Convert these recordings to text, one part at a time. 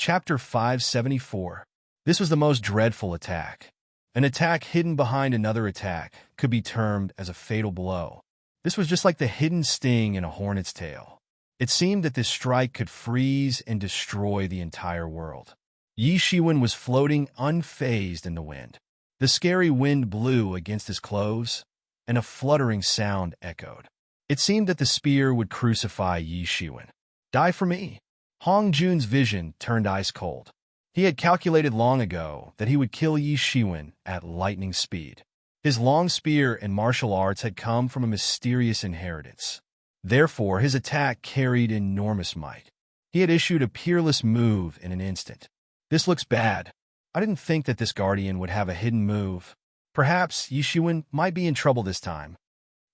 Chapter 574. This was the most dreadful attack. An attack hidden behind another attack could be termed as a fatal blow. This was just like the hidden sting in a hornet's tail. It seemed that this strike could freeze and destroy the entire world. Yi Shiwen was floating unfazed in the wind. The scary wind blew against his clothes, and a fluttering sound echoed. It seemed that the spear would crucify Yi Shiwen. Die for me. Hong Jun's vision turned ice cold. He had calculated long ago that he would kill Yi Shiwen at lightning speed. His long spear and martial arts had come from a mysterious inheritance. Therefore, his attack carried enormous might. He had issued a peerless move in an instant. This looks bad. I didn't think that this guardian would have a hidden move. Perhaps Yi Shiwen might be in trouble this time.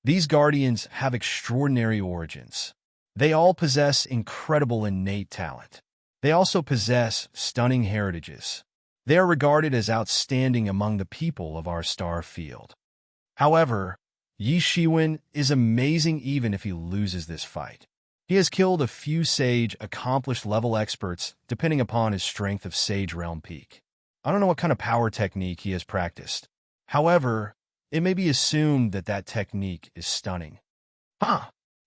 These guardians have extraordinary origins. They all possess incredible innate talent. They also possess stunning heritages. They are regarded as outstanding among the people of our star field. However, Yi Shiwen is amazing even if he loses this fight. He has killed a few Sage accomplished level experts depending upon his strength of Sage Realm Peak. I don't know what kind of power technique he has practiced. However, it may be assumed that that technique is stunning.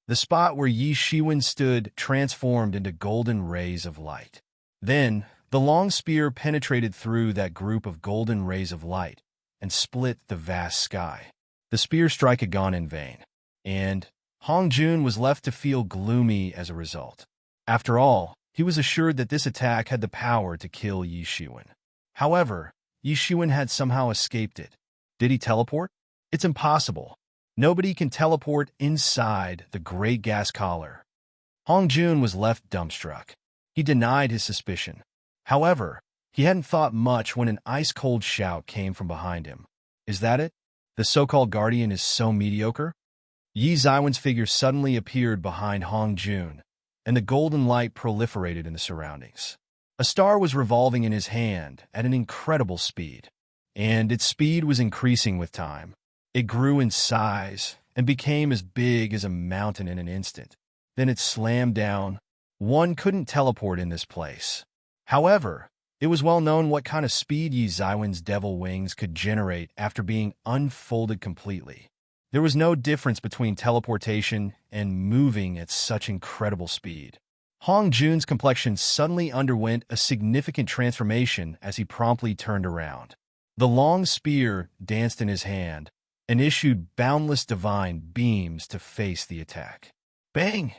The spot where Yi Shiwen stood transformed into golden rays of light. Then, the long spear penetrated through that group of golden rays of light and split the vast sky. The spear strike had gone in vain, and Hong Jun was left to feel gloomy as a result. After all, he was assured that this attack had the power to kill Yi Shiwen. However, Yi Shiwen had somehow escaped it. Did he teleport? It's impossible. Nobody can teleport inside the great gas collar. Hong Jun was left dumbstruck. He denied his suspicion. However, he hadn't thought much when an ice-cold shout came from behind him. Is that it? The so-called guardian is so mediocre? Yi Ziwen's figure suddenly appeared behind Hong Jun, and the golden light proliferated in the surroundings. A star was revolving in his hand at an incredible speed, and its speed was increasing with time. It grew in size and became as big as a mountain in an instant. Then it slammed down. One couldn't teleport in this place. However, it was well known what kind of speed Yi Ziwen's devil wings could generate after being unfolded completely. There was no difference between teleportation and moving at such incredible speed. Hong Jun's complexion suddenly underwent a significant transformation as he promptly turned around. The long spear danced in his hand and issued boundless divine beams to face the attack. Bang!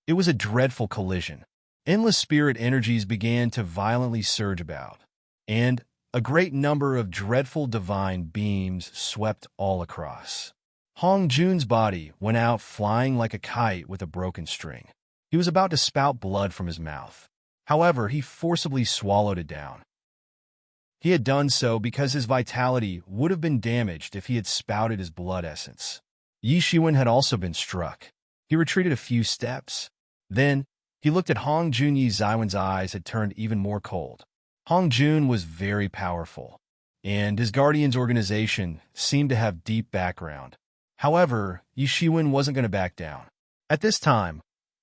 It was a dreadful collision. Endless spirit energies began to violently surge about, and a great number of dreadful divine beams swept all across. Hong Jun's body went out flying like a kite with a broken string. He was about to spout blood from his mouth. However, he forcibly swallowed it down. He had done so because his vitality would have been damaged if he had spouted his blood essence. Yi Shiwen had also been struck. He retreated a few steps. Then, he looked at Hong Jun. Yi Ziwen's eyes had turned even more cold. Hong Jun was very powerful, and his guardian's organization seemed to have deep background. However, Yi Shiwen wasn't going to back down. At this time,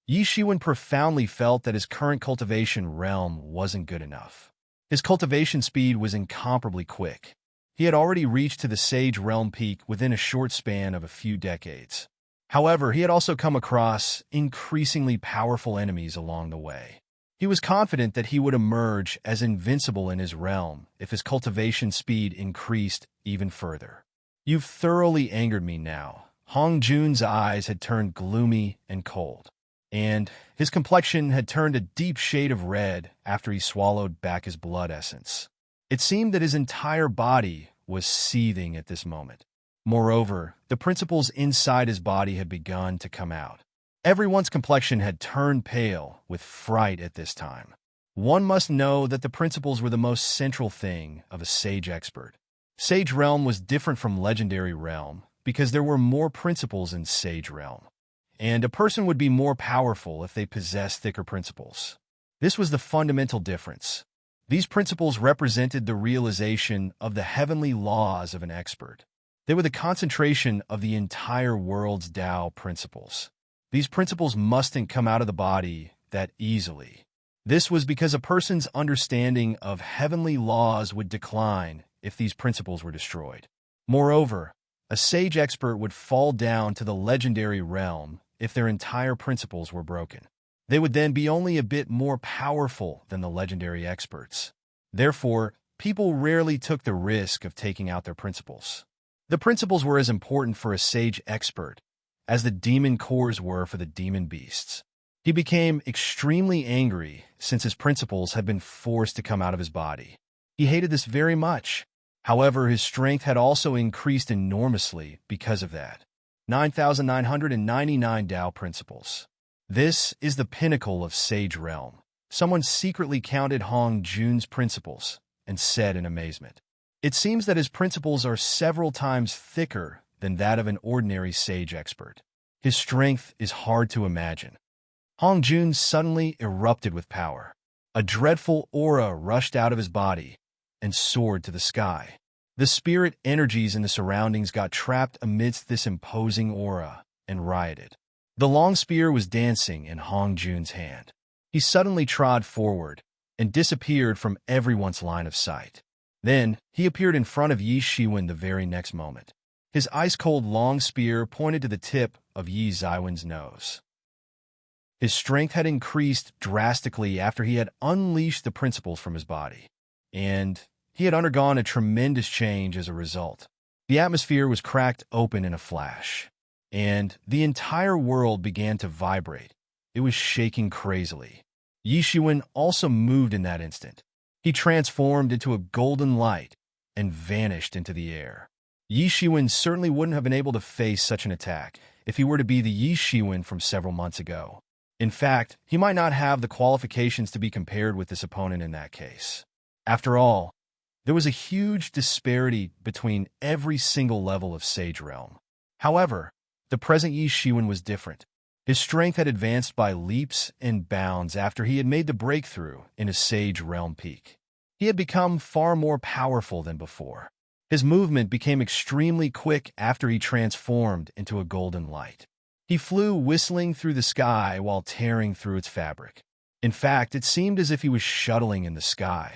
Yi Shiwen profoundly felt that his current cultivation realm wasn't good enough. His cultivation speed was incomparably quick. He had already reached to the Sage Realm Peak within a short span of a few decades. However, he had also come across increasingly powerful enemies along the way. He was confident that he would emerge as invincible in his realm if his cultivation speed increased even further. You've thoroughly angered me now. Hong Jun's eyes had turned gloomy and cold, and his complexion had turned a deep shade of red after he swallowed back his blood essence. It seemed that his entire body was seething at this moment. Moreover, the principles inside his body had begun to come out. Everyone's complexion had turned pale with fright at this time. One must know that the principles were the most central thing of a Sage expert. Sage Realm was different from Legendary Realm because there were more principles in Sage Realm, and a person would be more powerful if they possessed thicker principles. This was the fundamental difference. These principles represented the realization of the heavenly laws of an expert. They were the concentration of the entire world's Tao principles. These principles mustn't come out of the body that easily. This was because a person's understanding of heavenly laws would decline if these principles were destroyed. Moreover, a sage expert would fall down to the legendary realm if their entire principles were broken. They would then be only a bit more powerful than the legendary experts. Therefore, people rarely took the risk of taking out their principles. The principles were as important for a sage expert as the demon cores were for the demon beasts. He became extremely angry since his principles had been forced to come out of his body. He hated this very much. However, his strength had also increased enormously because of that. 9,999 Tao Principles. This is the pinnacle of Sage Realm. Someone secretly counted Hong Jun's principles and said in amazement, "It seems that his principles are several times thicker than that of an ordinary sage expert. His strength is hard to imagine." Hong Jun suddenly erupted with power. A dreadful aura rushed out of his body and soared to the sky. The spirit energies in the surroundings got trapped amidst this imposing aura and rioted. The long spear was dancing in Hong Jun's hand. He suddenly trod forward and disappeared from everyone's line of sight. Then, he appeared in front of Yi Shiwen the very next moment. His ice-cold long spear pointed to the tip of Yi Ziwen's nose. His strength had increased drastically after he had unleashed the principles from his body, and he had undergone a tremendous change as a result. The atmosphere was cracked open in a flash, and the entire world began to vibrate. It was shaking crazily. Yi Shiwen also moved in that instant. He transformed into a golden light and vanished into the air. Yi Shiwen certainly wouldn't have been able to face such an attack if he were to be the Yi Shiwen from several months ago. In fact, he might not have the qualifications to be compared with this opponent in that case. After all, there was a huge disparity between every single level of Sage Realm. However, the present Yi Shiwen was different. His strength had advanced by leaps and bounds after he had made the breakthrough in a Sage Realm peak. He had become far more powerful than before. His movement became extremely quick after he transformed into a golden light. He flew whistling through the sky while tearing through its fabric. In fact, it seemed as if he was shuttling in the sky.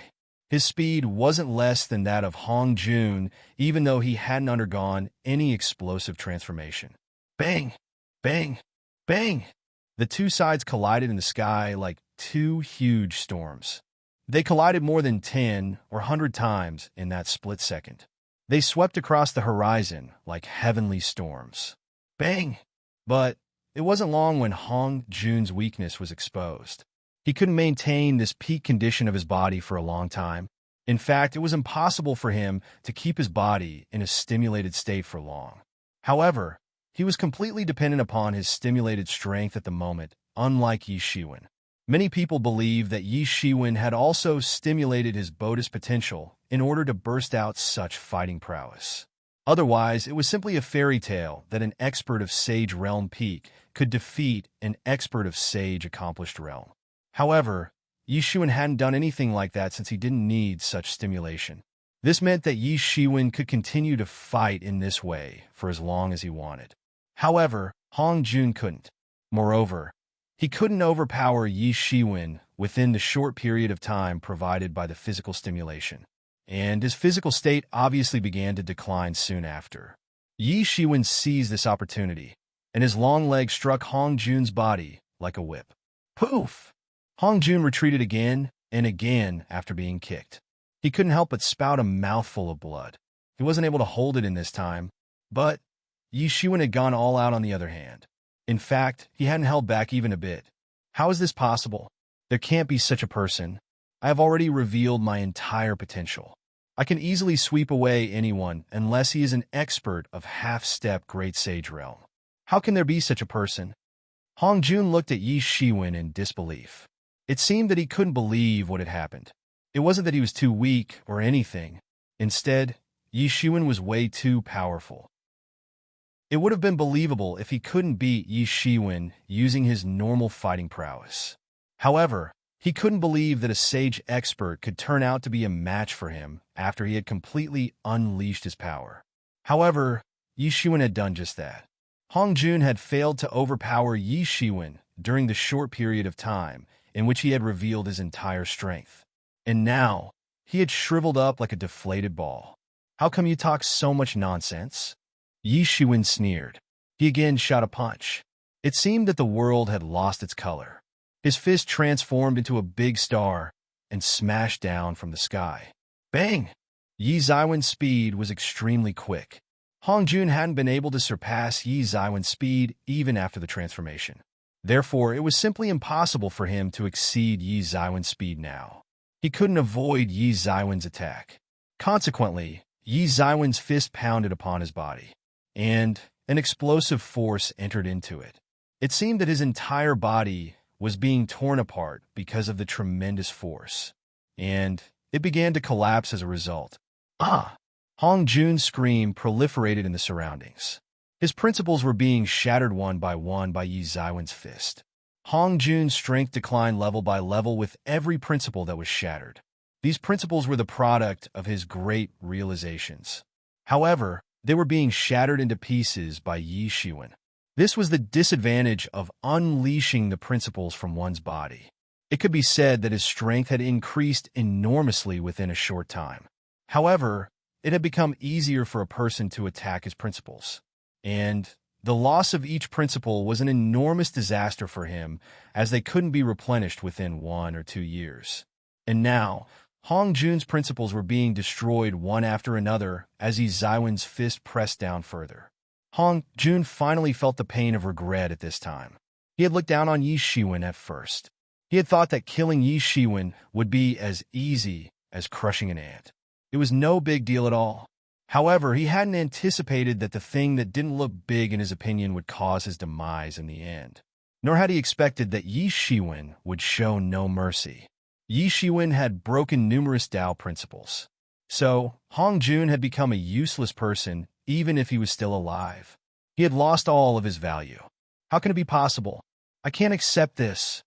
His speed wasn't less than that of Hong Jun, even though he hadn't undergone any explosive transformation. Bang! Bang! Bang! The two sides collided in the sky like two huge storms. They collided more than 10 or 100 times in that split second. They swept across the horizon like heavenly storms. Bang! But it wasn't long when Hong Jun's weakness was exposed. He couldn't maintain this peak condition of his body for a long time. In fact, it was impossible for him to keep his body in a stimulated state for long. However, he was completely dependent upon his stimulated strength at the moment, unlike Yi Shiwen. Many people believe that Yi Shiwen had also stimulated his Bodhi's potential in order to burst out such fighting prowess. Otherwise, it was simply a fairy tale that an expert of Sage Realm Peak could defeat an expert of Sage Accomplished Realm. However, Yi Shiwen hadn't done anything like that since he didn't need such stimulation. This meant that Yi Shiwen could continue to fight in this way for as long as he wanted. However, Hong Jun couldn't. Moreover, he couldn't overpower Yi Shiwen within the short period of time provided by the physical stimulation, and his physical state obviously began to decline soon after. Yi Shiwen seized this opportunity, and his long leg struck Hong Jun's body like a whip. Poof! Hong Jun retreated again and again after being kicked. He couldn't help but spout a mouthful of blood. He wasn't able to hold it in this time, but Yi Shiwen had gone all out on the other hand. In fact, he hadn't held back even a bit. How is this possible? There can't be such a person. I have already revealed my entire potential. I can easily sweep away anyone unless he is an expert of half-step Great Sage Realm. How can there be such a person? Hong Jun looked at Yi Shiwen in disbelief. It seemed that he couldn't believe what had happened. It wasn't that he was too weak or anything. Instead, Yi Shiwen was way too powerful. It would have been believable if he couldn't beat Yi Shiwen using his normal fighting prowess. However, he couldn't believe that a sage expert could turn out to be a match for him after he had completely unleashed his power. However, Yi Shiwen had done just that. Hong Jun had failed to overpower Yi Shiwen during the short period of time in which he had revealed his entire strength. And now, he had shriveled up like a deflated ball. "How come you talk so much nonsense?" Yi Shiwen sneered. He again shot a punch. It seemed that the world had lost its color. His fist transformed into a big star and smashed down from the sky. Bang! Yi Zaiwen's speed was extremely quick. Hong Jun hadn't been able to surpass Yi Zaiwen's speed even after the transformation. Therefore, it was simply impossible for him to exceed Yi Zaiwen's speed now. He couldn't avoid Yi Zaiwen's attack. Consequently, Yi Zaiwen's fist pounded upon his body, and an explosive force entered into it. It seemed that his entire body was being torn apart because of the tremendous force, and it began to collapse as a result. Ah! Hong Jun's scream proliferated in the surroundings. His principles were being shattered one by Yi Zaiwen's fist. Hong Jun's strength declined level by level with every principle that was shattered. These principles were the product of his great realizations. However, they were being shattered into pieces by Yi Shiwen. This was the disadvantage of unleashing the principles from one's body. It could be said that his strength had increased enormously within a short time. However, it had become easier for a person to attack his principles. And the loss of each principle was an enormous disaster for him, as they couldn't be replenished within 1 or 2 years. And now, Hong Jun's principles were being destroyed one after another as Yi Zaiwen's fist pressed down further. Hong Jun finally felt the pain of regret at this time. He had looked down on Yi Shiwen at first. He had thought that killing Yi Shiwen would be as easy as crushing an ant. It was no big deal at all. However, he hadn't anticipated that the thing that didn't look big in his opinion would cause his demise in the end. Nor had he expected that Yi Shiwen would show no mercy. Yi Shiwen had broken numerous Tao principles. So, Hong Jun had become a useless person even if he was still alive. He had lost all of his value. How can it be possible? I can't accept this.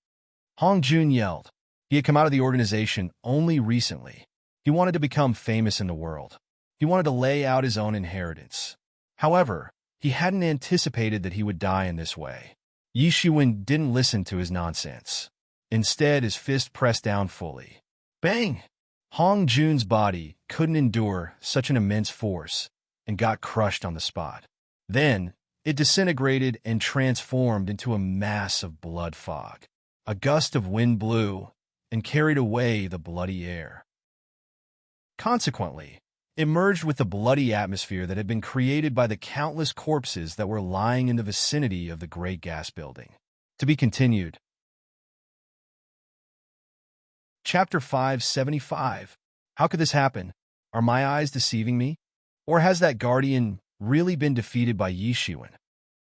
Hong Jun yelled. He had come out of the organization only recently. He wanted to become famous in the world. He wanted to lay out his own inheritance. However, he hadn't anticipated that he would die in this way. Yi Shiwen didn't listen to his nonsense. Instead, his fist pressed down fully. Bang! Hong Jun's body couldn't endure such an immense force and got crushed on the spot. Then, it disintegrated and transformed into a mass of blood fog. A gust of wind blew and carried away the bloody air. Consequently, it merged with the bloody atmosphere that had been created by the countless corpses that were lying in the vicinity of the Great Gas Building. To be continued. Chapter 575. How could this happen? Are my eyes deceiving me? Or has that guardian really been defeated by Yi Shiwen?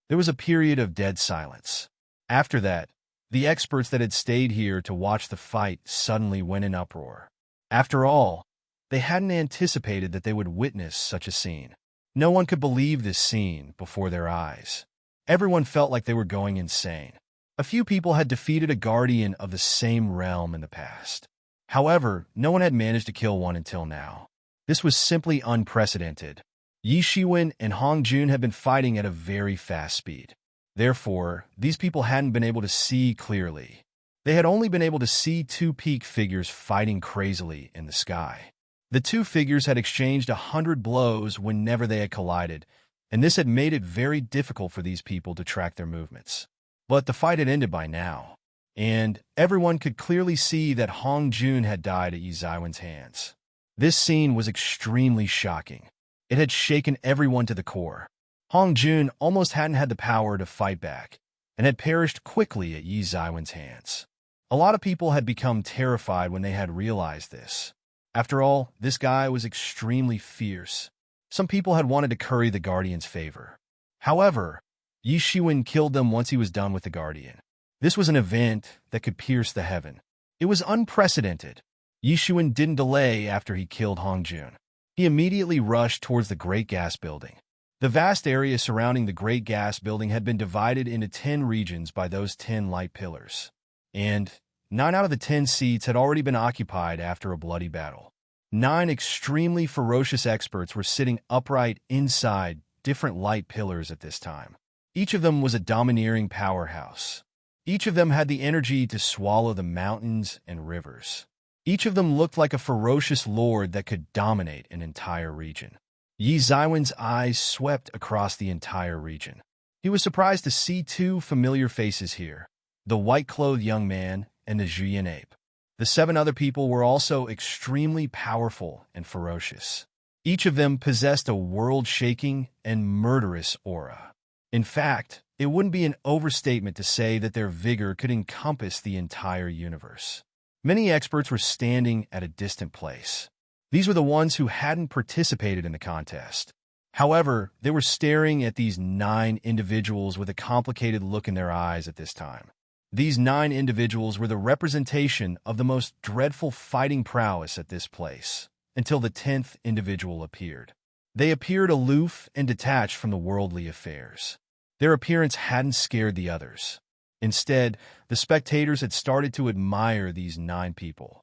There was a period of dead silence. After that, the experts that had stayed here to watch the fight suddenly went in uproar. After all, they hadn't anticipated that they would witness such a scene. No one could believe this scene before their eyes. Everyone felt like they were going insane. A few people had defeated a guardian of the same realm in the past. However, no one had managed to kill one until now. This was simply unprecedented. Yi Shiwen and Hong Jun had been fighting at a very fast speed. Therefore, these people hadn't been able to see clearly. They had only been able to see two peak figures fighting crazily in the sky. The two figures had exchanged 100 blows whenever they had collided, and this had made it very difficult for these people to track their movements. But the fight had ended by now, and everyone could clearly see that Hong Jun had died at Yi Zaiwen's hands. This scene was extremely shocking. It had shaken everyone to the core. Hong Jun almost hadn't had the power to fight back, and had perished quickly at Yi Zaiwen's hands. A lot of people had become terrified when they had realized this. After all, this guy was extremely fierce. Some people had wanted to curry the Guardian's favor. However, Yi Shiwen killed them once he was done with the Guardian. This was an event that could pierce the heaven. It was unprecedented. Yi Shiwen didn't delay after he killed Hong Jun. He immediately rushed towards the Great Gas Building. The vast area surrounding the Great Gas Building had been divided into 10 regions by those 10 light pillars. And 9 out of the 10 seats had already been occupied after a bloody battle. 9 extremely ferocious experts were sitting upright inside different light pillars at this time. Each of them was a domineering powerhouse. Each of them had the energy to swallow the mountains and rivers. Each of them looked like a ferocious lord that could dominate an entire region. Yi Zaiwen's eyes swept across the entire region. He was surprised to see two familiar faces here, the white-clothed young man and the Zhuyan ape. The 7 other people were also extremely powerful and ferocious. Each of them possessed a world-shaking and murderous aura. In fact, it wouldn't be an overstatement to say that their vigor could encompass the entire universe. Many experts were standing at a distant place. These were the ones who hadn't participated in the contest. However, they were staring at these 9 individuals with a complicated look in their eyes at this time. These 9 individuals were the representation of the most dreadful fighting prowess at this place, until the 10th individual appeared. They appeared aloof and detached from the worldly affairs. Their appearance hadn't scared the others. Instead, the spectators had started to admire these 9 people.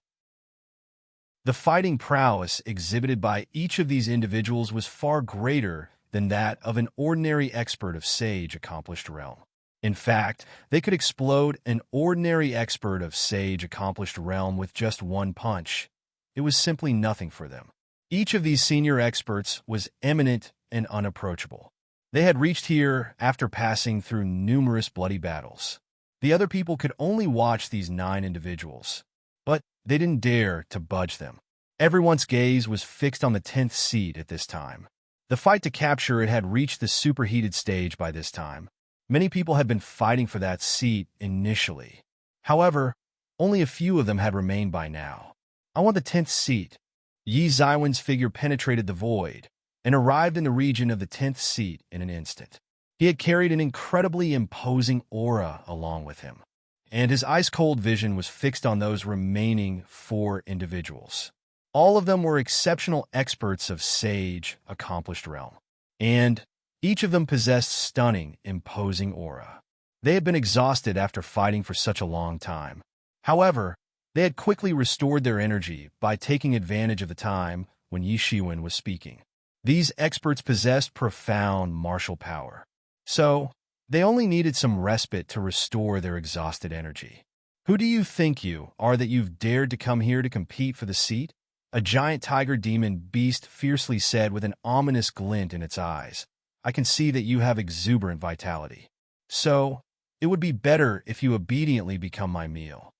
The fighting prowess exhibited by each of these individuals was far greater than that of an ordinary expert of sage accomplished realm. In fact, they could explode an ordinary expert of sage accomplished realm with just one punch. It was simply nothing for them. Each of these senior experts was eminent and unapproachable. They had reached here after passing through numerous bloody battles. The other people could only watch these 9 individuals, but they didn't dare to budge them. Everyone's gaze was fixed on the 10th seat at this time. The fight to capture it had reached the superheated stage by this time. Many people had been fighting for that seat initially. However, only a few of them had remained by now. I want the 10th seat. Yi Zaiwen's figure penetrated the void and arrived in the region of the 10th seat in an instant. He had carried an incredibly imposing aura along with him, and his ice-cold vision was fixed on those remaining 4 individuals. All of them were exceptional experts of sage, accomplished realm, and each of them possessed stunning, imposing aura. They had been exhausted after fighting for such a long time. However, they had quickly restored their energy by taking advantage of the time when Yi Shiwen was speaking. These experts possessed profound martial power. So, they only needed some respite to restore their exhausted energy. Who do you think you are that you've dared to come here to compete for the seat? A giant tiger demon beast fiercely said with an ominous glint in its eyes. I can see that you have exuberant vitality. So, it would be better if you obediently become my meal.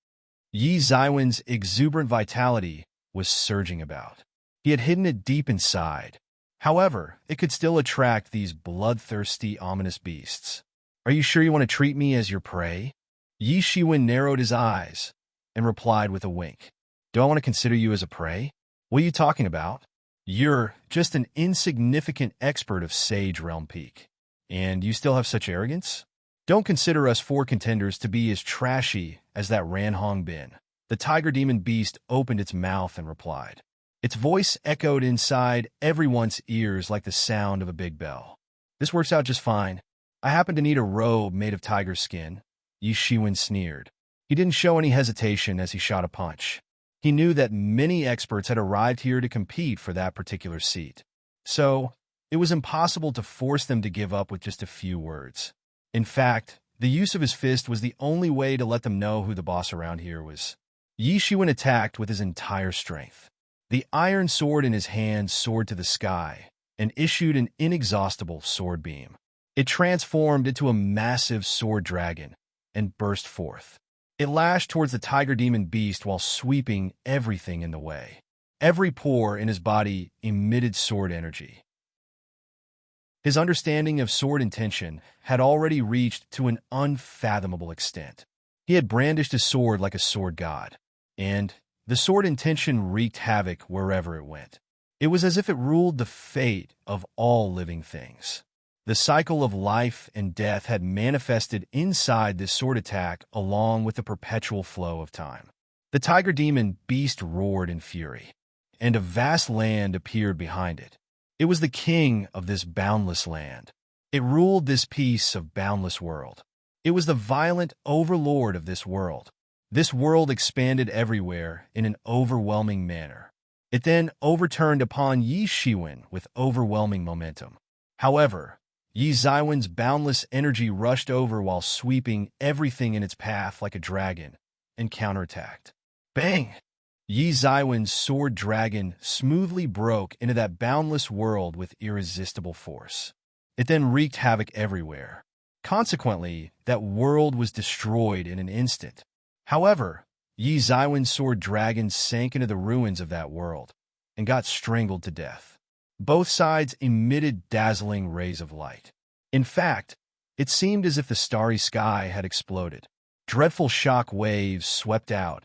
Yi Zaiwen's exuberant vitality was surging about. He had hidden it deep inside. However, it could still attract these bloodthirsty, ominous beasts. Are you sure you want to treat me as your prey? Yi Shiwen narrowed his eyes and replied with a wink. Do I want to consider you as a prey? What are you talking about? You're just an insignificant expert of Sage Realm Peak. And you still have such arrogance? Don't consider us 4 contenders to be as trashy as that Ranhong bin. The tiger demon beast opened its mouth and replied. Its voice echoed inside everyone's ears like the sound of a big bell. This works out just fine. I happen to need a robe made of tiger skin. Yi Shiwen sneered. He didn't show any hesitation as he shot a punch. He knew that many experts had arrived here to compete for that particular seat. So, it was impossible to force them to give up with just a few words. In fact, the use of his fist was the only way to let them know who the boss around here was. Yi Shiwen attacked with his entire strength. The iron sword in his hand soared to the sky and issued an inexhaustible sword beam. It transformed into a massive sword dragon and burst forth. It lashed towards the tiger demon beast while sweeping everything in the way. Every pore in his body emitted sword energy. His understanding of sword intention had already reached to an unfathomable extent. He had brandished his sword like a sword god, and the sword intention wreaked havoc wherever it went. It was as if it ruled the fate of all living things. The cycle of life and death had manifested inside this sword attack along with the perpetual flow of time. The tiger demon beast roared in fury, and a vast land appeared behind it. It was the king of this boundless land. It ruled this piece of boundless world. It was the violent overlord of this world. This world expanded everywhere in an overwhelming manner. It then overturned upon Yi Shiwen with overwhelming momentum. However, Yi Zaiwen's boundless energy rushed over while sweeping everything in its path like a dragon, and counterattacked. Bang! Yi Zaiwen's sword dragon smoothly broke into that boundless world with irresistible force. It then wreaked havoc everywhere. Consequently, that world was destroyed in an instant. However, Yi Zaiwen's sword dragon sank into the ruins of that world and got strangled to death. Both sides emitted dazzling rays of light. In fact, it seemed as if the starry sky had exploded. Dreadful shock waves swept out,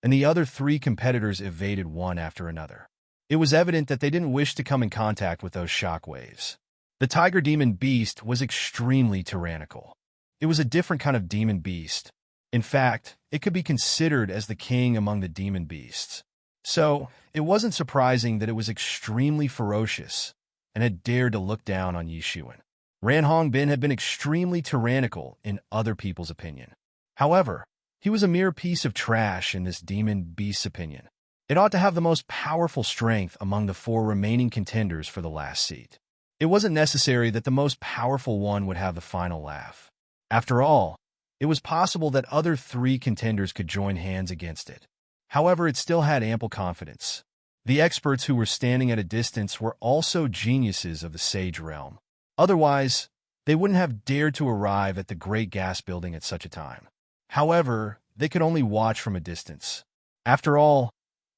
and the other three competitors evaded one after another. It was evident that they didn't wish to come in contact with those shock waves. The tiger demon beast was extremely tyrannical. It was a different kind of demon beast. In fact, it could be considered as the king among the demon beasts. So, it wasn't surprising that it was extremely ferocious and had dared to look down on Yi Shiwen. Ran Hongbin had been extremely tyrannical in other people's opinion. However, he was a mere piece of trash in this demon beast's opinion. It ought to have the most powerful strength among the four remaining contenders for the last seat. It wasn't necessary that the most powerful one would have the final laugh. After all, it was possible that other three contenders could join hands against it. However, it still had ample confidence. The experts who were standing at a distance were also geniuses of the Sage realm. Otherwise, they wouldn't have dared to arrive at the Great Gas Building at such a time. However, they could only watch from a distance. After all,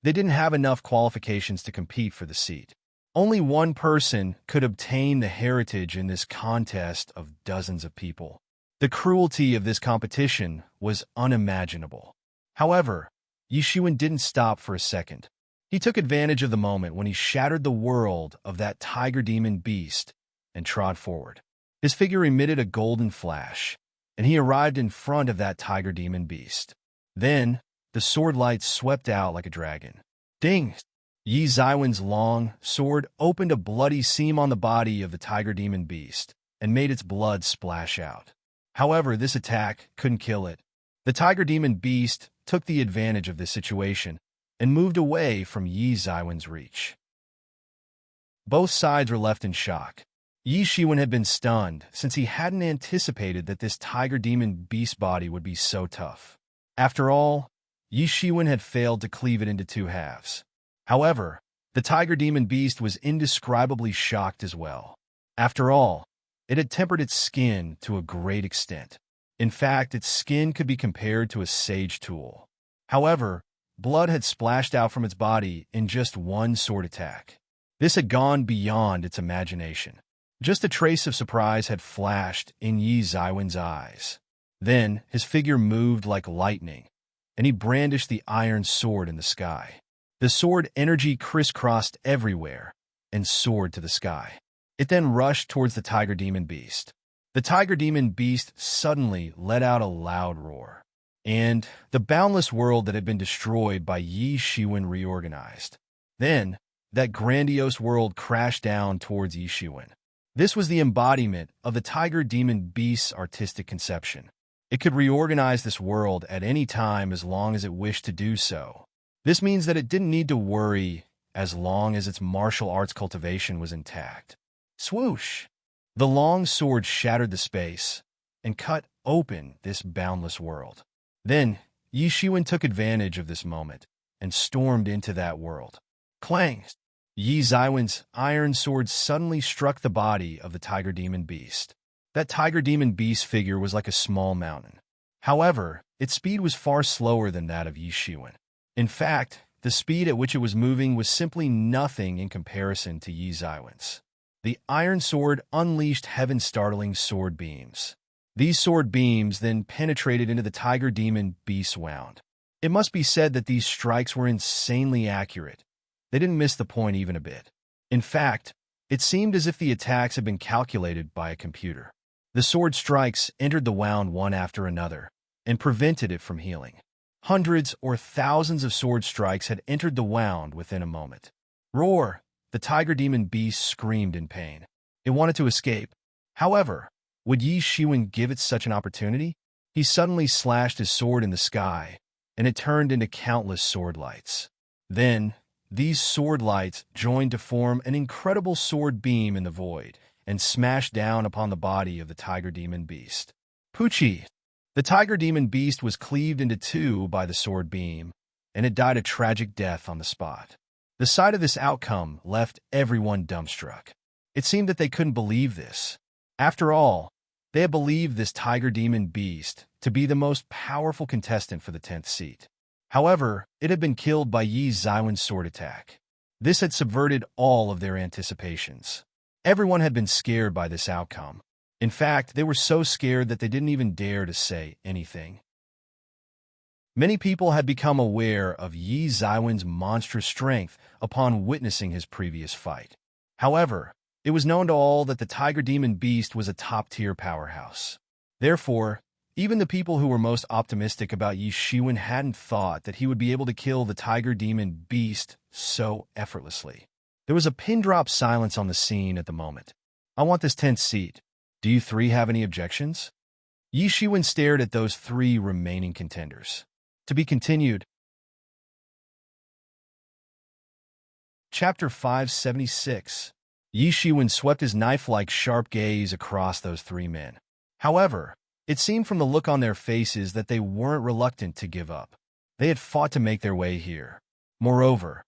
they didn't have enough qualifications to compete for the seat. Only one person could obtain the heritage in this contest of dozens of people. The cruelty of this competition was unimaginable. However, Yi Shiwen didn't stop for a second. He took advantage of the moment when he shattered the world of that tiger demon beast and trod forward. His figure emitted a golden flash, and he arrived in front of that tiger demon beast. Then, the sword light swept out like a dragon. Ding! Yi Zaiwen's long sword opened a bloody seam on the body of the tiger demon beast and made its blood splash out. However, this attack couldn't kill it. The tiger demon beast took the advantage of this situation and moved away from Yi Zaiwen's reach. Both sides were left in shock. Yi Shiwen had been stunned since he hadn't anticipated that this tiger demon beast body would be so tough. After all, Yi Shiwen had failed to cleave it into two halves. However, the tiger demon beast was indescribably shocked as well. After all, it had tempered its skin to a great extent. In fact, its skin could be compared to a sage tool. However, blood had splashed out from its body in just one sword attack. This had gone beyond its imagination. Just a trace of surprise had flashed in Yi Zaiwen's eyes. Then, his figure moved like lightning, and he brandished the iron sword in the sky. The sword energy crisscrossed everywhere and soared to the sky. It then rushed towards the tiger demon beast. The tiger demon beast suddenly let out a loud roar, and the boundless world that had been destroyed by Yi Shiwen reorganized. Then, that grandiose world crashed down towards Yi Shiwen. This was the embodiment of the tiger demon beast's artistic conception. It could reorganize this world at any time as long as it wished to do so. This means that it didn't need to worry as long as its martial arts cultivation was intact. Swoosh! The long sword shattered the space and cut open this boundless world. Then, Yi Shiwen took advantage of this moment and stormed into that world. Clang! Yi Zaiwen's iron sword suddenly struck the body of the tiger demon beast. That tiger demon beast figure was like a small mountain. However, its speed was far slower than that of Yi Shiwen. In fact, the speed at which it was moving was simply nothing in comparison to Yi Zaiwen's. The iron sword unleashed heaven-startling sword beams. These sword beams then penetrated into the tiger demon beast's wound. It must be said that these strikes were insanely accurate. They didn't miss the point even a bit. In fact, it seemed as if the attacks had been calculated by a computer. The sword strikes entered the wound one after another and prevented it from healing. Hundreds or thousands of sword strikes had entered the wound within a moment. Roar! The tiger demon beast screamed in pain. It wanted to escape. However, would Yi Shiwen give it such an opportunity? He suddenly slashed his sword in the sky, and it turned into countless sword lights. Then, these sword lights joined to form an incredible sword beam in the void, and smashed down upon the body of the tiger demon beast. Poochie! The tiger demon beast was cleaved into two by the sword beam, and it died a tragic death on the spot. The sight of this outcome left everyone dumbstruck. It seemed that they couldn't believe this. After all, they had believed this tiger demon beast to be the most powerful contestant for the 10th seat. However, it had been killed by Yi Zaiwen's sword attack. This had subverted all of their anticipations. Everyone had been scared by this outcome. In fact, they were so scared that they didn't even dare to say anything. Many people had become aware of Yi Zaiwen's monstrous strength upon witnessing his previous fight. However, it was known to all that the tiger demon beast was a top-tier powerhouse. Therefore, even the people who were most optimistic about Yi Shiwen hadn't thought that he would be able to kill the tiger demon beast so effortlessly. There was a pin-drop silence on the scene at the moment. I want this 10th seat. Do you three have any objections? Yi Shiwen stared at those three remaining contenders. To be continued. Chapter 576. Yi Shiwen swept his knife-like sharp gaze across those three men. However, it seemed from the look on their faces that they weren't reluctant to give up. They had fought to make their way here. Moreover,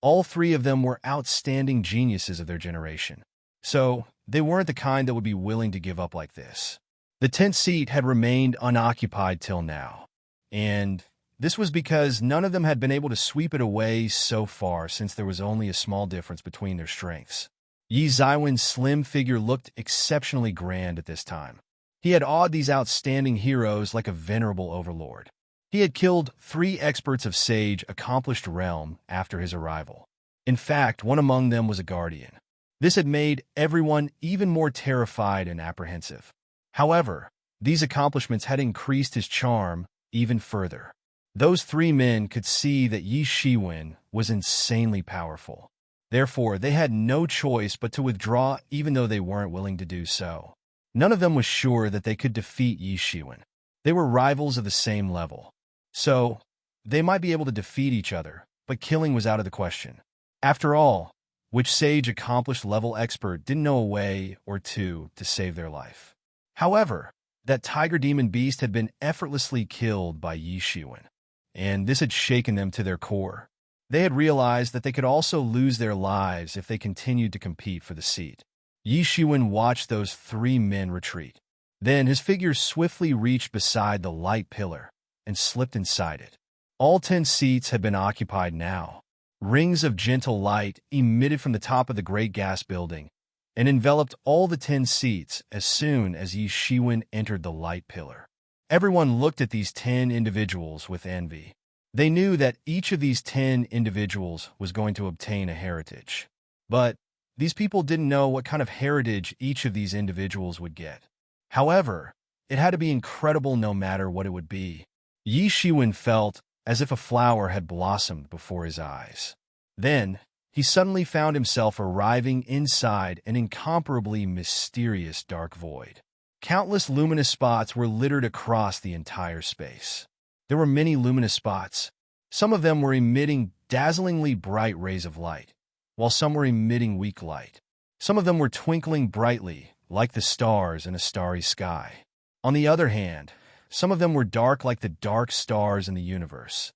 all three of them were outstanding geniuses of their generation. So, they weren't the kind that would be willing to give up like this. The 10th seat had remained unoccupied till now. And this was because none of them had been able to sweep it away so far since there was only a small difference between their strengths. Yi Zaiwen's slim figure looked exceptionally grand at this time. He had awed these outstanding heroes like a venerable overlord. He had killed 3 experts of Sage accomplished realm after his arrival. In fact, one among them was a guardian. This had made everyone even more terrified and apprehensive. However, these accomplishments had increased his charm even further. Those 3 men could see that Yi Shiwen was insanely powerful. Therefore, they had no choice but to withdraw even though they weren't willing to do so. None of them was sure that they could defeat Yi Shiwen. They were rivals of the same level. So, they might be able to defeat each other, but killing was out of the question. After all, which Sage accomplished level expert didn't know a way or two to save their life. However, that tiger demon beast had been effortlessly killed by Yi Shiwen, and this had shaken them to their core. They had realized that they could also lose their lives if they continued to compete for the seat. Yi Shiwen watched those 3 men retreat. Then his figure swiftly reached beside the light pillar and slipped inside it. All 10 seats had been occupied now. Rings of gentle light emitted from the top of the great gas building and enveloped all the 10 seats as soon as Yi Shiwen entered the light pillar. Everyone looked at these 10 individuals with envy. They knew that each of these 10 individuals was going to obtain a heritage. But these people didn't know what kind of heritage each of these individuals would get. However, it had to be incredible no matter what it would be. Yi Shiwen felt as if a flower had blossomed before his eyes. Then, he suddenly found himself arriving inside an incomparably mysterious dark void. Countless luminous spots were littered across the entire space. There were many luminous spots. Some of them were emitting dazzlingly bright rays of light, while some were emitting weak light. Some of them were twinkling brightly, like the stars in a starry sky. On the other hand, some of them were dark like the dark stars in the universe.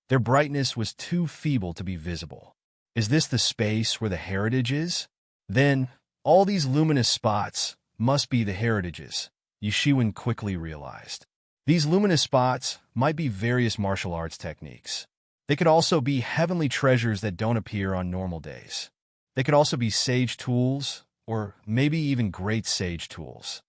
Their brightness was too feeble to be visible. Is this the space where the heritage is? Then, all these luminous spots must be the heritages, Yi Shiwen quickly realized. These luminous spots might be various martial arts techniques. They could also be heavenly treasures that don't appear on normal days. They could also be sage tools, or maybe even great sage tools.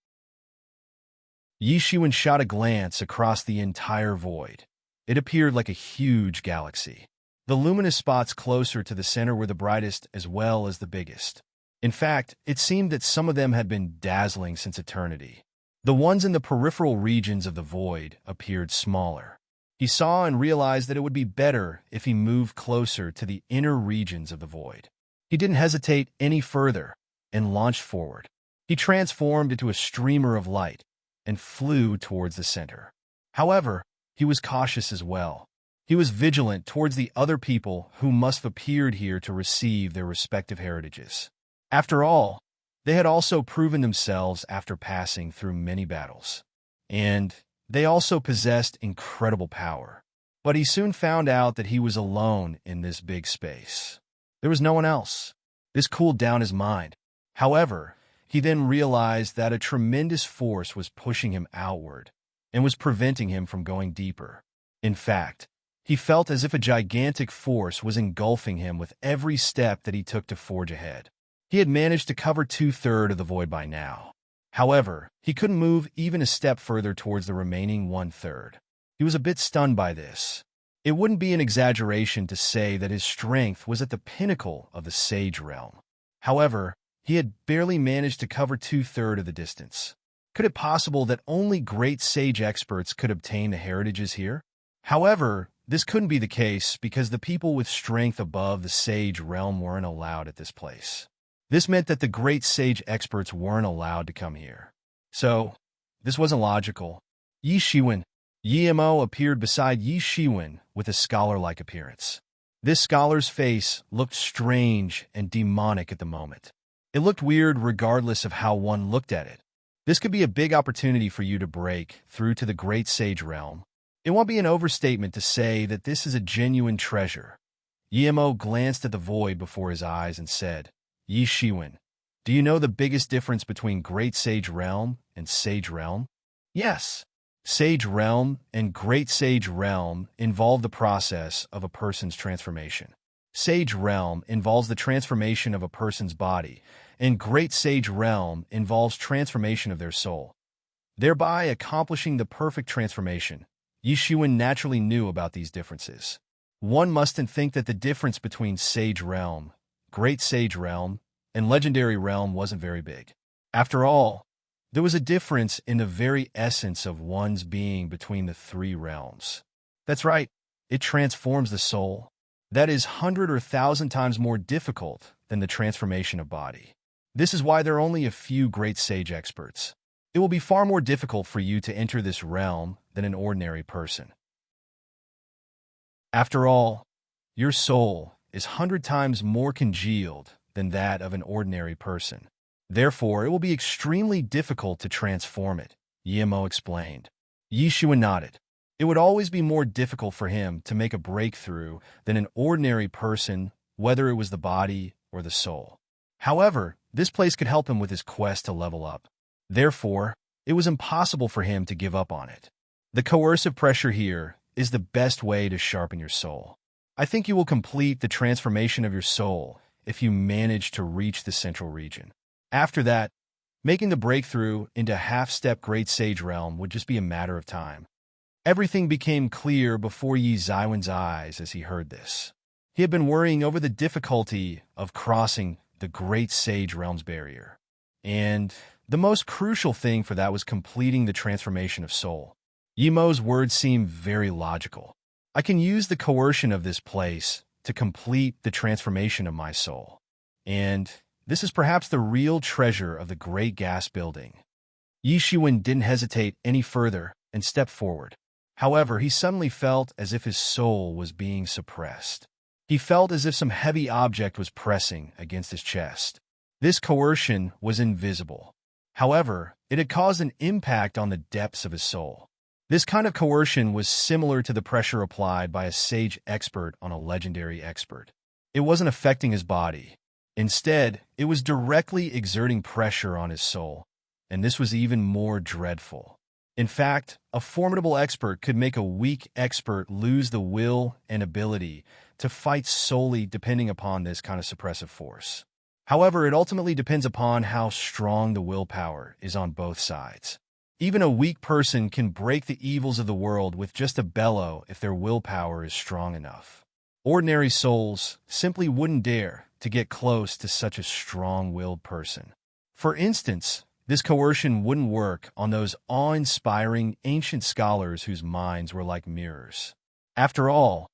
Yi Shiwen shot a glance across the entire void. It appeared like a huge galaxy. The luminous spots closer to the center were the brightest as well as the biggest. In fact, it seemed that some of them had been dazzling since eternity. The ones in the peripheral regions of the void appeared smaller. He saw and realized that it would be better if he moved closer to the inner regions of the void. He didn't hesitate any further and launched forward. He transformed into a streamer of light and flew towards the center. However, he was cautious as well. He was vigilant towards the other people who must have appeared here to receive their respective heritages. After all, They had also proven themselves after passing through many battles. And they also possessed incredible power. But he soon found out that he was alone in this big space. There was no one else. This cooled down his mind. However, he then realized that a tremendous force was pushing him outward and was preventing him from going deeper. In fact, he felt as if a gigantic force was engulfing him with every step that he took to forge ahead. He had managed to cover 2/3 of the void by now. However, he couldn't move even a step further towards the remaining 1/3. He was a bit stunned by this. It wouldn't be an exaggeration to say that his strength was at the pinnacle of the Sage realm. However, he had barely managed to cover 2/3 of the distance. Could it be possible that only great Sage experts could obtain the heritages here? However, this couldn't be the case because the people with strength above the Sage realm weren't allowed at this place. This meant that the great Sage experts weren't allowed to come here. So, this wasn't logical. Yi Shiwen. Yi Mo appeared beside Yi Shiwen with a scholar-like appearance. This scholar's face looked strange and demonic at the moment. It looked weird regardless of how one looked at it. This could be a big opportunity for you to break through to the great Sage realm. It won't be an overstatement to say that this is a genuine treasure. Yi Mo glanced at the void before his eyes and said, Yi Shiwen, do you know the biggest difference between Great Sage Realm and Sage Realm? Yes. Sage Realm and Great Sage Realm involve the process of a person's transformation. Sage Realm involves the transformation of a person's body, and Great Sage Realm involves transformation of their soul, thereby accomplishing the perfect transformation. Yi Shiwen naturally knew about these differences. One mustn't think that the difference between Sage Realm, Great Sage Realm, and Legendary Realm wasn't very big. After all, there was a difference in the very essence of one's being between the three realms. That's right, it transforms the soul. That is 100 or 1,000 times more difficult than the transformation of body. This is why there are only a few great sage experts. It will be far more difficult for you to enter this realm than an ordinary person. After all, your soul is 100 times more congealed than that of an ordinary person. Therefore, it will be extremely difficult to transform it, Yi Mo explained. Yi Shiwen nodded. It would always be more difficult for him to make a breakthrough than an ordinary person, whether it was the body or the soul. However, this place could help him with his quest to level up. Therefore, it was impossible for him to give up on it. The coercive pressure here is the best way to sharpen your soul. I think you will complete the transformation of your soul if you manage to reach the central region. After that, making the breakthrough into half-step Great Sage Realm would just be a matter of time. Everything became clear before Yi Zaiwen's eyes as he heard this. He had been worrying over the difficulty of crossing the Great Sage Realm's barrier. And the most crucial thing for that was completing the transformation of soul. Yi Mo's words seemed very logical. I can use the coercion of this place to complete the transformation of my soul. And this is perhaps the real treasure of the Great Gas Building. Yi Shiwen didn't hesitate any further and stepped forward. However, he suddenly felt as if his soul was being suppressed. He felt as if some heavy object was pressing against his chest. This coercion was invisible. However, it had caused an impact on the depths of his soul. This kind of coercion was similar to the pressure applied by a sage expert on a legendary expert. It wasn't affecting his body. Instead, it was directly exerting pressure on his soul, and this was even more dreadful. In fact, a formidable expert could make a weak expert lose the will and ability to fight solely depending upon this kind of suppressive force. However, it ultimately depends upon how strong the willpower is on both sides. Even a weak person can break the evils of the world with just a bellow if their willpower is strong enough. Ordinary souls simply wouldn't dare to get close to such a strong-willed person. For instance, this coercion wouldn't work on those awe-inspiring ancient scholars whose minds were like mirrors. After all,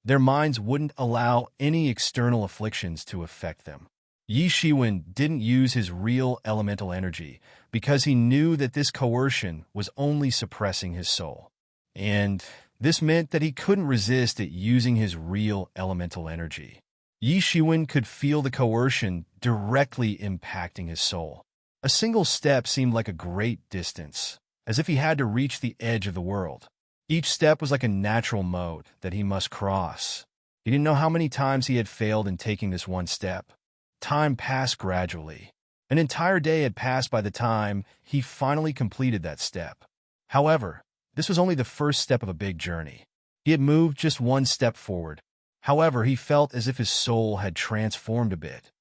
their minds wouldn't allow any external afflictions to affect them. Yi Shiwen didn't use his real elemental energy because he knew that this coercion was only suppressing his soul. And this meant that he couldn't resist it using his real elemental energy. Yi Shiwen could feel the coercion directly impacting his soul. A single step seemed like a great distance, as if he had to reach the edge of the world. Each step was like a natural moat that he must cross. He didn't know how many times he had failed in taking this one step. Time passed gradually. An entire day had passed by the time he finally completed that step. However, this was only the first step of a big journey. He had moved just one step forward. However, he felt as if his soul had transformed a bit.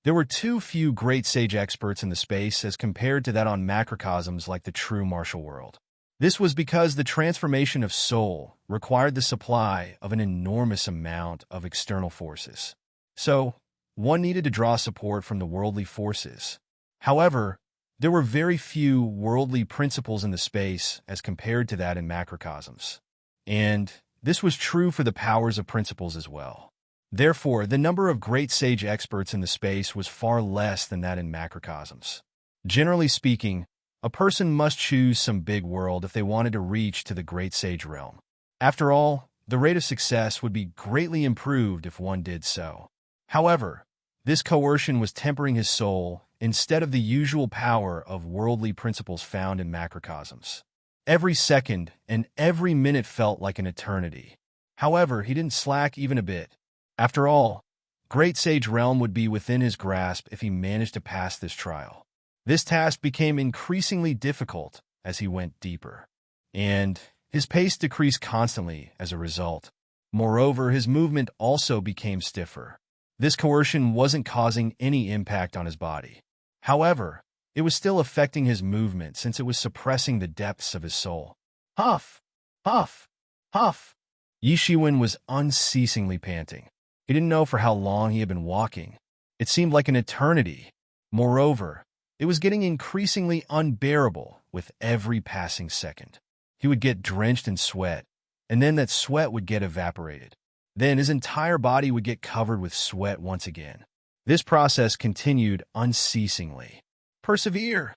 There were too few great sage experts in the space as compared to that on macrocosms like the true martial world. This was because the transformation of soul required the supply of an enormous amount of external forces. So, one needed to draw support from the worldly forces. However, there were very few worldly principles in the space as compared to that in macrocosms. And this was true for the powers of principles as well. Therefore, the number of great sage experts in the space was far less than that in macrocosms. Generally speaking, a person must choose some big world if they wanted to reach to the great sage realm. After all, the rate of success would be greatly improved if one did so. However, this coercion was tempering his soul instead of the usual power of worldly principles found in macrocosms. Every second and every minute felt like an eternity. However, he didn't slack even a bit. After all, Great Sage Realm would be within his grasp if he managed to pass this trial. This task became increasingly difficult as he went deeper, and his pace decreased constantly as a result. Moreover, his movement also became stiffer. This coercion wasn't causing any impact on his body. However, it was still affecting his movement since it was suppressing the depths of his soul. Huff! Huff! Huff! Yi Shiwen was unceasingly panting. He didn't know for how long he had been walking. It seemed like an eternity. Moreover, it was getting increasingly unbearable with every passing second. He would get drenched in sweat, and then that sweat would get evaporated. Then his entire body would get covered with sweat once again. This process continued unceasingly. Persevere!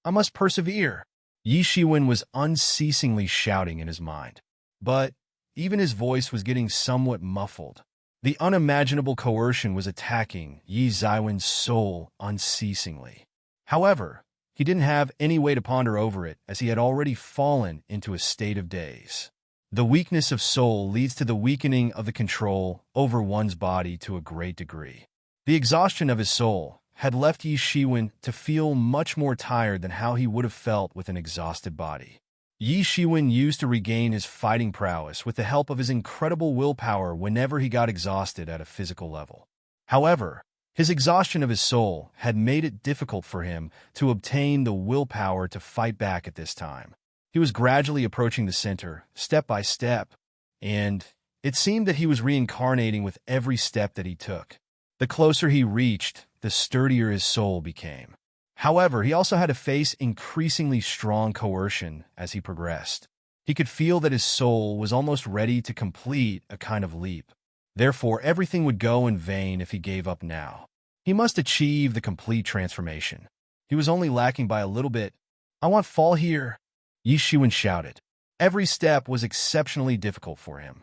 I must persevere! Yi Shiwen was unceasingly shouting in his mind. But even his voice was getting somewhat muffled. The unimaginable coercion was attacking Yi Shiwen's soul unceasingly. However, he didn't have any way to ponder over it as he had already fallen into a state of daze. The weakness of soul leads to the weakening of the control over one's body to a great degree. The exhaustion of his soul had left Yi Shiwen to feel much more tired than how he would have felt with an exhausted body. Yi Shiwen used to regain his fighting prowess with the help of his incredible willpower whenever he got exhausted at a physical level. However, his exhaustion of his soul had made it difficult for him to obtain the willpower to fight back at this time. He was gradually approaching the center, step by step, and it seemed that he was reincarnating with every step that he took. The closer he reached, the sturdier his soul became. However, he also had to face increasingly strong coercion as he progressed. He could feel that his soul was almost ready to complete a kind of leap. Therefore, everything would go in vain if he gave up now. He must achieve the complete transformation. He was only lacking by a little bit. I want fall here, Yi Shiwen shouted. Every step was exceptionally difficult for him.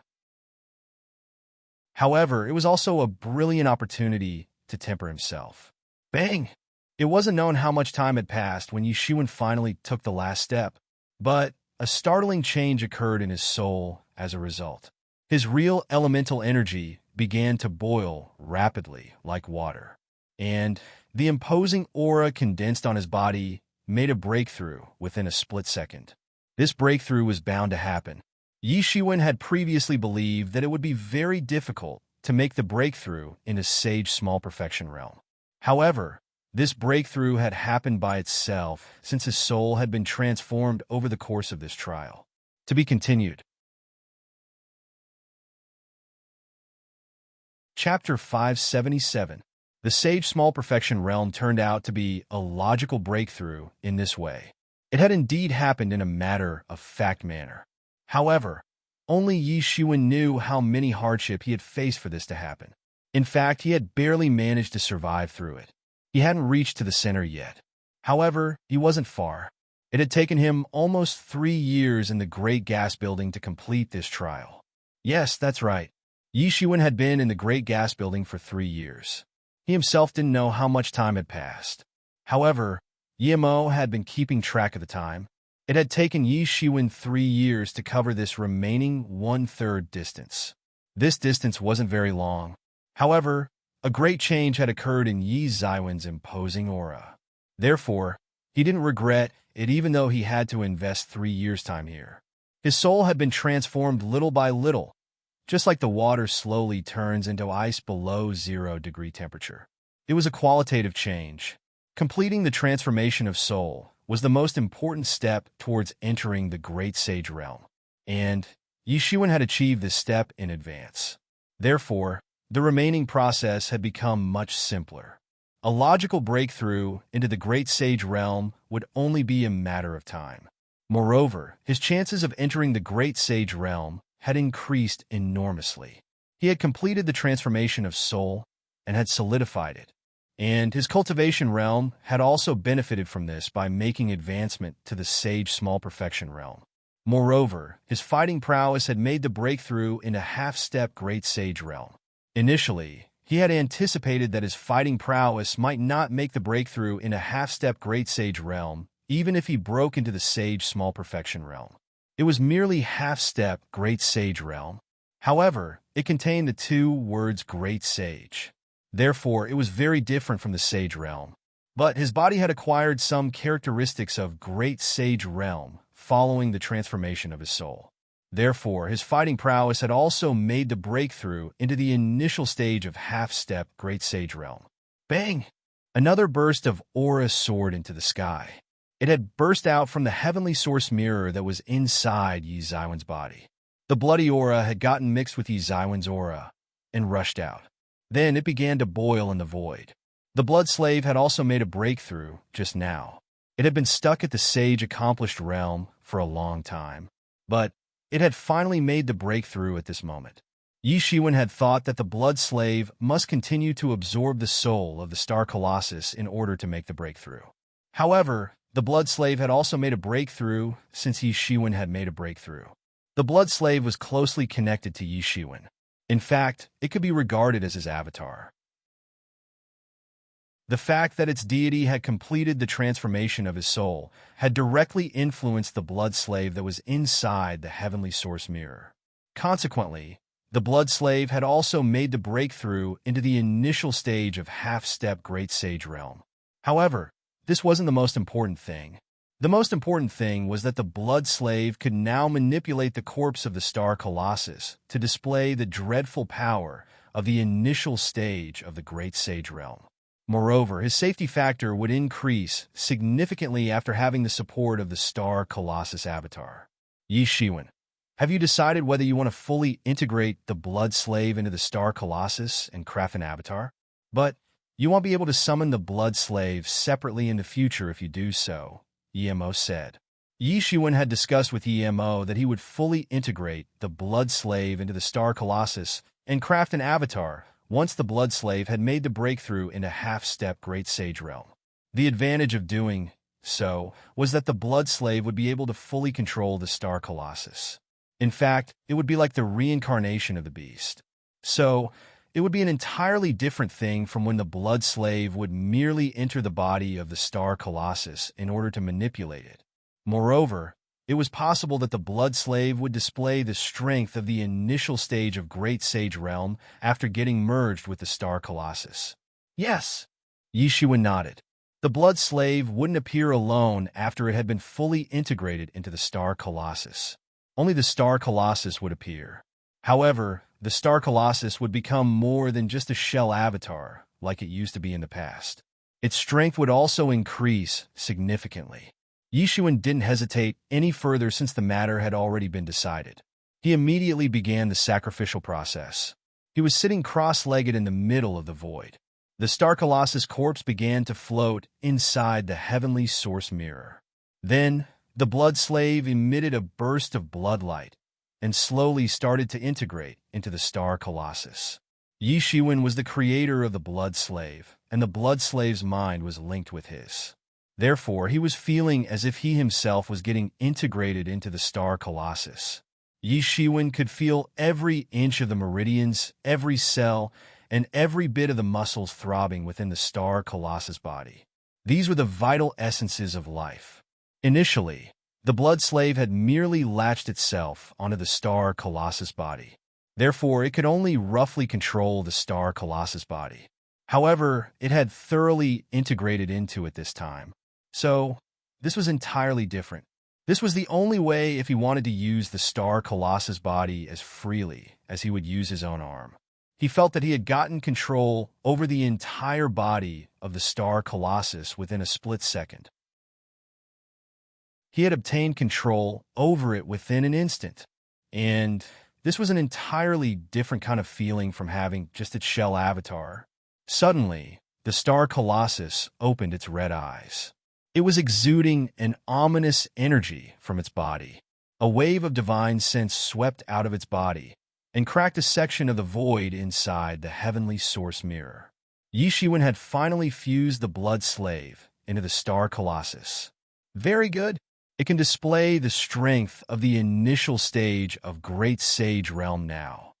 However, it was also a brilliant opportunity to temper himself. Bang! It wasn't known how much time had passed when Yi Shiwen finally took the last step, but a startling change occurred in his soul as a result. His real elemental energy began to boil rapidly like water, and the imposing aura condensed on his body made a breakthrough within a split second. This breakthrough was bound to happen. Yi Shiwen had previously believed that it would be very difficult to make the breakthrough in a sage small perfection realm. However, this breakthrough had happened by itself since his soul had been transformed over the course of this trial. To be continued. Chapter 577. The Sage Small Perfection Realm turned out to be a logical breakthrough in this way. It had indeed happened in a matter-of-fact manner. However, only Yi Shiwen knew how many hardship he had faced for this to happen. In fact, he had barely managed to survive through it. He hadn't reached to the center yet. However, he wasn't far. It had taken him almost 3 years in the Great Gas Building to complete this trial. Yes, that's right. Yi Shiwen had been in the Great Gas Building for 3 years. He himself didn't know how much time had passed. However, Yimo had been keeping track of the time. It had taken Yi Shiwen 3 years to cover this remaining one-third distance. This distance wasn't very long. However, a great change had occurred in Yi Ziwen's imposing aura. Therefore, he didn't regret it even though he had to invest 3 years' time here. His soul had been transformed little by little, just like the water slowly turns into ice below 0-degree temperature. It was a qualitative change. Completing the transformation of soul was the most important step towards entering the Great Sage Realm, and Yi Shiwen had achieved this step in advance. Therefore, the remaining process had become much simpler. A logical breakthrough into the Great Sage Realm would only be a matter of time. Moreover, his chances of entering the Great Sage Realm had increased enormously. He had completed the transformation of soul and had solidified it, and his cultivation realm had also benefited from this by making advancement to the Sage Small Perfection realm. Moreover, his fighting prowess had made the breakthrough into half-step Great Sage realm. Initially, he had anticipated that his fighting prowess might not make the breakthrough into half-step Great Sage realm, even if he broke into the Sage Small Perfection realm. It was merely half-step Great Sage realm. However, it contained the two words Great Sage. Therefore, it was very different from the Sage realm. But his body had acquired some characteristics of Great Sage realm following the transformation of his soul. Therefore, his fighting prowess had also made the breakthrough into the initial stage of half-step Great Sage realm. Bang! Another burst of aura soared into the sky. It had burst out from the heavenly source mirror that was inside Yi Ziwen's body. The bloody aura had gotten mixed with Yi Ziwen's aura and rushed out. Then it began to boil in the void. The blood slave had also made a breakthrough just now. It had been stuck at the Sage Accomplished realm for a long time, but it had finally made the breakthrough at this moment. Yi Shiwen had thought that the blood slave must continue to absorb the soul of the Star Colossus in order to make the breakthrough. However, the blood slave had also made a breakthrough since Yi Shiwen had made a breakthrough. The blood slave was closely connected to Yi Shiwen. In fact, it could be regarded as his avatar. The fact that its deity had completed the transformation of his soul had directly influenced the blood slave that was inside the heavenly source mirror. Consequently, the blood slave had also made the breakthrough into the initial stage of half-step Great Sage realm. However, this wasn't the most important thing. The most important thing was that the blood slave could now manipulate the corpse of the Star Colossus to display the dreadful power of the initial stage of the Great Sage realm. Moreover, his safety factor would increase significantly after having the support of the Star Colossus avatar. Yi Shiwen, have you decided whether you want to fully integrate the blood slave into the Star Colossus and craft an avatar? But you won't be able to summon the blood slave separately in the future if you do so, Yimo said. Yi Shiwen had discussed with Yimo that he would fully integrate the blood slave into the Star Colossus and craft an avatar once the blood slave had made the breakthrough into half-step Great Sage realm. The advantage of doing so was that the blood slave would be able to fully control the Star Colossus. In fact, it would be like the reincarnation of the beast. So, it would be an entirely different thing from when the blood slave would merely enter the body of the Star Colossus in order to manipulate it. Moreover, it was possible that the blood slave would display the strength of the initial stage of Great Sage realm after getting merged with the Star Colossus. Yes, Yi Shiwen nodded. The blood slave wouldn't appear alone after it had been fully integrated into the Star Colossus. Only the Star Colossus would appear. However, the Star Colossus would become more than just a shell avatar like it used to be in the past. Its strength would also increase significantly. Yi Shiwen didn't hesitate any further since the matter had already been decided. He immediately began the sacrificial process. He was sitting cross-legged in the middle of the void. The Star Colossus corpse began to float inside the heavenly source mirror. Then, the blood slave emitted a burst of blood light and slowly started to integrate into the Star Colossus. Yi Shiwen was the creator of the blood slave, and the blood slave's mind was linked with his. Therefore, he was feeling as if he himself was getting integrated into the Star Colossus. Yi Shiwen could feel every inch of the meridians, every cell, and every bit of the muscles throbbing within the star colossus body. These were the vital essences of life. Initially, the blood slave had merely latched itself onto the star colossus body. Therefore, it could only roughly control the star colossus body. However, it had thoroughly integrated into it this time. So, this was entirely different. This was the only way if he wanted to use the star colossus body as freely as he would use his own arm. He felt that he had gotten control over the entire body of the star colossus within a split second. He had obtained control over it within an instant. And this was an entirely different kind of feeling from having just its shell avatar. Suddenly, the star colossus opened its red eyes. It was exuding an ominous energy from its body. A wave of divine sense swept out of its body and cracked a section of the void inside the heavenly source mirror. Yi Shiwen had finally fused the blood slave into the star colossus. Very good. It can display the strength of the initial stage of Great Sage Realm now.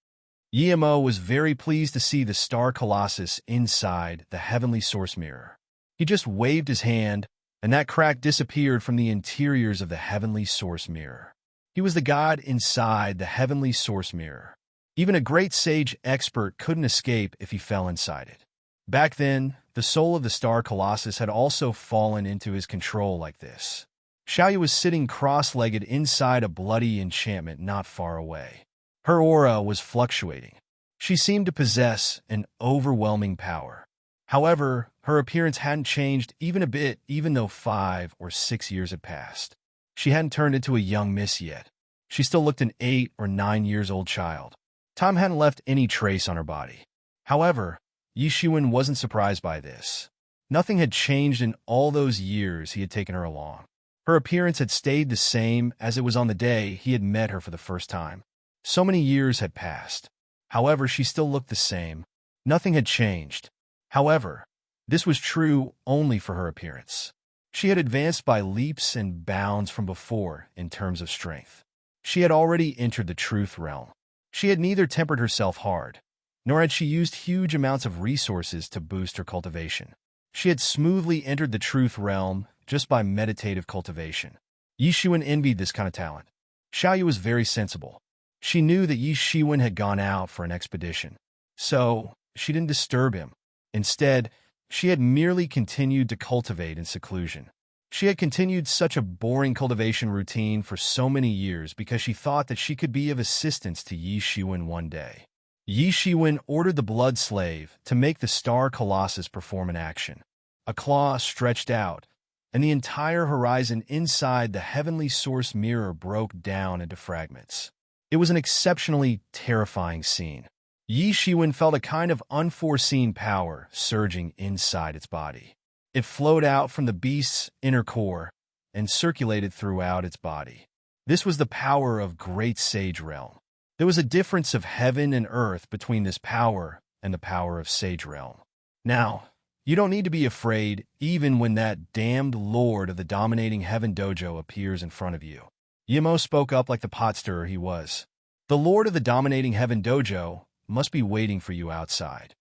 Yimo was very pleased to see the star colossus inside the heavenly source mirror. He just waved his hand, and that crack disappeared from the interiors of the heavenly source mirror. He was the god inside the heavenly source mirror. Even a great sage expert couldn't escape if he fell inside it. Back then, the soul of the star colossus had also fallen into his control like this. Xiaoyu was sitting cross-legged inside a bloody enchantment not far away. Her aura was fluctuating. She seemed to possess an overwhelming power. However, her appearance hadn't changed even a bit, even though 5 or 6 years had passed. She hadn't turned into a young miss yet. She still looked an 8 or 9 years old child. Time hadn't left any trace on her body. However, Yi Shiwen wasn't surprised by this. Nothing had changed in all those years he had taken her along. Her appearance had stayed the same as it was on the day he had met her for the first time. So many years had passed. However, she still looked the same. Nothing had changed. However, this was true only for her appearance. She had advanced by leaps and bounds from before in terms of strength. She had already entered the truth realm. She had neither tempered herself hard, nor had she used huge amounts of resources to boost her cultivation. She had smoothly entered the truth realm just by meditative cultivation. Yi Shiwen envied this kind of talent. Xiaoyu was very sensible. She knew that Yi Shiwen had gone out for an expedition, so she didn't disturb him. Instead, she had merely continued to cultivate in seclusion. She had continued such a boring cultivation routine for so many years because she thought that she could be of assistance to Yi Shiwen one day. Yi Shiwen ordered the blood slave to make the star colossus perform an action. A claw stretched out, and the entire horizon inside the heavenly source mirror broke down into fragments. It was an exceptionally terrifying scene. Yi Shiwen felt a kind of unforeseen power surging inside its body. It flowed out from the beast's inner core and circulated throughout its body. This was the power of Great Sage Realm. There was a difference of heaven and earth between this power and the power of Sage Realm. Now, you don't need to be afraid even when that damned lord of the dominating heaven dojo appears in front of you. Yimo spoke up like the pot stirrer he was. The lord of the dominating heaven dojo must be waiting for you outside.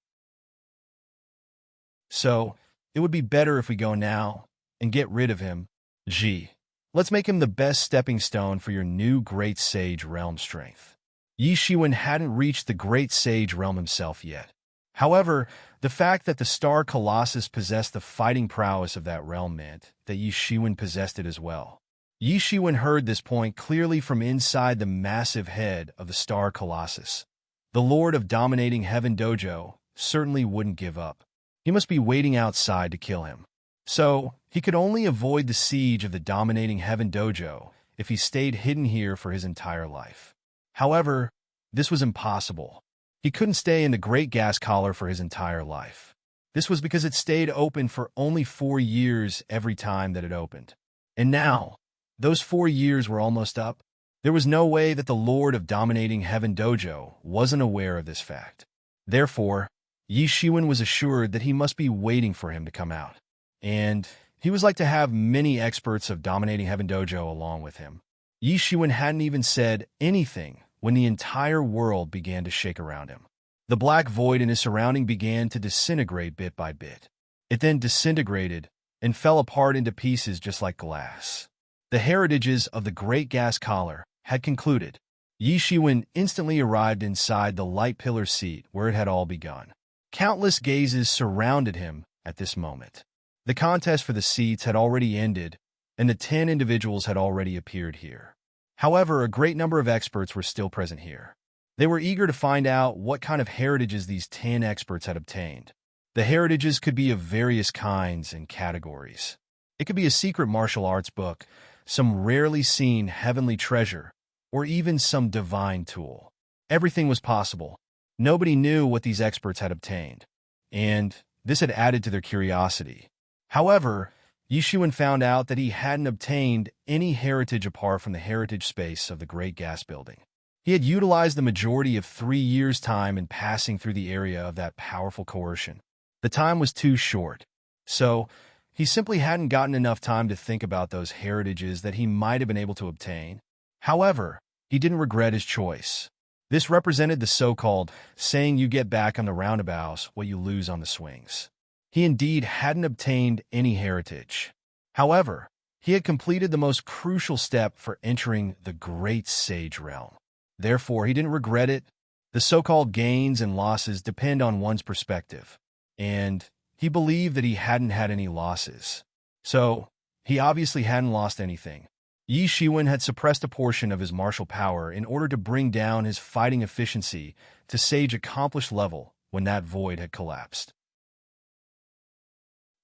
So, it would be better if we go now and get rid of him. Gee, let's make him the best stepping stone for your new Great Sage Realm strength. Yi Shiwen hadn't reached the Great Sage Realm himself yet. However, the fact that the Star Colossus possessed the fighting prowess of that realm meant that Yi Shiwen possessed it as well. Yi Shiwen heard this point clearly from inside the massive head of the Star Colossus. The Lord of Dominating Heaven Dojo certainly wouldn't give up. He must be waiting outside to kill him. So, he could only avoid the siege of the Dominating Heaven Dojo if he stayed hidden here for his entire life. However, this was impossible. He couldn't stay in the Great Gas Collar for his entire life. This was because it stayed open for only 4 years every time that it opened. And now, those 4 years were almost up. There was no way that the Lord of Dominating Heaven Dojo wasn't aware of this fact. Therefore, Yi Shiwen was assured that he must be waiting for him to come out. And he was like to have many experts of Dominating Heaven Dojo along with him. Yi Shiwen hadn't even said anything when the entire world began to shake around him. The black void in his surrounding began to disintegrate bit by bit. It then disintegrated and fell apart into pieces just like glass. The heritages of the Great Gas Collar had concluded. Yi Shiwen instantly arrived inside the light pillar seat where it had all begun. Countless gazes surrounded him at this moment. The contest for the seats had already ended, and the 10 individuals had already appeared here. However, a great number of experts were still present here. They were eager to find out what kind of heritages these 10 experts had obtained. The heritages could be of various kinds and categories. It could be a secret martial arts book, some rarely seen heavenly treasure, or even some divine tool. Everything was possible. Nobody knew what these experts had obtained, and this had added to their curiosity. However, Yi Shiwen found out that he hadn't obtained any heritage apart from the heritage space of the Great Gas Building. He had utilized the majority of 3 years' time in passing through the area of that powerful coercion. The time was too short, so he simply hadn't gotten enough time to think about those heritages that he might have been able to obtain. However, he didn't regret his choice. This represented the so-called saying you get back on the roundabouts what you lose on the swings. He indeed hadn't obtained any heritage. However, he had completed the most crucial step for entering the Great Sage Realm. Therefore, he didn't regret it. The so-called gains and losses depend on one's perspective, and he believed that he hadn't had any losses. So, he obviously hadn't lost anything. Yi Shiwen had suppressed a portion of his martial power in order to bring down his fighting efficiency to Sage accomplished level when that void had collapsed.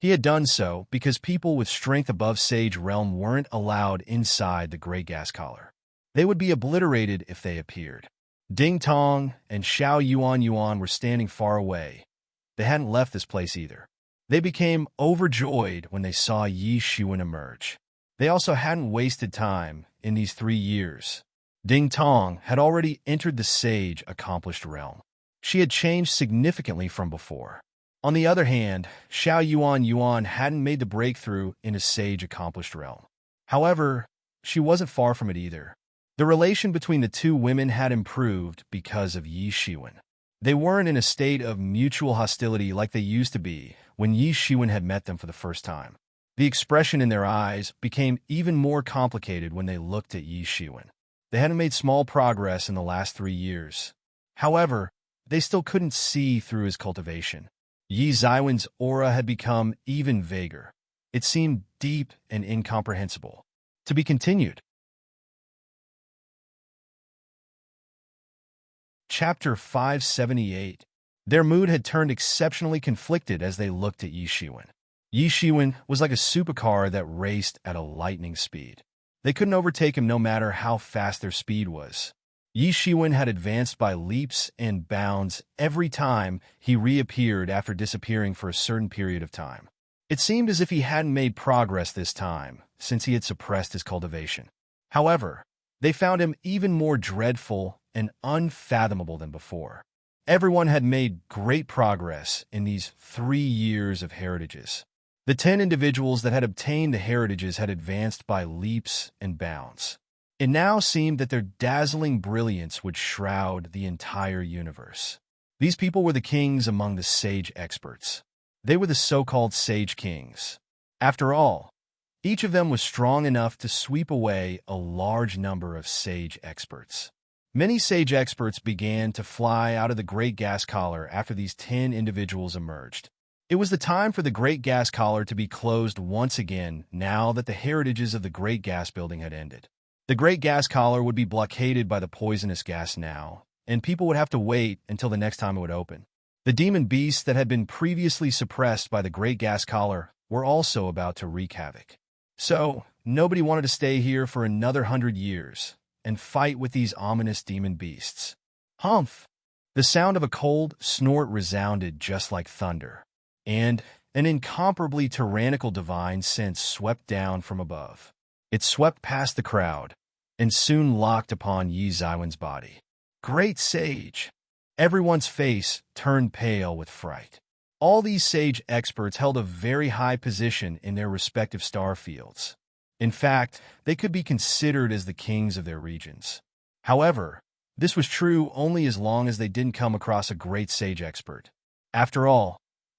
He had done so because people with strength above Sage Realm weren't allowed inside the Great Gas Collar. They would be obliterated if they appeared. Ding Tong and Xiao Yuan were standing far away. They hadn't left this place either. They became overjoyed when they saw Yi Shiwen emerge. They also hadn't wasted time in these 3 years. Ding Tong had already entered the Sage accomplished realm. She had changed significantly from before. On the other hand, Xiao Yuan hadn't made the breakthrough into Sage accomplished realm. However, she wasn't far from it either. The relation between the two women had improved because of Yi Shiwen. They weren't in a state of mutual hostility like they used to be when Yi Shiwen had met them for the first time. The expression in their eyes became even more complicated when they looked at Yi Shiwen. They hadn't made small progress in the last 3 years. However, they still couldn't see through his cultivation. Yi Ziwen's aura had become even vaguer. It seemed deep and incomprehensible. To be continued. Chapter 578. Their mood had turned exceptionally conflicted as they looked at Yi Shiwen. Yi Shiwen was like a supercar that raced at a lightning speed. They couldn't overtake him no matter how fast their speed was. Yi Shiwen had advanced by leaps and bounds every time he reappeared after disappearing for a certain period of time. It seemed as if he hadn't made progress this time, since he had suppressed his cultivation. However, they found him even more dreadful and unfathomable than before. Everyone had made great progress in these 3 years of heritages. The 10 individuals that had obtained the heritages had advanced by leaps and bounds. It now seemed that their dazzling brilliance would shroud the entire universe. These people were the kings among the sage experts. They were the so-called sage kings. After all, each of them was strong enough to sweep away a large number of sage experts. Many sage experts began to fly out of the Great Gas Collar after these 10 individuals emerged. It was the time for the Great Gas Collar to be closed once again now that the heritages of the Great Gas Building had ended. The Great Gas Collar would be blockaded by the poisonous gas now, and people would have to wait until the next time it would open. The demon beasts that had been previously suppressed by the Great Gas Collar were also about to wreak havoc. So, nobody wanted to stay here for another 100 years and fight with these ominous demon beasts. Humph! The sound of a cold snort resounded just like thunder, and an incomparably tyrannical divine sense swept down from above. It swept past the crowd, and soon locked upon Yi Ziwen's body. Great Sage! Everyone's face turned pale with fright. All these sage experts held a very high position in their respective star fields. In fact, they could be considered as the kings of their regions. However, this was true only as long as they didn't come across a great sage expert. After all,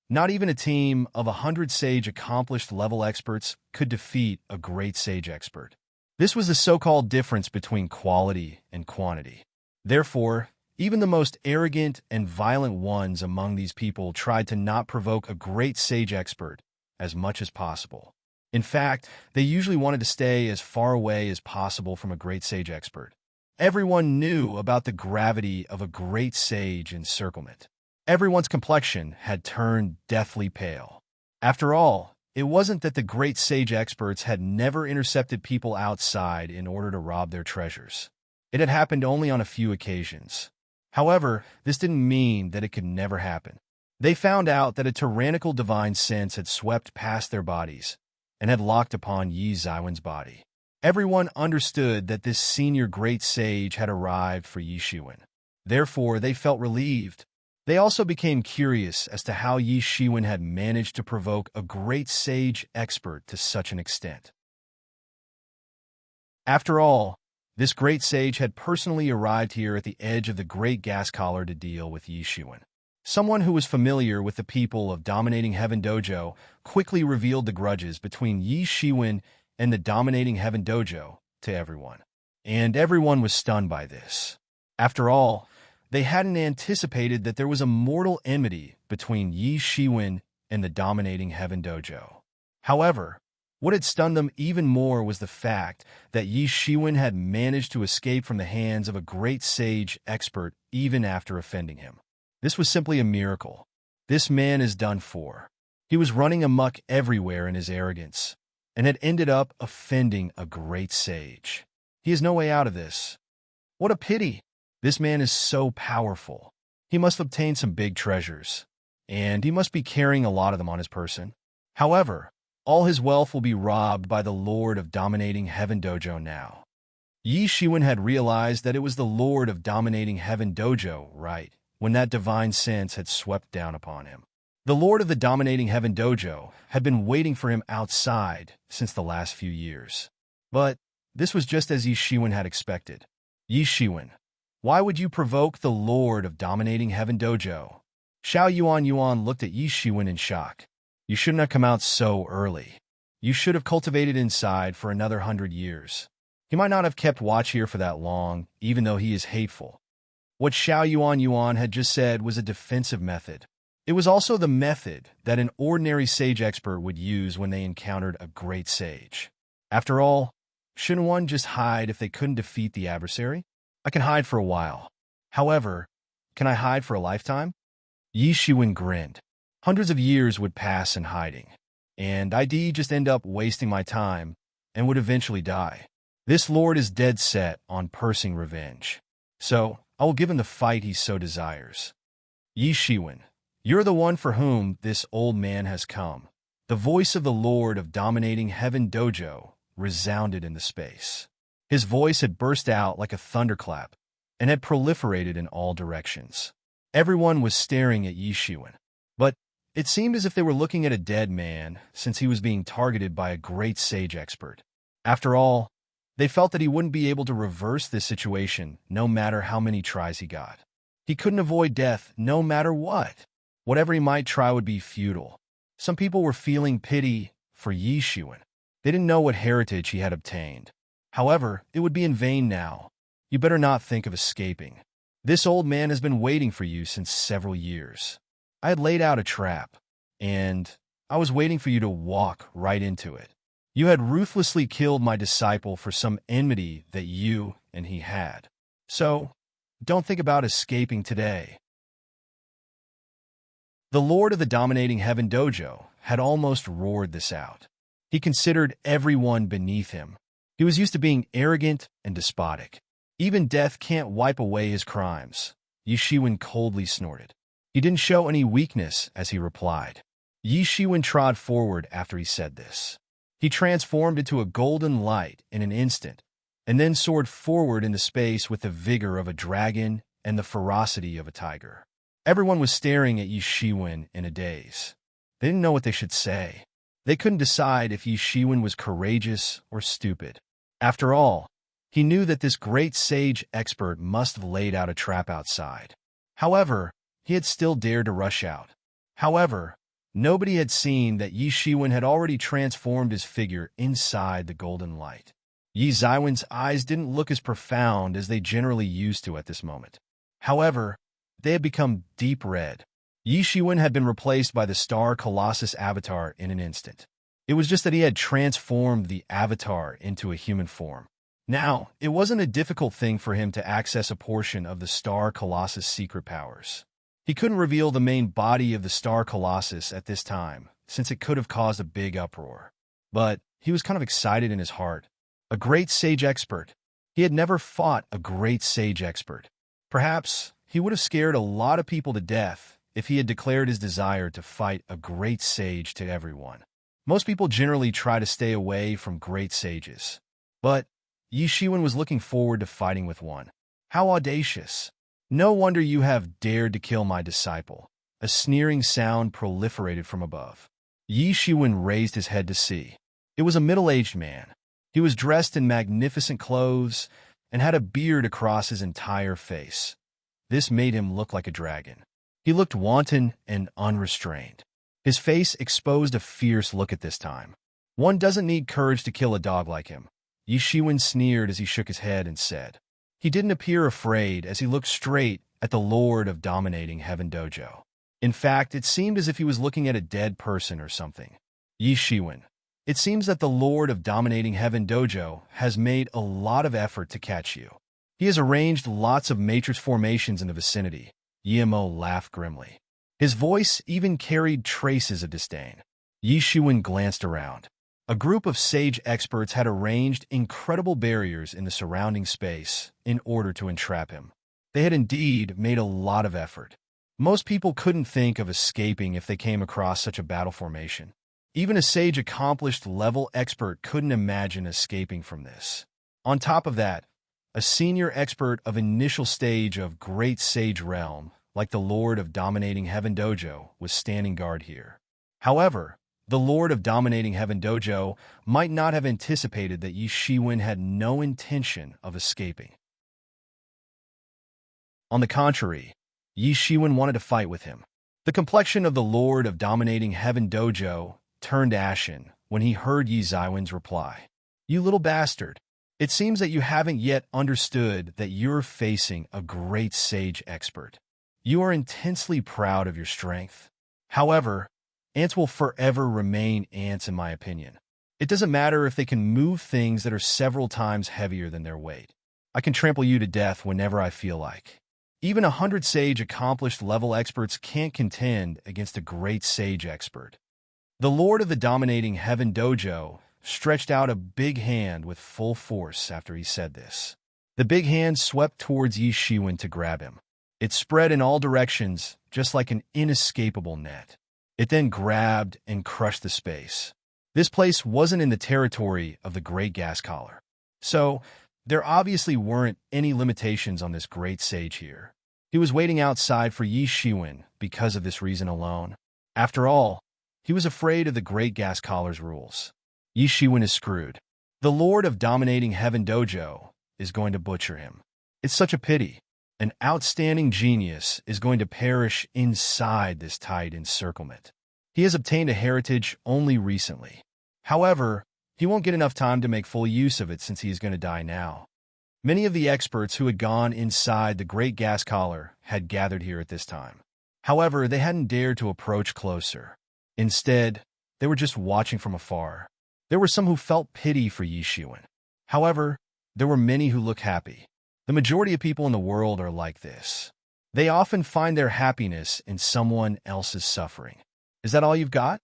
not even a team of 100 sage accomplished level experts could defeat a great sage expert. This was the so-called difference between quality and quantity. Therefore, even the most arrogant and violent ones among these people tried to not provoke a great sage expert as much as possible. In fact, they usually wanted to stay as far away as possible from a great sage expert. Everyone knew about the gravity of a great sage encirclement. Everyone's complexion had turned deathly pale. After all, it wasn't that the great sage experts had never intercepted people outside in order to rob their treasures. It had happened only on a few occasions. However, this didn't mean that it could never happen. They found out that a tyrannical divine sense had swept past their bodies and had locked upon Yi Xiwen's body. Everyone understood that this senior great sage had arrived for Yi Shiwen. Therefore, they felt relieved. They also became curious as to how Yi Shiwen had managed to provoke a great sage expert to such an extent. After all, this great sage had personally arrived here at the edge of the Great Gas Collar to deal with Yi Shiwen. Someone who was familiar with the people of Dominating Heaven Dojo quickly revealed the grudges between Yi Shiwen and the Dominating Heaven Dojo to everyone. And everyone was stunned by this. After all, they hadn't anticipated that there was a mortal enmity between Yi Shiwen and the Dominating Heaven Dojo. However, what had stunned them even more was the fact that Yi Shiwen had managed to escape from the hands of a great sage expert even after offending him. This was simply a miracle. This man is done for. He was running amok everywhere in his arrogance, and had ended up offending a great sage. He has no way out of this. What a pity! This man is so powerful. He must obtain some big treasures, and he must be carrying a lot of them on his person. However, all his wealth will be robbed by the Lord of Dominating Heaven Dojo now. Yi Shiwen had realized that it was the Lord of Dominating Heaven Dojo, right, when that divine sense had swept down upon him. The Lord of the Dominating Heaven Dojo had been waiting for him outside since the last few years. But this was just as Yi Shiwen had expected. Yi Shiwen, why would you provoke the Lord of Dominating Heaven Dojo? Xiao Yuan looked at Yi Shiwen in shock. You shouldn't have come out so early. You should have cultivated inside for another 100 years. He might not have kept watch here for that long, even though he is hateful. What Xiao Yuan had just said was a defensive method. It was also the method that an ordinary sage expert would use when they encountered a great sage. After all, shouldn't one just hide if they couldn't defeat the adversary? I can hide for a while. However, can I hide for a lifetime? Yi Shiwen grinned. Hundreds of years would pass in hiding, and I'd just end up wasting my time and would eventually die. This lord is dead set on pursing revenge, so I will give him the fight he so desires. Yi Shiwen, you're the one for whom this old man has come. The voice of the Lord of Dominating Heaven Dojo resounded in the space. His voice had burst out like a thunderclap and had proliferated in all directions. Everyone was staring at Yi Shiwen, but it seemed as if they were looking at a dead man since he was being targeted by a great sage expert. After all, they felt that he wouldn't be able to reverse this situation no matter how many tries he got. He couldn't avoid death no matter what. Whatever he might try would be futile. Some people were feeling pity for Yi Shiwen. They didn't know what heritage he had obtained. However, it would be in vain now. You better not think of escaping. This old man has been waiting for you since several years. I had laid out a trap, and I was waiting for you to walk right into it. You had ruthlessly killed my disciple for some enmity that you and he had. So, don't think about escaping today. The Lord of the Dominating Heaven Dojo had almost roared this out. He considered everyone beneath him. He was used to being arrogant and despotic. Even death can't wipe away his crimes. Yi Shiwen coldly snorted. He didn't show any weakness as he replied. Yi Shiwen trod forward after he said this. He transformed into a golden light in an instant, and then soared forward into space with the vigor of a dragon and the ferocity of a tiger. Everyone was staring at Yi Shiwen in a daze. They didn't know what they should say. They couldn't decide if Yi Shiwen was courageous or stupid. After all, he knew that this great sage expert must have laid out a trap outside. However, he had still dared to rush out. However, nobody had seen that Yi Shiwen had already transformed his figure inside the golden light. Yi Ziwen's eyes didn't look as profound as they generally used to at this moment. However, they had become deep red. Yi Shiwen had been replaced by the Star Colossus avatar in an instant. It was just that he had transformed the avatar into a human form. Now, it wasn't a difficult thing for him to access a portion of the Star Colossus' secret powers. He couldn't reveal the main body of the Star Colossus at this time, since it could have caused a big uproar. But he was kind of excited in his heart. A great sage expert. He had never fought a great sage expert. Perhaps he would have scared a lot of people to death if he had declared his desire to fight a great sage to everyone. Most people generally try to stay away from great sages. But Yi Shiwen was looking forward to fighting with one. How audacious! No wonder you have dared to kill my disciple. A sneering sound proliferated from above. Yi Shiwen raised his head to see. It was a middle-aged man. He was dressed in magnificent clothes and had a beard across his entire face. This made him look like a dragon. He looked wanton and unrestrained. His face exposed a fierce look at this time. One doesn't need courage to kill a dog like him. Yi Shiwen sneered as he shook his head and said. He didn't appear afraid as he looked straight at the Lord of Dominating Heaven Dojo. In fact, it seemed as if he was looking at a dead person or something. Yi Shiwen. It seems that the Lord of Dominating Heaven Dojo has made a lot of effort to catch you. He has arranged lots of matrix formations in the vicinity. Yimo laughed grimly. His voice even carried traces of disdain. Yi Shiwen glanced around. A group of sage experts had arranged incredible barriers in the surrounding space in order to entrap him. They had indeed made a lot of effort. Most people couldn't think of escaping if they came across such a battle formation. Even a sage accomplished level expert couldn't imagine escaping from this. On top of that, a senior expert of initial stage of Great Sage Realm, like the Lord of Dominating Heaven Dojo, was standing guard here. However, the Lord of Dominating Heaven Dojo might not have anticipated that Yi Shiwen had no intention of escaping. On the contrary, Yi Shiwen wanted to fight with him. The complexion of the Lord of Dominating Heaven Dojo turned ashen when he heard Yi Ziwen's reply. You little bastard. It seems that you haven't yet understood that you're facing a great sage expert. You are intensely proud of your strength. However, ants will forever remain ants in my opinion. It doesn't matter if they can move things that are several times heavier than their weight. I can trample you to death whenever I feel like. Even 100 sage accomplished level experts can't contend against a great sage expert. The Lord of the Dominating Heaven Dojo stretched out a big hand with full force after he said this. The big hand swept towards Yi Shiwen to grab him. It spread in all directions, just like an inescapable net. It then grabbed and crushed the space. This place wasn't in the territory of the Great Gas Collar. So, there obviously weren't any limitations on this great sage here. He was waiting outside for Yi Shiwen because of this reason alone. After all, he was afraid of the Great Gas Collar's rules. Yi Shiwen is screwed. The Lord of Dominating Heaven Dojo is going to butcher him. It's such a pity. An outstanding genius is going to perish inside this tight encirclement. He has obtained a heritage only recently. However, he won't get enough time to make full use of it since he is going to die now. Many of the experts who had gone inside the Great Gas Collar had gathered here at this time. However, they hadn't dared to approach closer. Instead, they were just watching from afar. There were some who felt pity for Yi Shiwen. However, there were many who looked happy. The majority of people in the world are like this. They often find their happiness in someone else's suffering. Is that all you've got?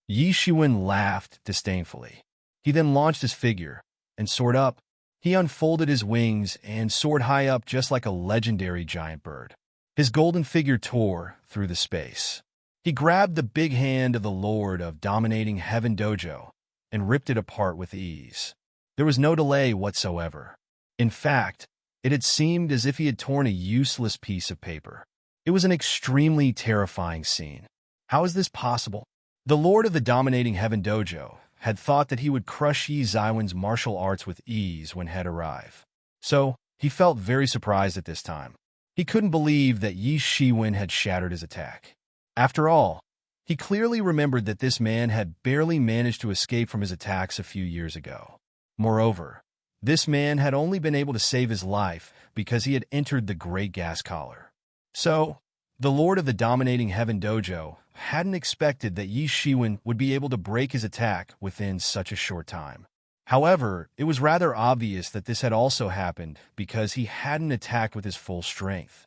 Yi Shiwen laughed disdainfully. He then launched his figure and soared up. He unfolded his wings and soared high up just like a legendary giant bird. His golden figure tore through the space. He grabbed the big hand of the Lord of Dominating Heaven Dojo and ripped it apart with ease. There was no delay whatsoever. In fact, it had seemed as if he had torn a useless piece of paper. It was an extremely terrifying scene. How is this possible? The Lord of the Dominating Heaven Dojo had thought that he would crush Yi Zaiwen's martial arts with ease when head arrived. So, he felt very surprised at this time. He couldn't believe that Yi Shiwen had shattered his attack. After all, he clearly remembered that this man had barely managed to escape from his attacks a few years ago. Moreover, this man had only been able to save his life because he had entered the Great Gas Collar. So, the Lord of the Dominating Heaven Dojo hadn't expected that Yi Shiwen would be able to break his attack within such a short time. However, it was rather obvious that this had also happened because he hadn't attacked with his full strength.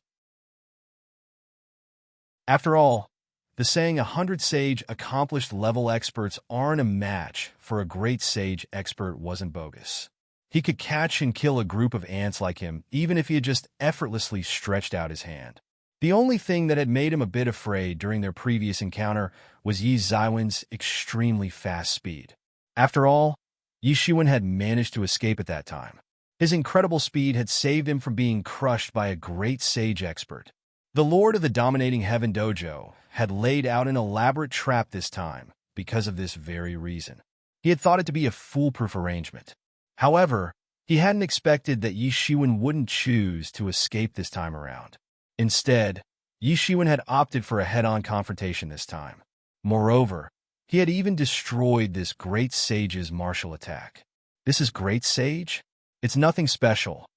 After all, the saying 100 sage accomplished level experts aren't a match for a great sage expert wasn't bogus. He could catch and kill a group of ants like him even if he had just effortlessly stretched out his hand. The only thing that had made him a bit afraid during their previous encounter was Yi Zaiwen's extremely fast speed. After all, Yi Shiwen had managed to escape at that time. His incredible speed had saved him from being crushed by a great sage expert. The Lord of the Dominating Heaven Dojo had laid out an elaborate trap this time because of this very reason. He had thought it to be a foolproof arrangement. However, he hadn't expected that Yi Shiwen wouldn't choose to escape this time around. Instead, Yi Shiwen had opted for a head-on confrontation this time. Moreover, he had even destroyed this great sage's martial attack. This is great sage? It's nothing special.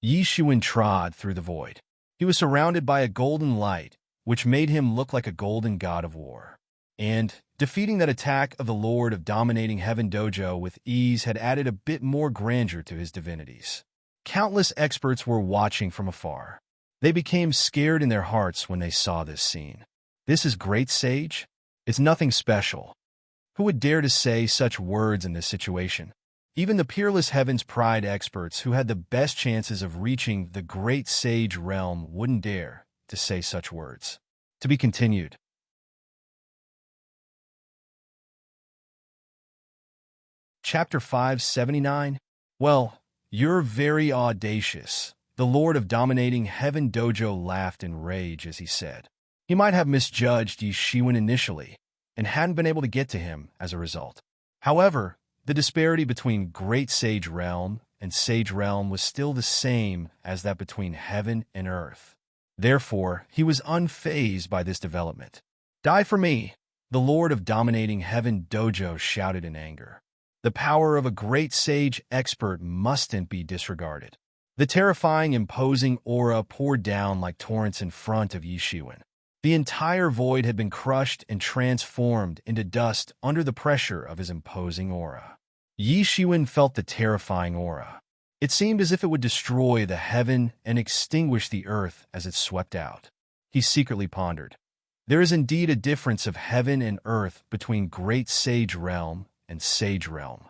Yi Shiwen trod through the void. He was surrounded by a golden light, which made him look like a golden god of war. And defeating that attack of the Lord of Dominating Heaven Dojo with ease had added a bit more grandeur to his divinities. Countless experts were watching from afar. They became scared in their hearts when they saw this scene. This is great sage? It's nothing special. Who would dare to say such words in this situation? Even the peerless Heaven's Pride experts who had the best chances of reaching the great sage realm wouldn't dare to say such words. To be continued. Chapter 579. Well, you're very audacious. The Lord of Dominating Heaven Dojo laughed in rage as he said. He might have misjudged Yi Shiwen initially, and hadn't been able to get to him as a result. However, the disparity between Great Sage Realm and Sage Realm was still the same as that between heaven and earth. Therefore, he was unfazed by this development. Die for me! The Lord of Dominating Heaven Dojo shouted in anger. The power of a great sage expert mustn't be disregarded. The terrifying, imposing aura poured down like torrents in front of Yi Shiwen. The entire void had been crushed and transformed into dust under the pressure of his imposing aura. Yi Shiwen felt the terrifying aura. It seemed as if it would destroy the heaven and extinguish the earth as it swept out. He secretly pondered. There is indeed a difference of heaven and earth between Great Sage Realm and Sage Realm.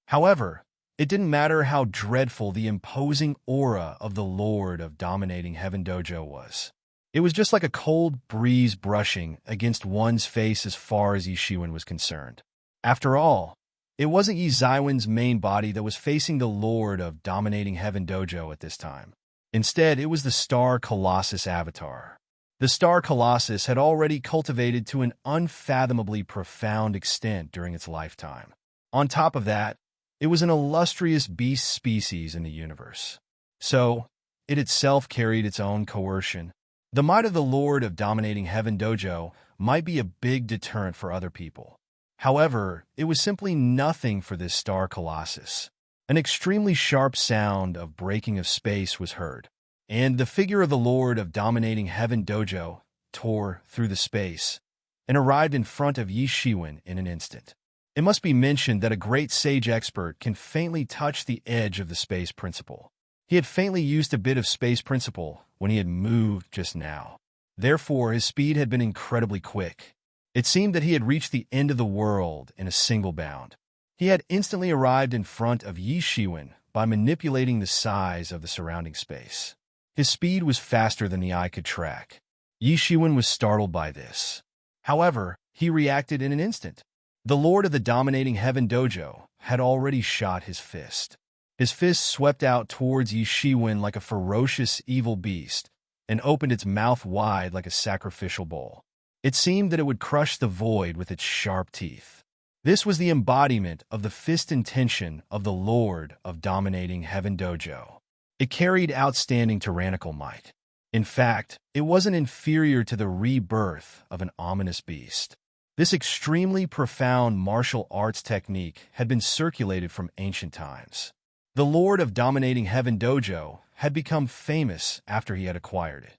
However, it didn't matter how dreadful the imposing aura of the Lord of Dominating Heaven Dojo was. It was just like a cold breeze brushing against one's face as far as Yi Shiwen was concerned. After all, it wasn't Yi Zaiwen's main body that was facing the Lord of Dominating Heaven Dojo at this time. Instead, it was the Star Colossus avatar. The Star Colossus had already cultivated to an unfathomably profound extent during its lifetime. On top of that, it was an illustrious beast species in the universe. So, it itself carried its own coercion. The might of the Lord of Dominating Heaven Dojo might be a big deterrent for other people. However, it was simply nothing for this Star Colossus. An extremely sharp sound of breaking of space was heard, and the figure of the Lord of Dominating Heaven Dojo tore through the space and arrived in front of Yi Shiwen in an instant. It must be mentioned that a great sage expert can faintly touch the edge of the space principle. He had faintly used a bit of space principle when he had moved just now. Therefore, his speed had been incredibly quick. It seemed that he had reached the end of the world in a single bound. He had instantly arrived in front of Yi Shiwen by manipulating the size of the surrounding space. His speed was faster than the eye could track. Yi Shiwen was startled by this. However, he reacted in an instant. The Lord of the Dominating Heaven Dojo had already shot his fist. His fist swept out towards Yi Shiwen like a ferocious evil beast and opened its mouth wide like a sacrificial bowl. It seemed that it would crush the void with its sharp teeth. This was the embodiment of the fist intention of the Lord of Dominating Heaven Dojo. It carried outstanding tyrannical might. In fact, it wasn't inferior to the rebirth of an ominous beast. This extremely profound martial arts technique had been circulated from ancient times. The Lord of Dominating Heaven Dojo had become famous after he had acquired it.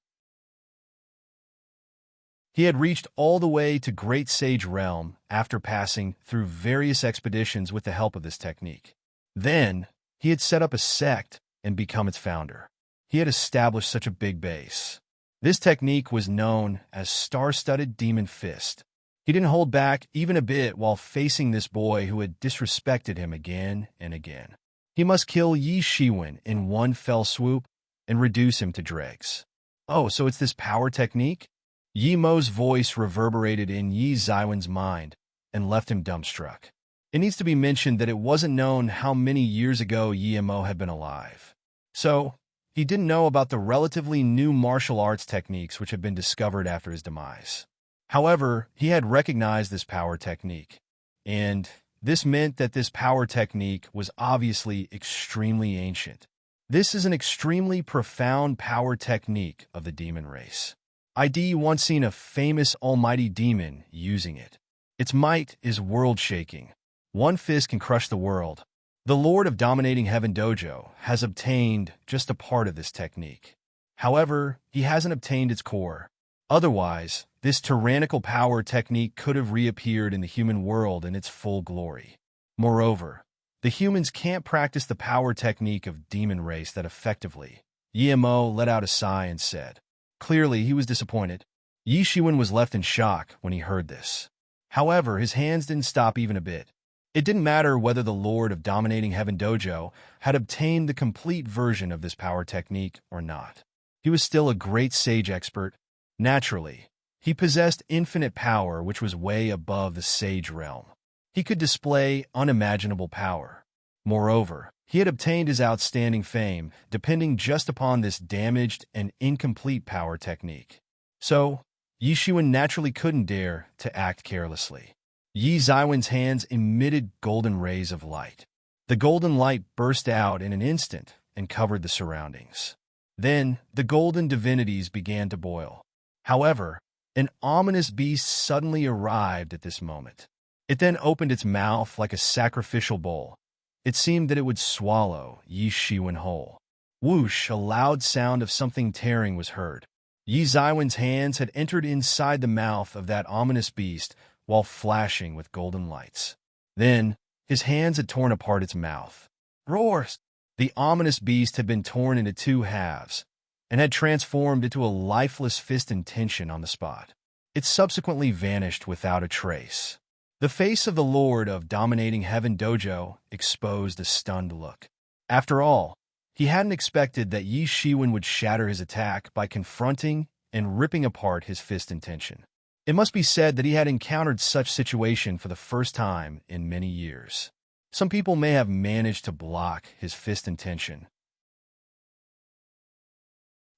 He had reached all the way to Great Sage Realm after passing through various expeditions with the help of this technique. Then, he had set up a sect and become its founder. He had established such a big base. This technique was known as Star-Studded Demon Fist. He didn't hold back even a bit while facing this boy who had disrespected him again and again. He must kill Yi Shiwen in one fell swoop and reduce him to dregs. Oh, so it's this power technique? Yi Mo's voice reverberated in Yi Zaiwen's mind and left him dumbstruck. It needs to be mentioned that it wasn't known how many years ago Yi Mo had been alive. So, he didn't know about the relatively new martial arts techniques which had been discovered after his demise. However, he had recognized this power technique, and this meant that this power technique was obviously extremely ancient. This is an extremely profound power technique of the demon race. I'd once seen a famous almighty demon using it. Its might is world-shaking. One fist can crush the world. The Lord of Dominating Heaven Dojo has obtained just a part of this technique. However, he hasn't obtained its core. Otherwise, this tyrannical power technique could have reappeared in the human world in its full glory. Moreover, the humans can't practice the power technique of demon race that effectively. Yi Mo let out a sigh and said. Clearly, he was disappointed. Yi Shiwen was left in shock when he heard this. However, his hands didn't stop even a bit. It didn't matter whether the Lord of Dominating Heaven Dojo had obtained the complete version of this power technique or not. He was still a great sage expert. Naturally, he possessed infinite power which was way above the sage realm. He could display unimaginable power. Moreover, he had obtained his outstanding fame depending just upon this damaged and incomplete power technique. So, Yi Shiwen naturally couldn't dare to act carelessly. Yi Zaiwen's hands emitted golden rays of light. The golden light burst out in an instant and covered the surroundings. Then, the golden divinities began to boil. However, an ominous beast suddenly arrived at this moment. It then opened its mouth like a sacrificial bowl. It seemed that it would swallow Yi Shiwen whole. Whoosh, a loud sound of something tearing was heard. Yi Zaiwen's hands had entered inside the mouth of that ominous beast while flashing with golden lights. Then, his hands had torn apart its mouth. Roars! The ominous beast had been torn into two halves and had transformed into a lifeless fist intention on the spot. It subsequently vanished without a trace. The face of the Lord of Dominating Heaven Dojo exposed a stunned look. After all, he hadn't expected that Yi Shiwen would shatter his attack by confronting and ripping apart his fist intention. It must be said that he had encountered such situation for the first time in many years. Some people may have managed to block his fist intention,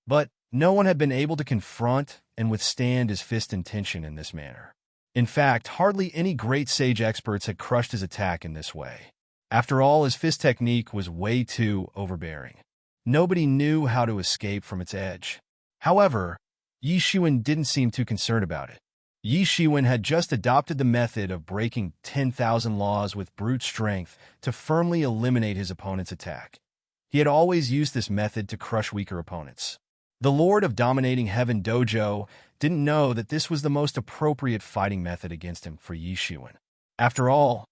but no one had been able to confront and withstand his fist intention in this manner. In fact, hardly any great sage experts had crushed his attack in this way. After all, his fist technique was way too overbearing. Nobody knew how to escape from its edge. However, Yi Shiwen didn't seem too concerned about it. Yi Shiwen had just adopted the method of breaking 10,000 laws with brute strength to firmly eliminate his opponent's attack. He had always used this method to crush weaker opponents. The Lord of Dominating Heaven Dojo didn't know that this was the most appropriate fighting method against him for Yi Shiwen. After all,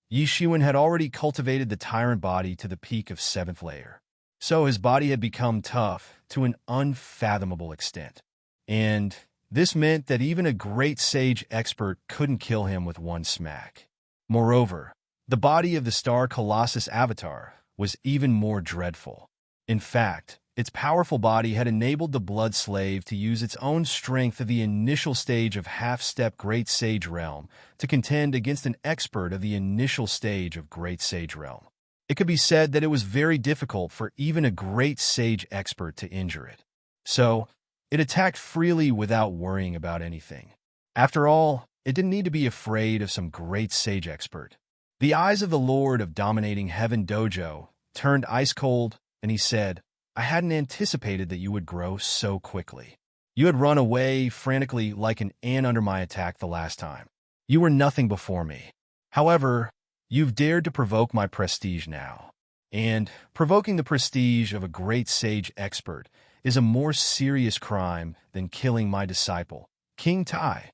Yi Shiwen had already cultivated the tyrant body to the peak of 7th layer. So his body had become tough to an unfathomable extent. And this meant that even a great sage expert couldn't kill him with one smack. Moreover, the body of the Star Colossus avatar was even more dreadful. In fact, its powerful body had enabled the Blood Slave to use its own strength of the initial stage of half-step Great Sage Realm to contend against an expert of the initial stage of Great Sage Realm. It could be said that it was very difficult for even a great sage expert to injure it. So, it attacked freely without worrying about anything. After all, it didn't need to be afraid of some great sage expert. The eyes of the Lord of Dominating Heaven Dojo turned ice cold, and he said, I hadn't anticipated that you would grow so quickly. You had run away frantically like an ant under my attack the last time. You were nothing before me. However, you've dared to provoke my prestige now. And provoking the prestige of a great sage expert is a more serious crime than killing my disciple, King Tai.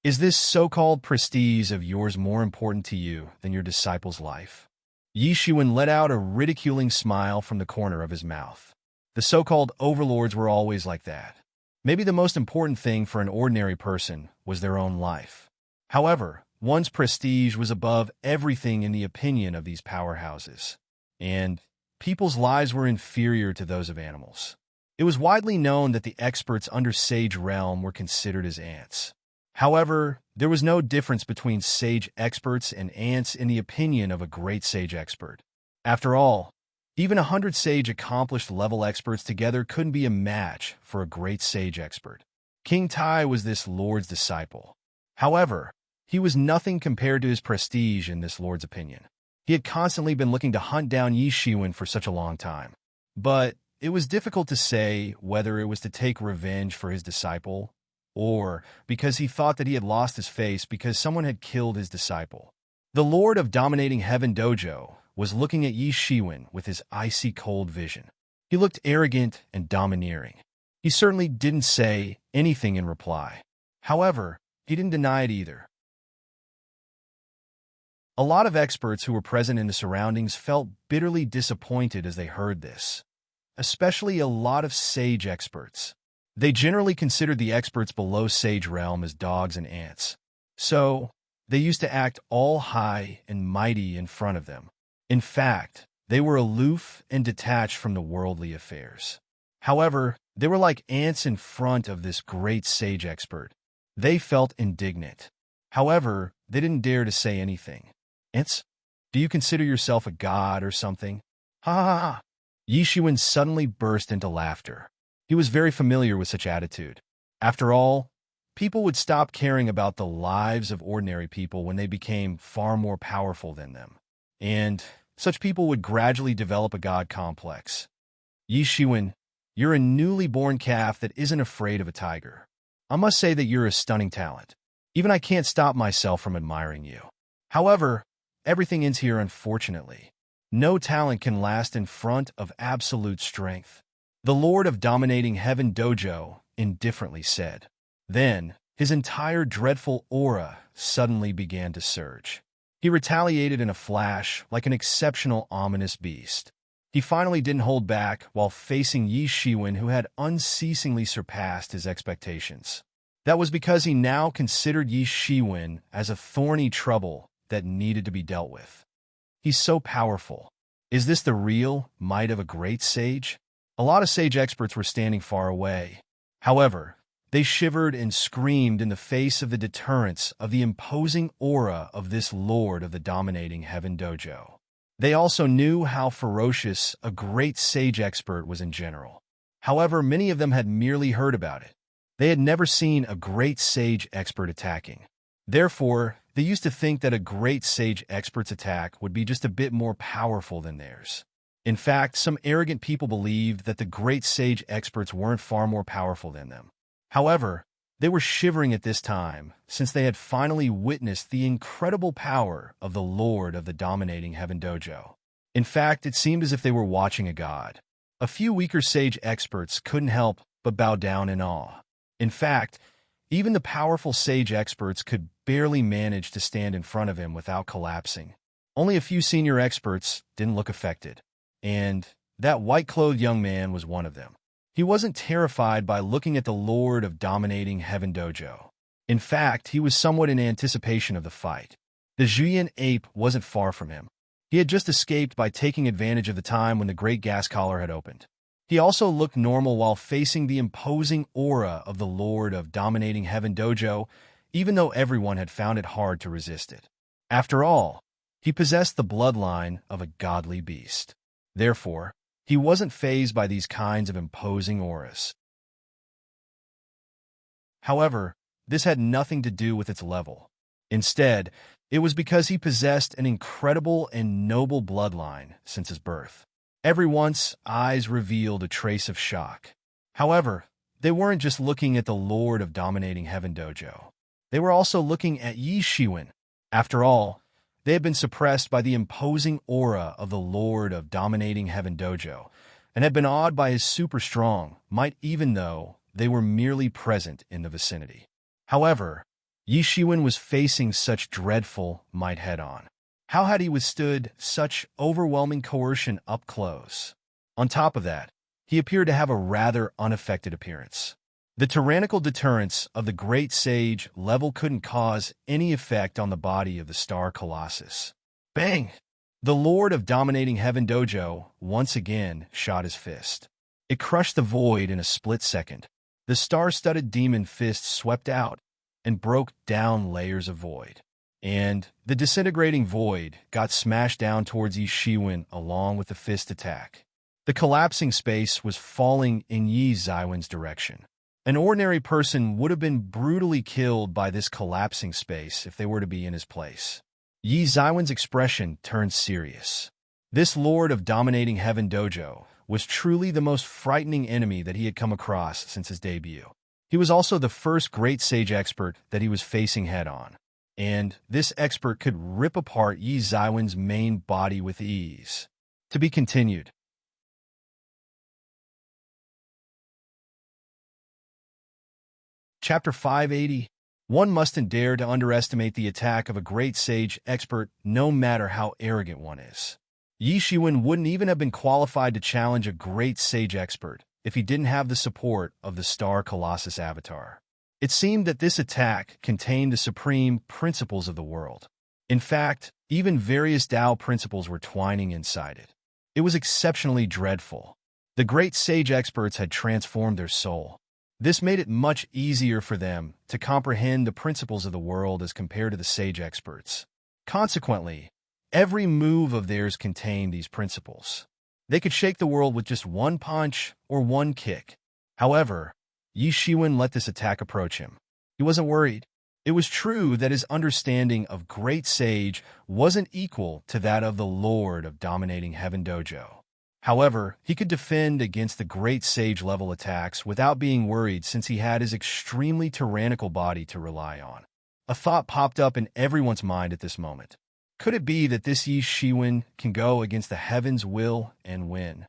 Is this so-called prestige of yours more important to you than your disciple's life? Yi Shiwen let out a ridiculing smile from the corner of his mouth. The so-called overlords were always like that. Maybe the most important thing for an ordinary person was their own life. However, one's prestige was above everything in the opinion of these powerhouses. And people's lives were inferior to those of animals. It was widely known that the experts under Sage Realm were considered as ants. However, there was no difference between sage experts and ants in the opinion of a great sage expert. After all, even 100 sage accomplished level experts together couldn't be a match for a great sage expert. King Tai was this lord's disciple. However, he was nothing compared to his prestige in this lord's opinion. He had constantly been looking to hunt down Yi Shiwen for such a long time. But it was difficult to say whether it was to take revenge for his disciple or because he thought that he had lost his face because someone had killed his disciple. The Lord of Dominating Heaven Dojo was looking at Yi Shiwen with his icy cold vision. He looked arrogant and domineering. He certainly didn't say anything in reply. However, he didn't deny it either. A lot of experts who were present in the surroundings felt bitterly disappointed as they heard this, especially a lot of sage experts. They generally considered the experts below Sage Realm as dogs and ants. So, they used to act all high and mighty in front of them. In fact, they were aloof and detached from the worldly affairs. However, they were like ants in front of this great sage expert. They felt indignant. However, they didn't dare to say anything. Ants? Do you consider yourself a god or something? Ha ha ha! Yi Shiwen suddenly burst into laughter. He was very familiar with such attitude. After all, people would stop caring about the lives of ordinary people when they became far more powerful than them. And such people would gradually develop a god complex. Yi Shiwen, you're a newly born calf that isn't afraid of a tiger. I must say that you're a stunning talent. Even I can't stop myself from admiring you. However, everything ends here unfortunately. No talent can last in front of absolute strength. The Lord of Dominating Heaven Dojo indifferently said. Then, his entire dreadful aura suddenly began to surge. He retaliated in a flash like an exceptional ominous beast. He finally didn't hold back while facing Yi Shiwen, who had unceasingly surpassed his expectations. That was because he now considered Yi Shiwen as a thorny trouble that needed to be dealt with. He's so powerful. Is this the real might of a great sage? A lot of sage experts were standing far away. However, they shivered and screamed in the face of the deterrence of the imposing aura of this Lord of the Dominating Heaven Dojo. They also knew how ferocious a great sage expert was in general. However, many of them had merely heard about it. They had never seen a great sage expert attacking. Therefore, they used to think that a great sage expert's attack would be just a bit more powerful than theirs. In fact, some arrogant people believed that the great sage experts weren't far more powerful than them. However, they were shivering at this time, since they had finally witnessed the incredible power of the Lord of the Dominating Heaven Dojo. In fact, it seemed as if they were watching a god. A few weaker sage experts couldn't help but bow down in awe. In fact, even the powerful sage experts could barely manage to stand in front of him without collapsing. Only a few senior experts didn't look affected. And that white-clothed young man was one of them. He wasn't terrified by looking at the Lord of Dominating Heaven Dojo. In fact, he was somewhat in anticipation of the fight. The Julian ape wasn't far from him. He had just escaped by taking advantage of the time when the great gas collar had opened. He also looked normal while facing the imposing aura of the Lord of Dominating Heaven Dojo, even though everyone had found it hard to resist it. After all, he possessed the bloodline of a godly beast. Therefore, he wasn't fazed by these kinds of imposing auras. However, this had nothing to do with its level. Instead, it was because he possessed an incredible and noble bloodline since his birth. Everyone's eyes revealed a trace of shock. However, they weren't just looking at the Lord of Dominating Heaven Dojo. They were also looking at Yi Shiwen. After all, they had been suppressed by the imposing aura of the Lord of Dominating Heaven Dojo, and had been awed by his super strong might even though they were merely present in the vicinity. However, Yi Shiwen was facing such dreadful might head-on. How had he withstood such overwhelming coercion up close? On top of that, he appeared to have a rather unaffected appearance. The tyrannical deterrence of the Great Sage level couldn't cause any effect on the body of the Star Colossus. Bang! The Lord of Dominating Heaven Dojo once again shot his fist. It crushed the void in a split second. The star-studded demon fist swept out and broke down layers of void. And the disintegrating void got smashed down towards Yi Shiwen along with the fist attack. The collapsing space was falling in Yi Shiwen's direction. An ordinary person would have been brutally killed by this collapsing space if they were to be in his place. Yi Shiwen's expression turned serious. This Lord of Dominating Heaven Dojo was truly the most frightening enemy that he had come across since his debut. He was also the first Great Sage expert that he was facing head-on, and this expert could rip apart Yi Shiwen's main body with ease. To be continued. Chapter 580. One mustn't dare to underestimate the attack of a Great Sage expert, no matter how arrogant one is. Yi Shiwen wouldn't even have been qualified to challenge a Great Sage expert if he didn't have the support of the Star Colossus avatar. It seemed that this attack contained the supreme principles of the world. In fact, even various Tao principles were twining inside it. It was exceptionally dreadful. The Great Sage experts had transformed their soul. This made it much easier for them to comprehend the principles of the world as compared to the Sage experts. Consequently, every move of theirs contained these principles. They could shake the world with just one punch or one kick. However, Yi Shiwen let this attack approach him. He wasn't worried. It was true that his understanding of Great Sage wasn't equal to that of the Lord of Dominating Heaven Dojo. However, he could defend against the Great Sage-level attacks without being worried since he had his extremely tyrannical body to rely on. A thought popped up in everyone's mind at this moment. Could it be that this Yi Shiwen can go against the heaven's will and win?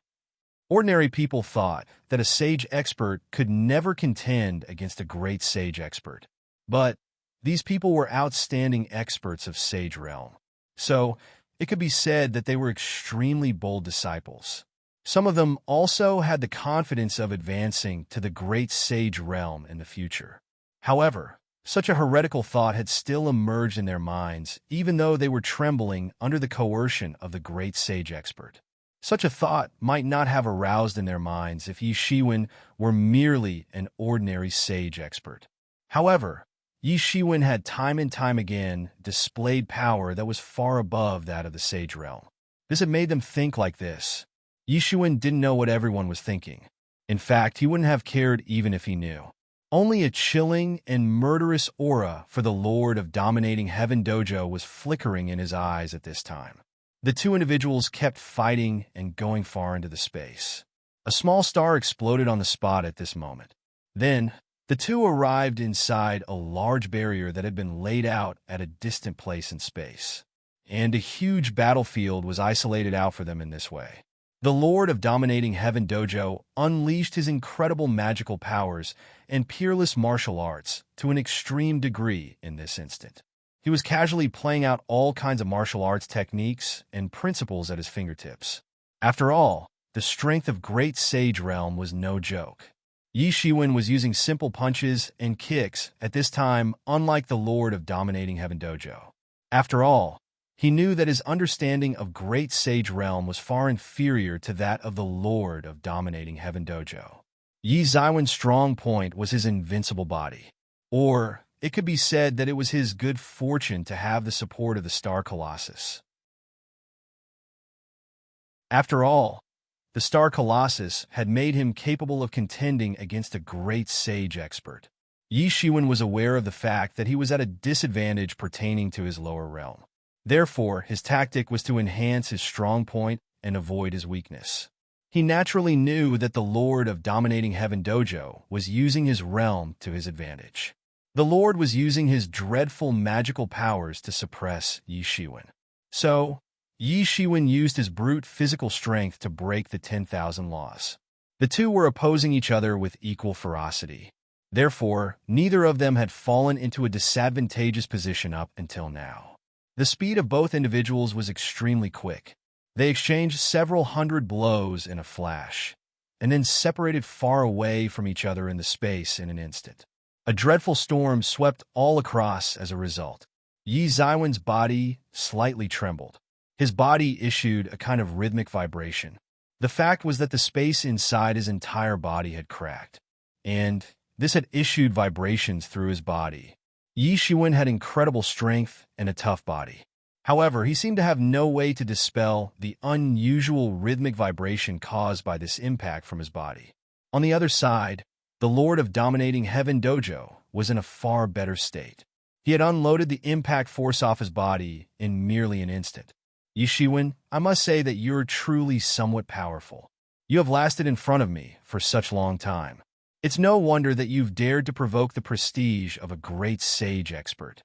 Ordinary people thought that a sage expert could never contend against a Great Sage expert. But these people were outstanding experts of Sage realm. So, it could be said that they were extremely bold disciples. Some of them also had the confidence of advancing to the Great Sage realm in the future. However, such a heretical thought had still emerged in their minds, even though they were trembling under the coercion of the Great Sage expert. Such a thought might not have aroused in their minds if Yi Shiwen were merely an ordinary sage expert. However, Yi Shiwen had time and time again displayed power that was far above that of the sage realm. This had made them think like this. Yi Shiwen didn't know what everyone was thinking. In fact, he wouldn't have cared even if he knew. Only a chilling and murderous aura for the Lord of Dominating Heaven Dojo was flickering in his eyes at this time. The two individuals kept fighting and going far into the space. A small star exploded on the spot at this moment. Then, the two arrived inside a large barrier that had been laid out at a distant place in space. And a huge battlefield was isolated out for them in this way. The Lord of Dominating Heaven Dojo unleashed his incredible magical powers and peerless martial arts to an extreme degree in this instant. He was casually playing out all kinds of martial arts techniques and principles at his fingertips. After all, the strength of Great Sage Realm was no joke. Yi Shiwen was using simple punches and kicks at this time, unlike the Lord of Dominating Heaven Dojo. After all, he knew that his understanding of Great Sage Realm was far inferior to that of the Lord of Dominating Heaven Dojo. Yi Shiwen's strong point was his invincible body. Or, it could be said that it was his good fortune to have the support of the Star Colossus. After all, the Star Colossus had made him capable of contending against a Great Sage expert. Yi Shiwen was aware of the fact that he was at a disadvantage pertaining to his lower realm. Therefore, his tactic was to enhance his strong point and avoid his weakness. He naturally knew that the Lord of Dominating Heaven Dojo was using his realm to his advantage. The Lord was using his dreadful magical powers to suppress Yi Shiwen. So, Yi Shiwen used his brute physical strength to break the 10,000 laws. The two were opposing each other with equal ferocity. Therefore, neither of them had fallen into a disadvantageous position up until now. The speed of both individuals was extremely quick. They exchanged several hundred blows in a flash, and then separated far away from each other in the space in an instant. A dreadful storm swept all across as a result. Yi Zaiwen's body slightly trembled. His body issued a kind of rhythmic vibration. The fact was that the space inside his entire body had cracked, and this had issued vibrations through his body. Yi Shiwen had incredible strength and a tough body. However, he seemed to have no way to dispel the unusual rhythmic vibration caused by this impact from his body. On the other side, the Lord of Dominating Heaven Dojo was in a far better state. He had unloaded the impact force off his body in merely an instant. Yi Shiwen, I must say that you're truly somewhat powerful. You have lasted in front of me for such a long time. It's no wonder that you've dared to provoke the prestige of a great sage expert.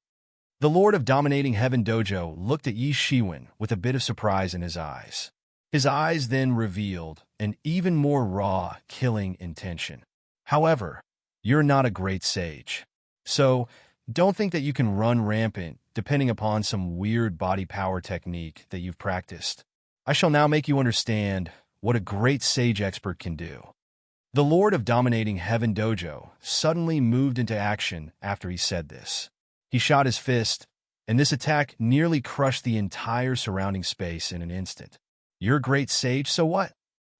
The Lord of Dominating Heaven Dojo looked at Yi Shiwen with a bit of surprise in his eyes. His eyes then revealed an even more raw, killing intention. However, you're not a great sage. So, don't think that you can run rampant depending upon some weird body power technique that you've practiced. I shall now make you understand what a great sage expert can do. The Lord of Dominating Heaven Dojo suddenly moved into action after he said this. He shot his fist, and this attack nearly crushed the entire surrounding space in an instant. You're a great sage, so what?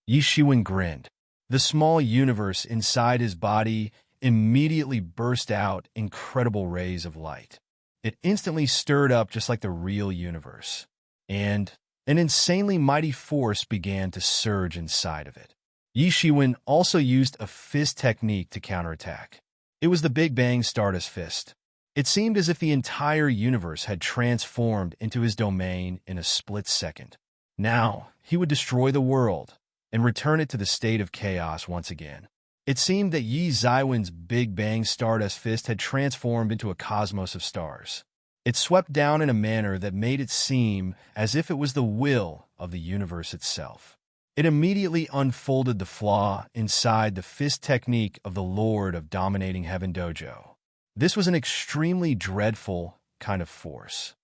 Yi Shiwen grinned. The small universe inside his body immediately burst out incredible rays of light. It instantly stirred up just like the real universe, and an insanely mighty force began to surge inside of it. Yi Shiwen also used a fist technique to counterattack. It was the Big Bang Stardust Fist. It seemed as if the entire universe had transformed into his domain in a split second. Now, he would destroy the world and return it to the state of chaos once again. It seemed that Yi Zaiwen's Big Bang Stardust Fist had transformed into a cosmos of stars. It swept down in a manner that made it seem as if it was the will of the universe itself. It immediately unfolded the flaw inside the fist technique of the Lord of Dominating Heaven Dojo. This was an extremely dreadful kind of force.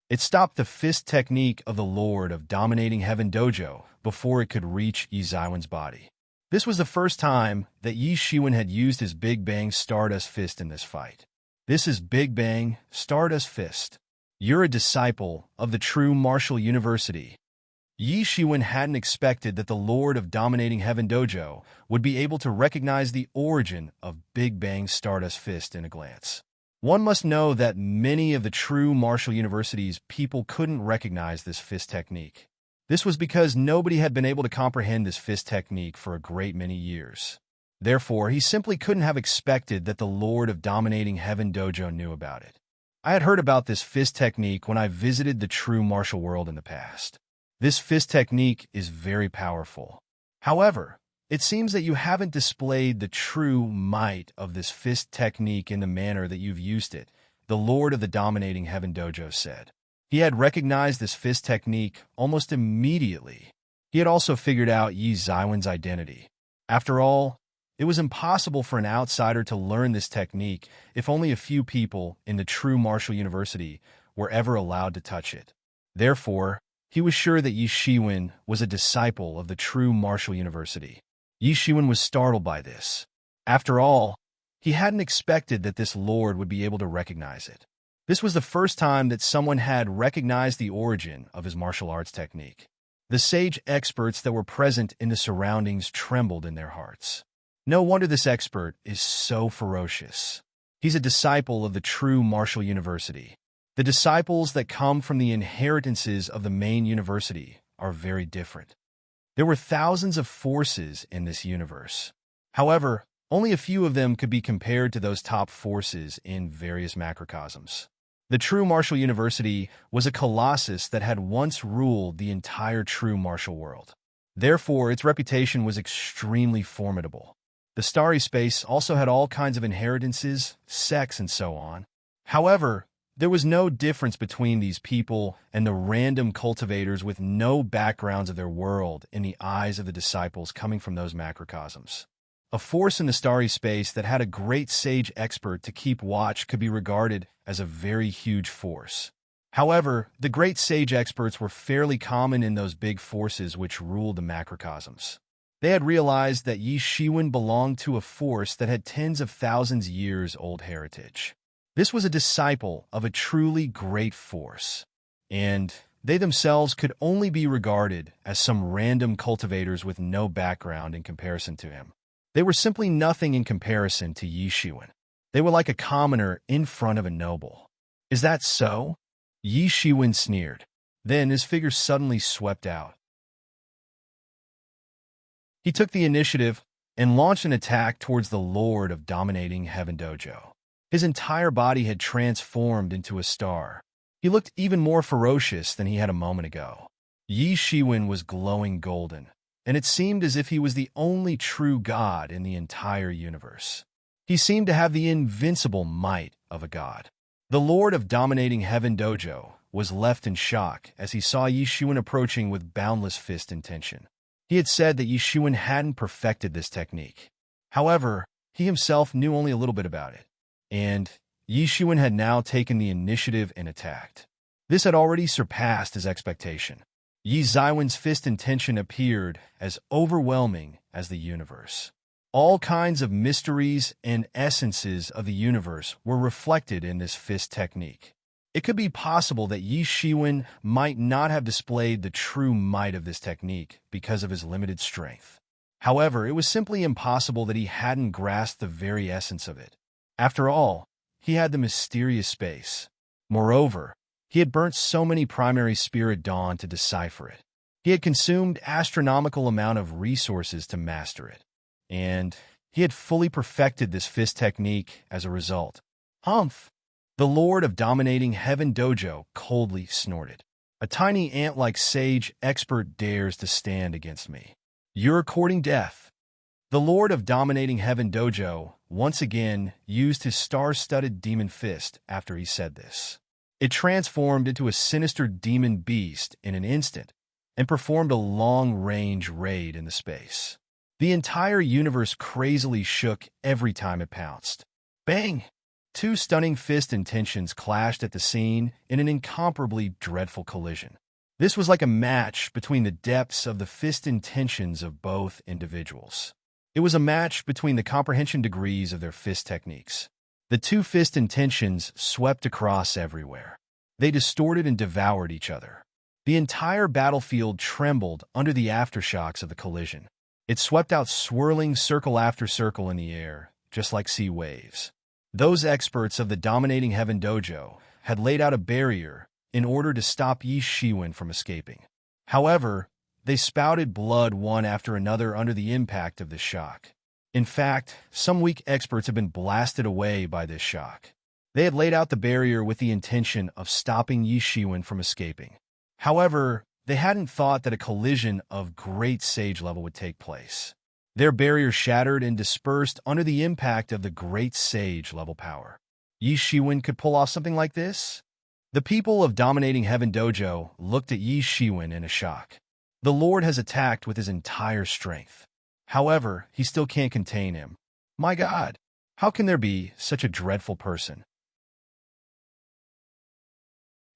It stopped the fist technique of the Lord of Dominating Heaven Dojo before it could reach Yi Zaiwen's body. This was the first time that Yi Shiwen had used his Big Bang Stardust Fist in this fight. This is Big Bang Stardust Fist. You're a disciple of the true martial university. Yi Shiwen hadn't expected that the Lord of Dominating Heaven Dojo would be able to recognize the origin of Big Bang Stardust Fist in a glance. One must know that many of the true martial university's people couldn't recognize this fist technique. This was because nobody had been able to comprehend this fist technique for a great many years. Therefore, he simply couldn't have expected that the Lord of Dominating Heaven Dojo knew about it. I had heard about this fist technique when I visited the true martial world in the past. This fist technique is very powerful. However, it seems that you haven't displayed the true might of this fist technique in the manner that you've used it, the Lord of the Dominating Heaven Dojo said. He had recognized this fist technique almost immediately. He had also figured out Yi Zaiwen's identity. After all, it was impossible for an outsider to learn this technique if only a few people in the true martial university were ever allowed to touch it. Therefore, he was sure that Yi Shiwen was a disciple of the true martial university. Yi Shiwen was startled by this. After all, he hadn't expected that this lord would be able to recognize it. This was the first time that someone had recognized the origin of his martial arts technique. The sage experts that were present in the surroundings trembled in their hearts. No wonder this expert is so ferocious. He's a disciple of the true martial university. The disciples that come from the inheritances of the main university are very different. There were thousands of forces in this universe. However, Only a few of them could be compared to those top forces in various macrocosms. The true martial university was a colossus that had once ruled the entire true martial world. Therefore, its reputation was extremely formidable. The starry space also had all kinds of inheritances, sects, and so on. However, there was no difference between these people and the random cultivators with no backgrounds of their world in the eyes of the disciples coming from those macrocosms. A force in the starry space that had a great sage expert to keep watch could be regarded as a very huge force. However, the great sage experts were fairly common in those big forces which ruled the macrocosms. They had realized that Yi Shiwen belonged to a force that had tens of thousands years old heritage. This was a disciple of a truly great force, and they themselves could only be regarded as some random cultivators with no background in comparison to him. They were simply nothing in comparison to Yi Shiwen. They were like a commoner in front of a noble. Is that so? Yi Shiwen sneered. Then his figure suddenly swept out. He took the initiative and launched an attack towards the Lord of Dominating Heaven Dojo. His entire body had transformed into a star. He looked even more ferocious than he had a moment ago. Yi Shiwen was glowing golden, and it seemed as if he was the only true god in the entire universe. He seemed to have the invincible might of a god. The Lord of Dominating Heaven Dojo was left in shock as he saw Yi Shiwen approaching with boundless fist intention. He had said that Yi Shiwen hadn't perfected this technique. However, he himself knew only a little bit about it, and Yi Shiwen had now taken the initiative and attacked. This had already surpassed his expectation. Yi Zaiwen's fist intention appeared as overwhelming as the universe. All kinds of mysteries and essences of the universe were reflected in this fist technique. It could be possible that Yi Shiwen might not have displayed the true might of this technique because of his limited strength. However, it was simply impossible that he hadn't grasped the very essence of it. After all, he had the mysterious space. Moreover, he had burnt so many primary spirit dawn to decipher it. He had consumed astronomical amount of resources to master it. And he had fully perfected this fist technique as a result. Humph! The Lord of Dominating Heaven Dojo coldly snorted. A tiny ant-like sage expert dares to stand against me. You're courting death. The Lord of Dominating Heaven Dojo once again used his star-studded demon fist after he said this. It transformed into a sinister demon beast in an instant and performed a long-range raid in the space. The entire universe crazily shook every time it pounced. Bang! Two stunning fist intentions clashed at the scene in an incomparably dreadful collision. This was like a match between the depths of the fist intentions of both individuals. It was a match between the comprehension degrees of their fist techniques. The two fist intentions swept across everywhere. They distorted and devoured each other. The entire battlefield trembled under the aftershocks of the collision. It swept out swirling circle after circle in the air, just like sea waves. Those experts of the Dominating Heaven Dojo had laid out a barrier in order to stop Yi Shiwen from escaping. However, they spouted blood one after another under the impact of this shock. In fact, some weak experts had been blasted away by this shock. They had laid out the barrier with the intention of stopping Yi Shiwen from escaping. However, they hadn't thought that a collision of great sage level would take place. Their barrier shattered and dispersed under the impact of the great sage level power. Yi Shiwen could pull off something like this? The people of Dominating Heaven Dojo looked at Yi Shiwen in a shock. The Lord has attacked with his entire strength. However, he still can't contain him. My God, how can there be such a dreadful person?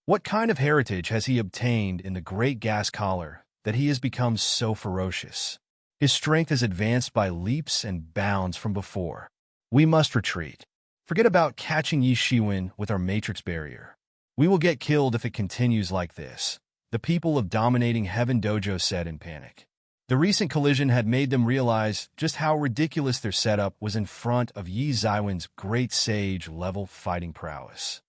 What kind of heritage has he obtained in the great gas collar that he has become so ferocious? His strength has advanced by leaps and bounds from before. We must retreat. Forget about catching Yi Shiwen with our matrix barrier. We will get killed if it continues like this, the people of Dominating Heaven Dojo said in panic. The recent collision had made them realize just how ridiculous their setup was in front of Yi Zaiwen's great sage-level fighting prowess.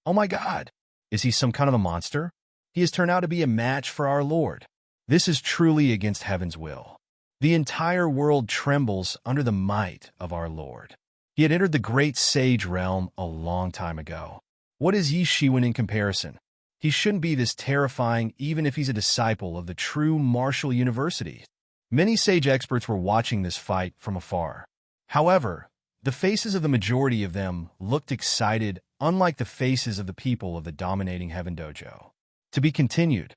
Oh my God! Is he some kind of a monster? He has turned out to be a match for our Lord. This is truly against heaven's will. The entire world trembles under the might of our Lord. He had entered the great sage realm a long time ago. What is Yi Shiwen in comparison? He shouldn't be this terrifying even if he's a disciple of the true martial university. Many sage experts were watching this fight from afar. However, the faces of the majority of them looked excited, unlike the faces of the people of the dominating Heaven Dojo. To be continued.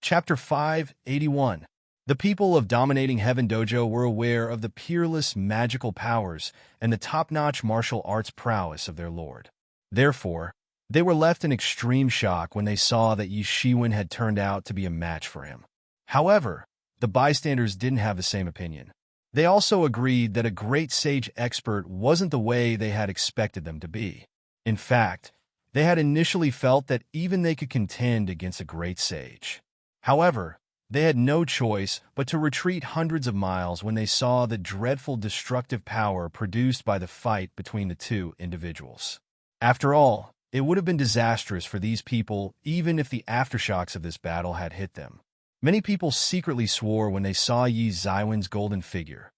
Chapter 581. The people of dominating Heaven Dojo were aware of the peerless magical powers and the top-notch martial arts prowess of their lord. Therefore, they were left in extreme shock when they saw that Yi Shiwen had turned out to be a match for him. However, the bystanders didn't have the same opinion. They also agreed that a great sage expert wasn't the way they had expected them to be. In fact, they had initially felt that even they could contend against a great sage. However, they had no choice but to retreat hundreds of miles when they saw the dreadful destructive power produced by the fight between the two individuals. After all, it would have been disastrous for these people even if the aftershocks of this battle had hit them. Many people secretly swore when they saw Yi Zaiwen's golden figure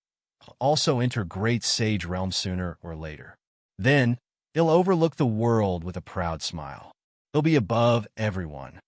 also enter great sage realm sooner or later. Then, he'll overlook the world with a proud smile. He'll be above everyone.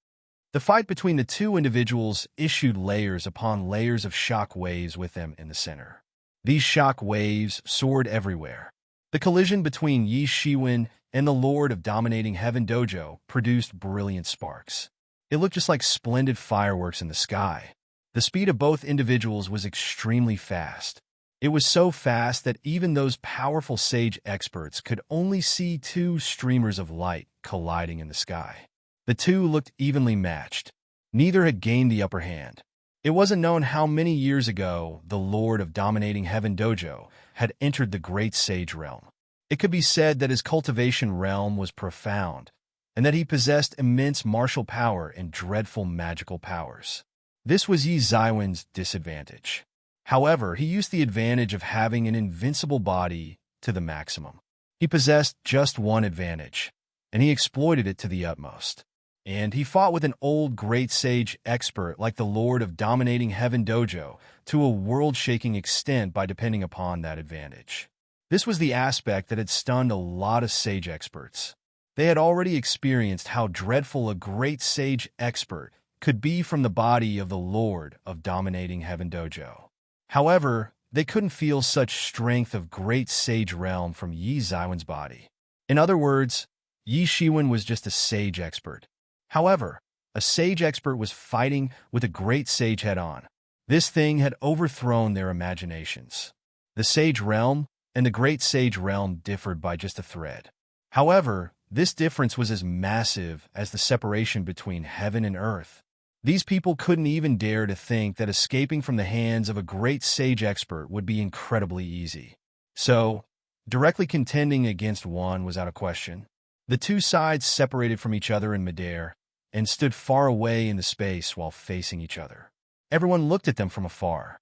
The fight between the two individuals issued layers upon layers of shock waves with them in the center. These shock waves soared everywhere. The collision between Yi Shiwen and the Lord of Dominating Heaven Dojo produced brilliant sparks. It looked just like splendid fireworks in the sky. The speed of both individuals was extremely fast. It was so fast that even those powerful sage experts could only see two streamers of light colliding in the sky. The two looked evenly matched. Neither had gained the upper hand. It wasn't known how many years ago the Lord of Dominating Heaven Dojo had entered the great sage realm. It could be said that his cultivation realm was profound, and that he possessed immense martial power and dreadful magical powers. This was Yi Zaiwen's disadvantage. However, he used the advantage of having an invincible body to the maximum. He possessed just one advantage, and he exploited it to the utmost. And he fought with an old great sage expert like the Lord of Dominating Heaven Dojo to a world-shaking extent by depending upon that advantage. This was the aspect that had stunned a lot of sage experts. They had already experienced how dreadful a great sage expert could be from the body of the Lord of Dominating Heaven Dojo. However, they couldn't feel such strength of great sage realm from Yi Zaiwen's body. In other words, Yi Shiwen was just a sage expert. However, a sage expert was fighting with a great sage head-on. This thing had overthrown their imaginations. The sage realm and the great sage realm differed by just a thread. However, this difference was as massive as the separation between heaven and earth. These people couldn't even dare to think that escaping from the hands of a great sage expert would be incredibly easy. So, directly contending against one was out of question. The two sides separated from each other in midair and stood far away in the space while facing each other. Everyone looked at them from afar.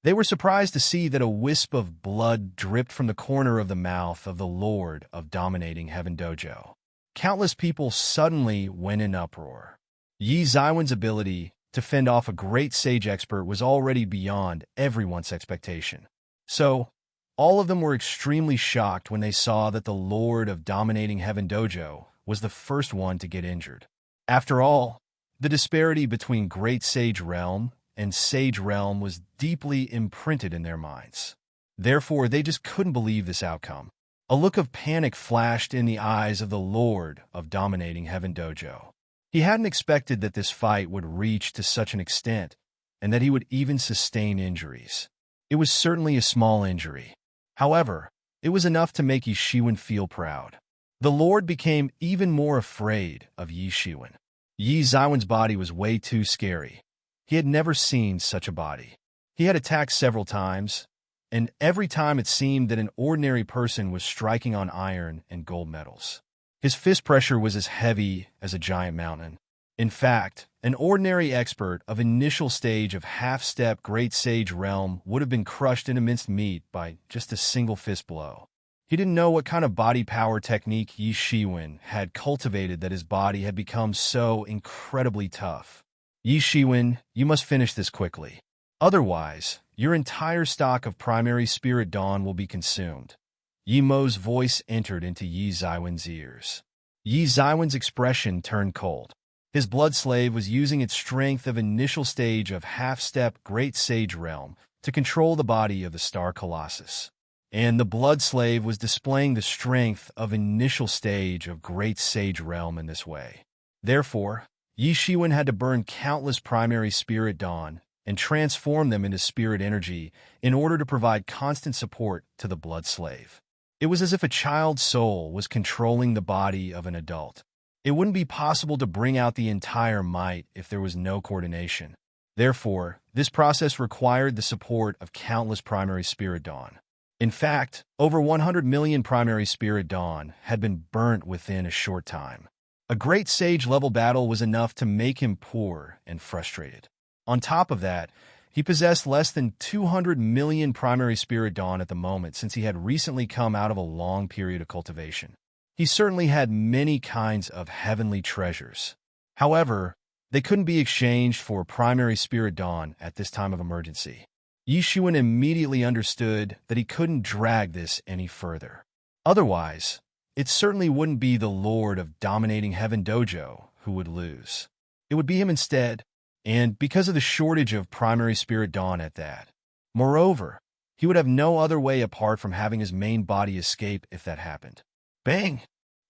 They were surprised to see that a wisp of blood dripped from the corner of the mouth of the Lord of Dominating Heaven Dojo. Countless people suddenly went in uproar. Yi Zaiwen's ability to fend off a great sage expert was already beyond everyone's expectation. So, all of them were extremely shocked when they saw that the Lord of Dominating Heaven Dojo was the first one to get injured. After all, the disparity between Great Sage Realm and Sage Realm was deeply imprinted in their minds. Therefore, they just couldn't believe this outcome. A look of panic flashed in the eyes of the Lord of Dominating Heaven Dojo. He hadn't expected that this fight would reach to such an extent, and that he would even sustain injuries. It was certainly a small injury. However, it was enough to make Yi Shiwen feel proud. The Lord became even more afraid of Yi Shiwen. Yi Zaiwen's body was way too scary. He had never seen such a body. He had attacked several times, and every time it seemed that an ordinary person was striking on iron and gold medals. His fist pressure was as heavy as a giant mountain. In fact, an ordinary expert of initial stage of half-step Great Sage Realm would have been crushed into minced meat by just a single fist blow. He didn't know what kind of body power technique Yi Shiwen had cultivated that his body had become so incredibly tough. Yi Shiwen, you must finish this quickly. Otherwise, your entire stock of primary spirit dawn will be consumed. Yi Mo's voice entered into Yi Zaiwen's ears. Yi Zaiwen's expression turned cold. His blood slave was using its strength of initial stage of half-step Great Sage Realm to control the body of the Star Colossus. And the blood slave was displaying the strength of initial stage of Great Sage Realm in this way. Therefore, Yi Shiwen had to burn countless primary spirit dawn and transform them into spirit energy in order to provide constant support to the blood slave. It was as if a child's soul was controlling the body of an adult. It wouldn't be possible to bring out the entire might if there was no coordination. Therefore, this process required the support of countless primary spirit dawn. In fact, over 100 million primary spirit dawn had been burnt within a short time. A great sage-level battle was enough to make him poor and frustrated. On top of that, he possessed less than 200 million primary spirit dawn at the moment since he had recently come out of a long period of cultivation. He certainly had many kinds of heavenly treasures. However, they couldn't be exchanged for primary spirit dawn at this time of emergency. Yi Shiwen immediately understood that he couldn't drag this any further. Otherwise, it certainly wouldn't be the Lord of Dominating Heaven Dojo who would lose. It would be him instead, and because of the shortage of primary spirit dawn at that. Moreover, he would have no other way apart from having his main body escape if that happened. Bang!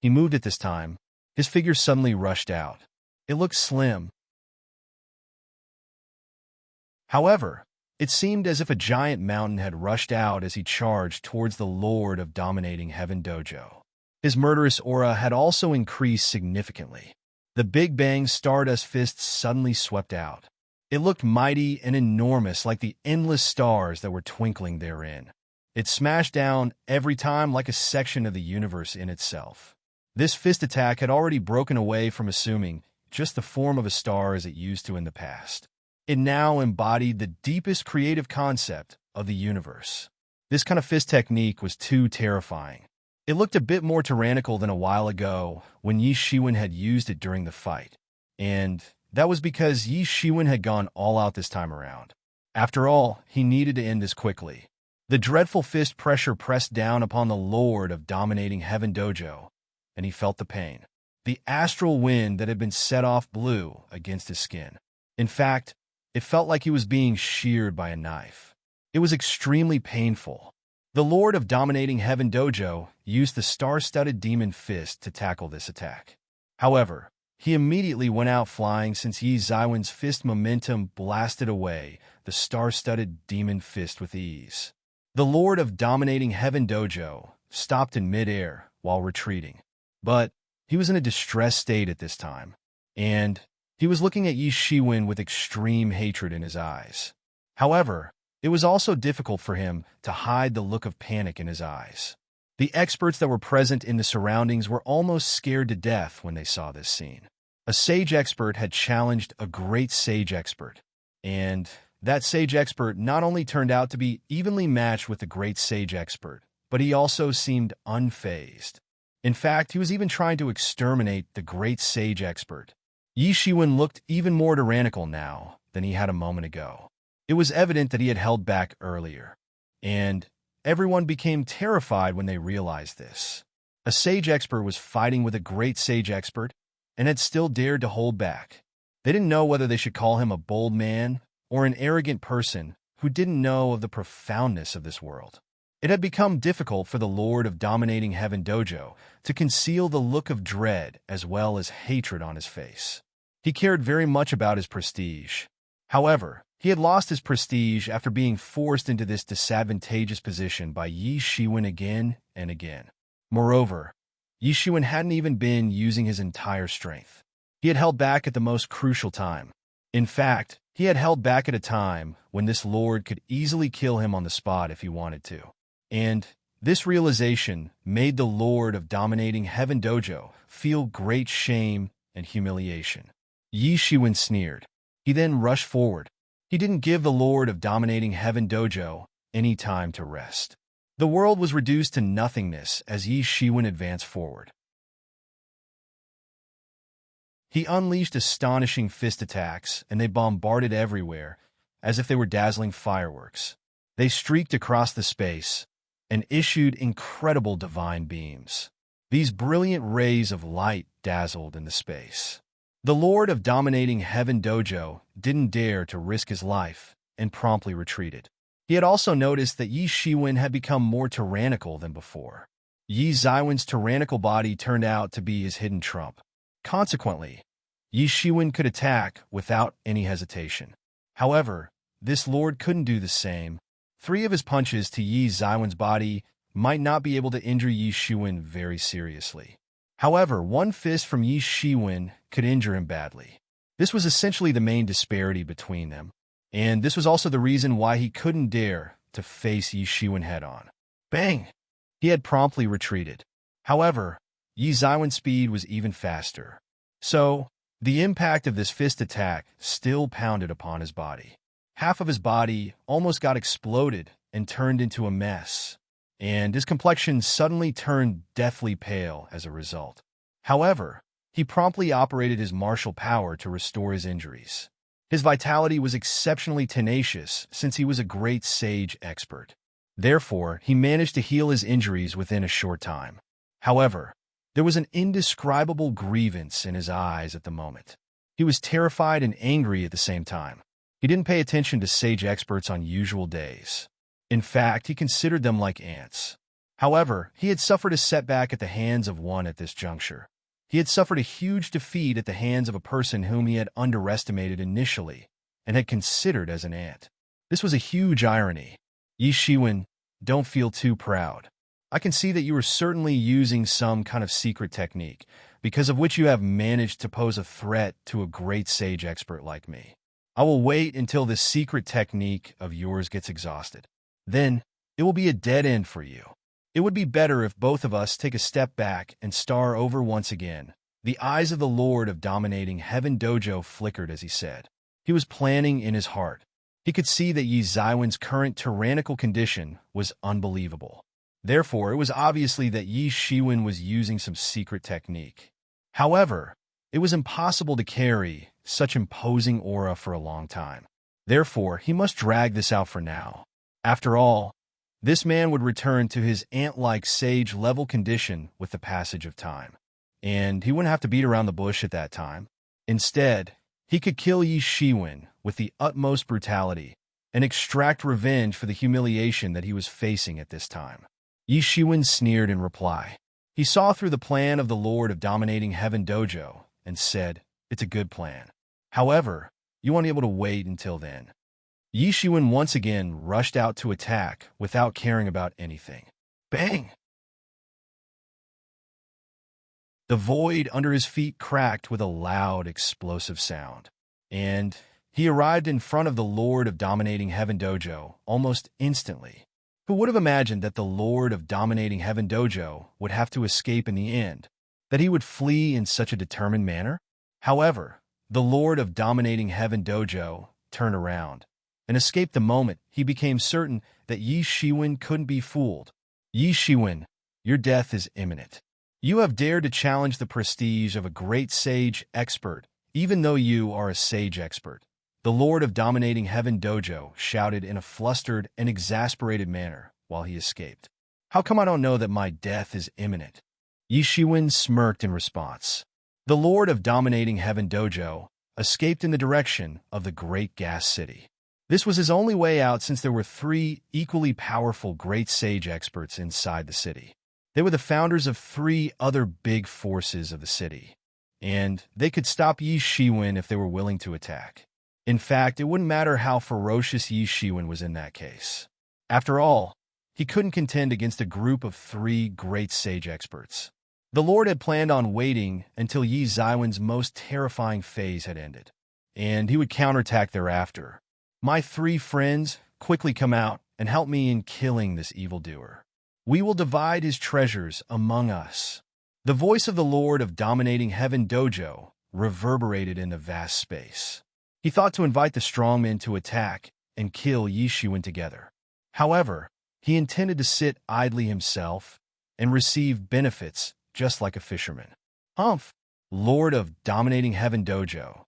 He moved at this time. His figure suddenly rushed out. It looked slim. However, it seemed as if a giant mountain had rushed out as he charged towards the Lord of Dominating Heaven Dojo. His murderous aura had also increased significantly. The Big Bang Stardust Fist suddenly swept out. It looked mighty and enormous like the endless stars that were twinkling therein. It smashed down every time like a section of the universe in itself. This fist attack had already broken away from assuming just the form of a star as it used to in the past. It now embodied the deepest creative concept of the universe. This kind of fist technique was too terrifying. It looked a bit more tyrannical than a while ago when Yi Shiwen had used it during the fight. And that was because Yi Shiwen had gone all out this time around. After all, he needed to end this quickly. The dreadful fist pressure pressed down upon the Lord of Dominating Heaven Dojo, and he felt the pain. The astral wind that had been set off blew against his skin. In fact, it felt like he was being sheared by a knife. It was extremely painful. The Lord of Dominating Heaven Dojo used the star-studded demon fist to tackle this attack. However, he immediately went out flying since Yi Zaiwen's fist momentum blasted away the star-studded demon fist with ease. The Lord of Dominating Heaven Dojo stopped in midair while retreating. But he was in a distressed state at this time, and he was looking at Yi Shiwen with extreme hatred in his eyes. However, it was also difficult for him to hide the look of panic in his eyes. The experts that were present in the surroundings were almost scared to death when they saw this scene. A sage expert had challenged a great sage expert, and that sage expert not only turned out to be evenly matched with the great sage expert, but he also seemed unfazed. In fact, he was even trying to exterminate the great sage expert. Yi Shiwen looked even more tyrannical now than he had a moment ago. It was evident that he had held back earlier, and everyone became terrified when they realized this. A sage expert was fighting with a great sage expert and had still dared to hold back. They didn't know whether they should call him a bold man or an arrogant person who didn't know of the profoundness of this world. It had become difficult for the Lord of Dominating Heaven Dojo to conceal the look of dread as well as hatred on his face. He cared very much about his prestige. However, he had lost his prestige after being forced into this disadvantageous position by Yi Shiwen again and again. Moreover, Yi Shiwen hadn't even been using his entire strength. He had held back at the most crucial time. In fact, he had held back at a time when this lord could easily kill him on the spot if he wanted to. And this realization made the Lord of Dominating Heaven Dojo feel great shame and humiliation. Yi Shiwen sneered. He then rushed forward. He didn't give the Lord of Dominating Heaven Dojo any time to rest. The world was reduced to nothingness as Yi Shiwen advanced forward. He unleashed astonishing fist attacks, and they bombarded everywhere, as if they were dazzling fireworks. They streaked across the space and issued incredible divine beams. These brilliant rays of light dazzled in the space. The Lord of Dominating Heaven Dojo didn't dare to risk his life and promptly retreated. He had also noticed that Yi Shiwen had become more tyrannical than before. Yi Ziwen's tyrannical body turned out to be his hidden trump. Consequently, Yi Shiwen could attack without any hesitation. However, this lord couldn't do the same. 3 of his punches to Yi Ziwen's body might not be able to injure Yi Shiwen very seriously. However, 1 fist from Yi Shiwen could injure him badly. This was essentially the main disparity between them, and this was also the reason why he couldn't dare to face Yi Shiwen head-on. Bang! He had promptly retreated. However, Yi Ziwen's speed was even faster. So, the impact of this fist attack still pounded upon his body. Half of his body almost got exploded and turned into a mess, and his complexion suddenly turned deathly pale as a result. However, he promptly operated his martial power to restore his injuries. His vitality was exceptionally tenacious since he was a great sage expert. Therefore, he managed to heal his injuries within a short time. However, there was an indescribable grievance in his eyes at the moment. He was terrified and angry at the same time. He didn't pay attention to sage experts on usual days. In fact, he considered them like ants. However, he had suffered a setback at the hands of one at this juncture. He had suffered a huge defeat at the hands of a person whom he had underestimated initially and had considered as an ant. This was a huge irony. Yi Shiwen, don't feel too proud. I can see that you are certainly using some kind of secret technique, because of which you have managed to pose a threat to a great sage expert like me. I will wait until this secret technique of yours gets exhausted. Then, it will be a dead end for you. It would be better if both of us take a step back and start over once again. The eyes of the Lord of Dominating Heaven Dojo flickered as he said. He was planning in his heart. He could see that Yi Ziwen's current tyrannical condition was unbelievable. Therefore, it was obviously that Yi Shiwen was using some secret technique. However, it was impossible to carry such imposing aura for a long time. Therefore, he must drag this out for now. After all, this man would return to his ant-like sage-level condition with the passage of time. And he wouldn't have to beat around the bush at that time. Instead, he could kill Yi Shiwen with the utmost brutality and extract revenge for the humiliation that he was facing at this time. Yi Shiwen sneered in reply. He saw through the plan of the Lord of Dominating Heaven Dojo and said, "It's a good plan. However, you won't be able to wait until then." Yi Shiwen once again rushed out to attack without caring about anything. Bang! The void under his feet cracked with a loud, explosive sound, and he arrived in front of the Lord of Dominating Heaven Dojo almost instantly. Who would have imagined that the Lord of Dominating Heaven Dojo would have to escape in the end, that he would flee in such a determined manner? However, the Lord of Dominating Heaven Dojo turned around and escaped the moment he became certain that Yi Shiwen couldn't be fooled. Yi Shiwen, your death is imminent. You have dared to challenge the prestige of a great sage expert, even though you are a sage expert. The Lord of Dominating Heaven Dojo shouted in a flustered and exasperated manner while he escaped. How come I don't know that my death is imminent? Yi Shiwen smirked in response. The Lord of Dominating Heaven Dojo escaped in the direction of the Great Gas City. This was his only way out since there were 3 equally powerful great sage experts inside the city. They were the founders of 3 other big forces of the city, and they could stop Yi Shiwen if they were willing to attack. In fact, it wouldn't matter how ferocious Yi Shiwen was in that case. After all, he couldn't contend against a group of 3 great sage experts. The Lord had planned on waiting until Yi Ziwen's most terrifying phase had ended, and he would counterattack thereafter. My 3 friends, quickly come out and help me in killing this evildoer. We will divide his treasures among us. The voice of the Lord of Dominating Heaven Dojo reverberated in the vast space. He thought to invite the strongmen to attack and kill Yi Shiwen together. However, He intended to sit idly himself and receive benefits just like a fisherman. Humph, Lord of Dominating Heaven Dojo,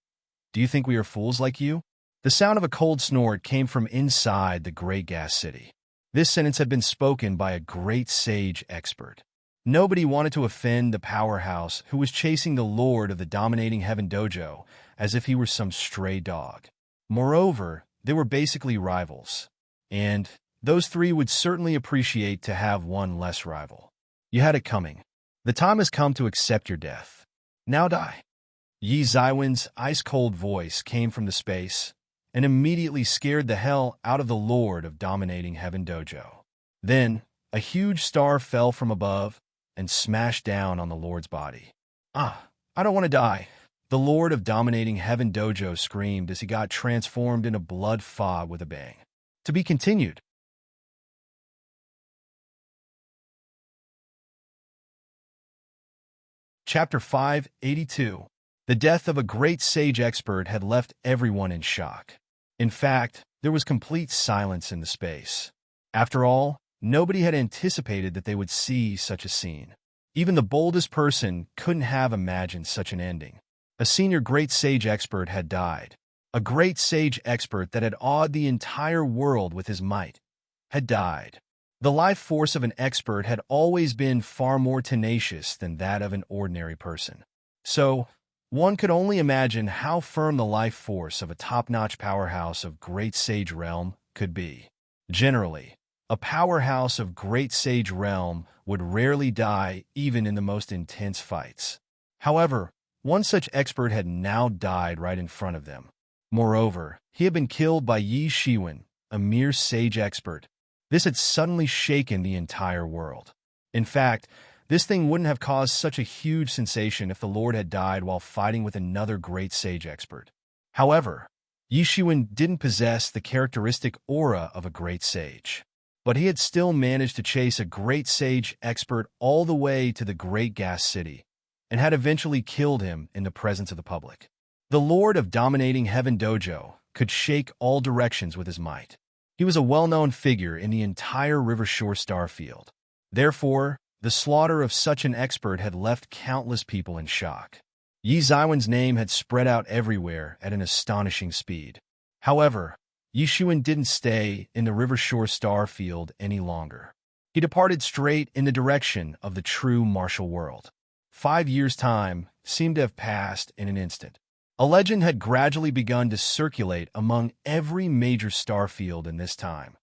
do you think we are fools like you? The sound of a cold snort came from inside the great gas city. This sentence had been spoken by a great sage expert. Nobody wanted to offend the powerhouse who was chasing the Lord of the Dominating Heaven Dojo as if he were some stray dog. Moreover, they were basically rivals. And those three would certainly appreciate to have one less rival. You had it coming. The time has come to accept your death. Now die. Yi Zaiwen's ice-cold voice came from the space and immediately scared the hell out of the Lord of Dominating Heaven Dojo. Then, a huge star fell from above and smashed down on the Lord's body. I don't want to die, the Lord of Dominating Heaven Dojo screamed as he got transformed in a blood fog with a bang. To be continued. Chapter 582. The death of a great sage expert had left everyone in shock. In fact, there was complete silence in the space. After all, nobody had anticipated that they would see such a scene. Even the boldest person couldn't have imagined such an ending. A senior great sage expert had died. A great sage expert that had awed the entire world with his might had died. The life force of an expert had always been far more tenacious than that of an ordinary person. So, one could only imagine how firm the life force of a top-notch powerhouse of Great Sage Realm could be. Generally, a powerhouse of Great Sage Realm would rarely die even in the most intense fights. However, one such expert had now died right in front of them. Moreover, he had been killed by Yi Shiwen, a mere sage expert. This had suddenly shaken the entire world. In fact, this thing wouldn't have caused such a huge sensation if the Lord had died while fighting with another great sage expert. However, Yi Shiwen didn't possess the characteristic aura of a great sage. But he had still managed to chase a great sage expert all the way to the great gas city, and had eventually killed him in the presence of the public. The Lord of Dominating Heaven Dojo could shake all directions with his might. He was a well-known figure in the entire Rivershore Starfield. Therefore, the slaughter of such an expert had left countless people in shock. Yi Zaiwen's name had spread out everywhere at an astonishing speed. However, Yi Shiwen didn't stay in the Rivershore Starfield any longer. He departed straight in the direction of the true martial world. 5 years' time seemed to have passed in an instant. A legend had gradually begun to circulate among every major starfield in this time.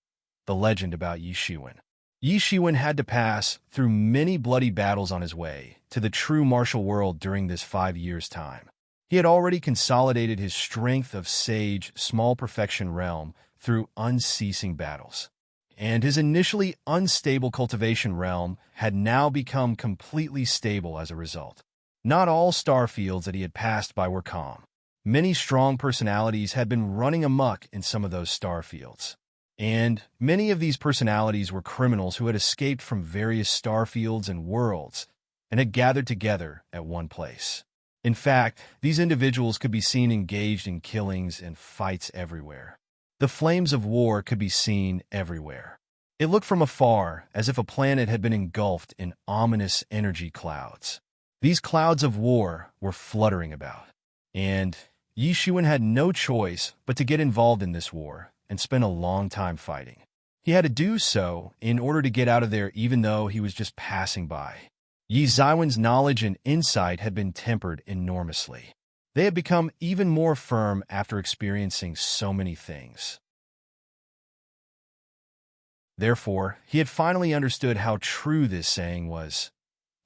The legend about Yi Shiwen. Yi Shiwen had to pass through many bloody battles on his way to the true martial world during this 5 years' time. He had already consolidated his strength of sage, small perfection realm through unceasing battles. And his initially unstable cultivation realm had now become completely stable as a result. Not all starfields that he had passed by were calm. Many strong personalities had been running amok in some of those starfields. And many of these personalities were criminals who had escaped from various starfields and worlds and had gathered together at one place. In fact, these individuals could be seen engaged in killings and fights everywhere. The flames of war could be seen everywhere. It looked from afar as if a planet had been engulfed in ominous energy clouds. These clouds of war were fluttering about, and Yi Shiwen had no choice but to get involved in this war and spend a long time fighting. He had to do so in order to get out of there even though he was just passing by. Yi Zaiwen's knowledge and insight had been tempered enormously. They had become even more firm after experiencing so many things. Therefore, he had finally understood how true this saying was.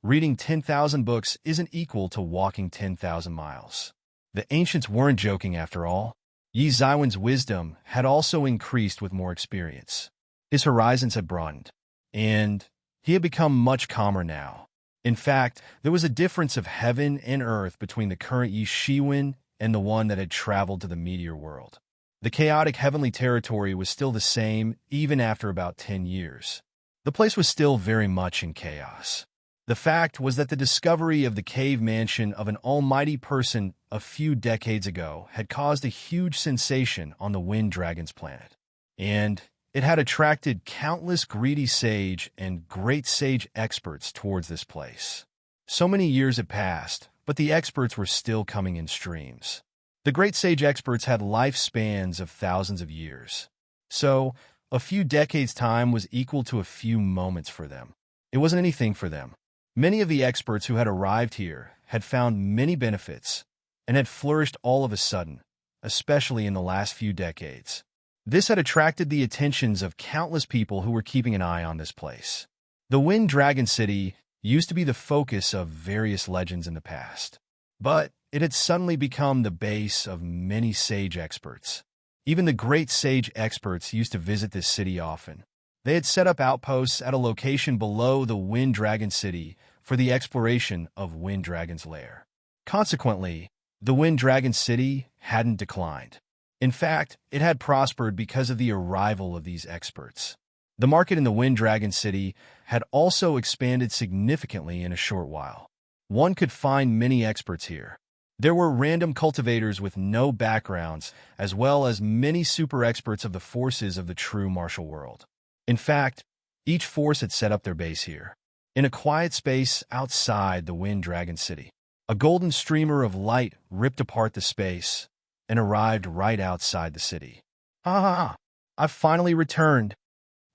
Reading 10,000 books isn't equal to walking 10,000 miles. The ancients weren't joking after all. Yi Zaiwen's wisdom had also increased with more experience. His horizons had broadened, and he had become much calmer now. In fact, there was a difference of heaven and earth between the current Yi Shiwen and the one that had traveled to the meteor world. The chaotic heavenly territory was still the same even after about 10 years. The place was still very much in chaos. The fact was that the discovery of the cave mansion of an almighty person a few decades ago had caused a huge sensation on the Wind Dragon's planet. And it had attracted countless greedy sage and great sage experts towards this place. So many years had passed, but the experts were still coming in streams. The great sage experts had lifespans of thousands of years. So, a few decades' time was equal to a few moments for them. It wasn't anything for them. Many of the experts who had arrived here had found many benefits and had flourished all of a sudden, especially in the last few decades. This had attracted the attentions of countless people who were keeping an eye on this place. The Wind Dragon City used to be the focus of various legends in the past, but it had suddenly become the base of many sage experts. Even the great sage experts used to visit this city often. They had set up outposts at a location below the Wind Dragon City for the exploration of Wind Dragon's lair. Consequently, the Wind Dragon City hadn't declined. In fact, it had prospered because of the arrival of these experts. The market in the Wind Dragon City had also expanded significantly in a short while. One could find many experts here. There were random cultivators with no backgrounds, as well as many super experts of the forces of the true martial world. In fact, each force had set up their base here, in a quiet space outside the Wind Dragon City. A golden streamer of light ripped apart the space and arrived right outside the city. Ha ha ha! I've finally returned!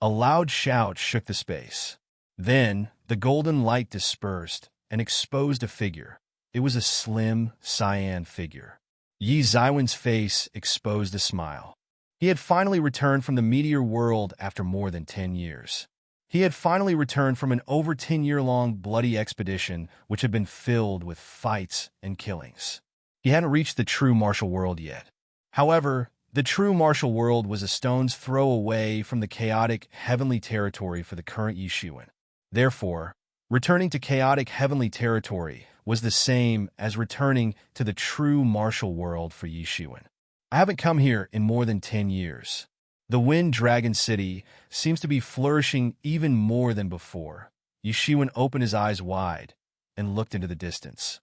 A loud shout shook the space. Then, the golden light dispersed and exposed a figure. It was a slim, cyan figure. Yi Zaiwen's face exposed a smile. He had finally returned from the meteor world after more than 10 years. He had finally returned from an over 10-year-long bloody expedition which had been filled with fights and killings. He hadn't reached the true martial world yet. However, the true martial world was a stone's throw away from the chaotic heavenly territory for the current Yishuan. Therefore, returning to chaotic heavenly territory was the same as returning to the true martial world for Yishuan. I haven't come here in more than 10 years. The Wind Dragon City seems to be flourishing even more than before. Yishuan opened his eyes wide and looked into the distance.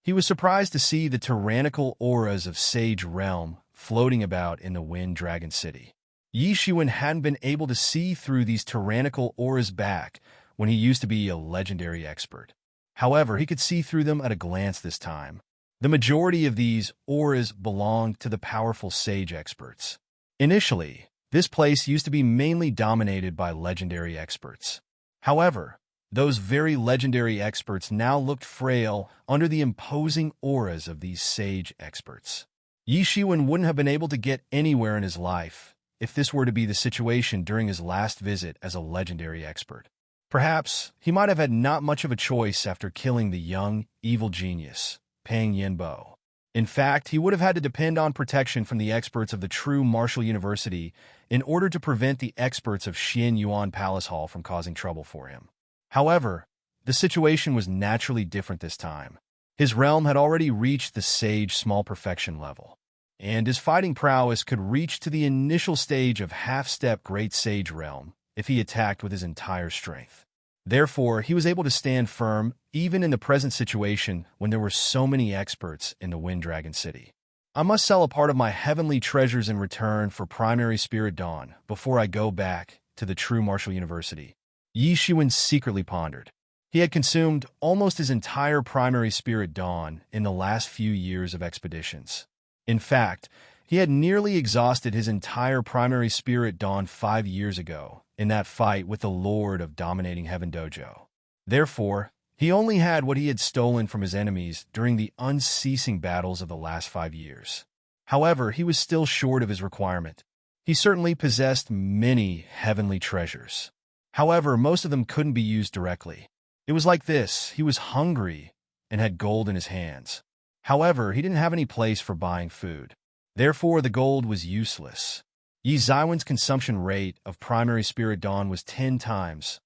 He was surprised to see the tyrannical auras of Sage Realm floating about in the Wind Dragon City. Yishuan hadn't been able to see through these tyrannical auras back when he used to be a legendary expert. However, he could see through them at a glance this time. The majority of these auras belonged to the powerful sage experts. Initially, this place used to be mainly dominated by legendary experts. However, those very legendary experts now looked frail under the imposing auras of these sage experts. Yishuan wouldn't have been able to get anywhere in his life if this were to be the situation during his last visit as a legendary expert. Perhaps he might have had not much of a choice after killing the young, evil genius, Pang Yinbo. In fact, he would have had to depend on protection from the experts of the true martial university in order to prevent the experts of Xian Yuan Palace Hall from causing trouble for him. However, the situation was naturally different this time. His realm had already reached the sage small perfection level, and his fighting prowess could reach to the initial stage of half-step great sage realm if he attacked with his entire strength. Therefore, he was able to stand firm even in the present situation when there were so many experts in the Wind Dragon City. I must sell a part of my heavenly treasures in return for primary spirit dawn before I go back to the true martial university. Yishuan secretly pondered. He had consumed almost his entire primary spirit dawn in the last few years of expeditions. In fact, he had nearly exhausted his entire primary spirit dawn 5 years ago in that fight with the Lord of Dominating Heaven Dojo. Therefore, he only had what he had stolen from his enemies during the unceasing battles of the last 5 years. However, he was still short of his requirement. He certainly possessed many heavenly treasures. However, most of them couldn't be used directly. It was like this: he was hungry and had gold in his hands. However, he didn't have any place for buying food. Therefore, the gold was useless. Yi Zaiwen's consumption rate of primary spirit dawn was 10 times,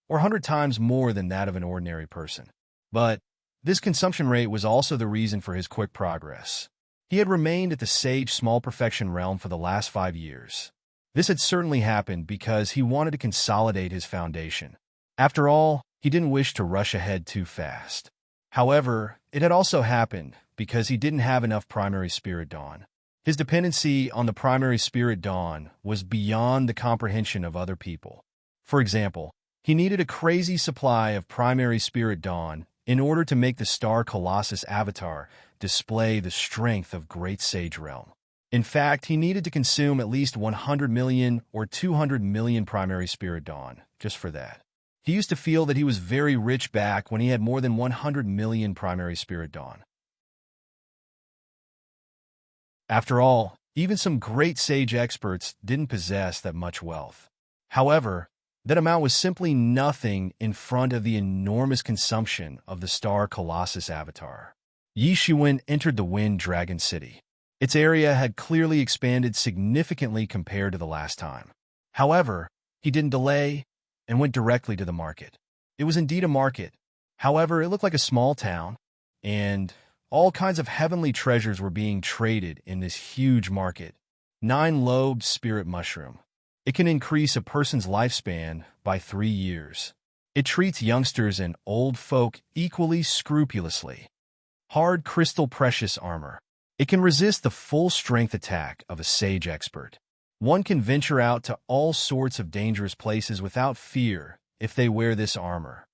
or 100 times more than that of an ordinary person. But this consumption rate was also the reason for his quick progress. He had remained at the sage small perfection realm for the last 5 years. This had certainly happened because he wanted to consolidate his foundation. After all, he didn't wish to rush ahead too fast. However, it had also happened because he didn't have enough primary spirit dawn. His dependency on the primary spirit dawn was beyond the comprehension of other people. For example, he needed a crazy supply of primary spirit dawn in order to make the star Colossus avatar display the strength of Great Sage Realm. In fact, he needed to consume at least 100 million or 200 million primary spirit dawn just for that. He used to feel that he was very rich back when he had more than 100 million primary spirit dawn. After all, even some great sage experts didn't possess that much wealth. However, that amount was simply nothing in front of the enormous consumption of the star Colossus avatar. Yi Shiwen entered the Wind Dragon City. Its area had clearly expanded significantly compared to the last time. However, he didn't delay and went directly to the market. It was indeed a market. However, it looked like a small town, and all kinds of heavenly treasures were being traded in this huge market. 9-lobed spirit mushroom. It can increase a person's lifespan by 3 years. It treats youngsters and old folk equally scrupulously. Hard crystal precious armor. It can resist the full-strength attack of a sage expert. One can venture out to all sorts of dangerous places without fear if they wear this armor.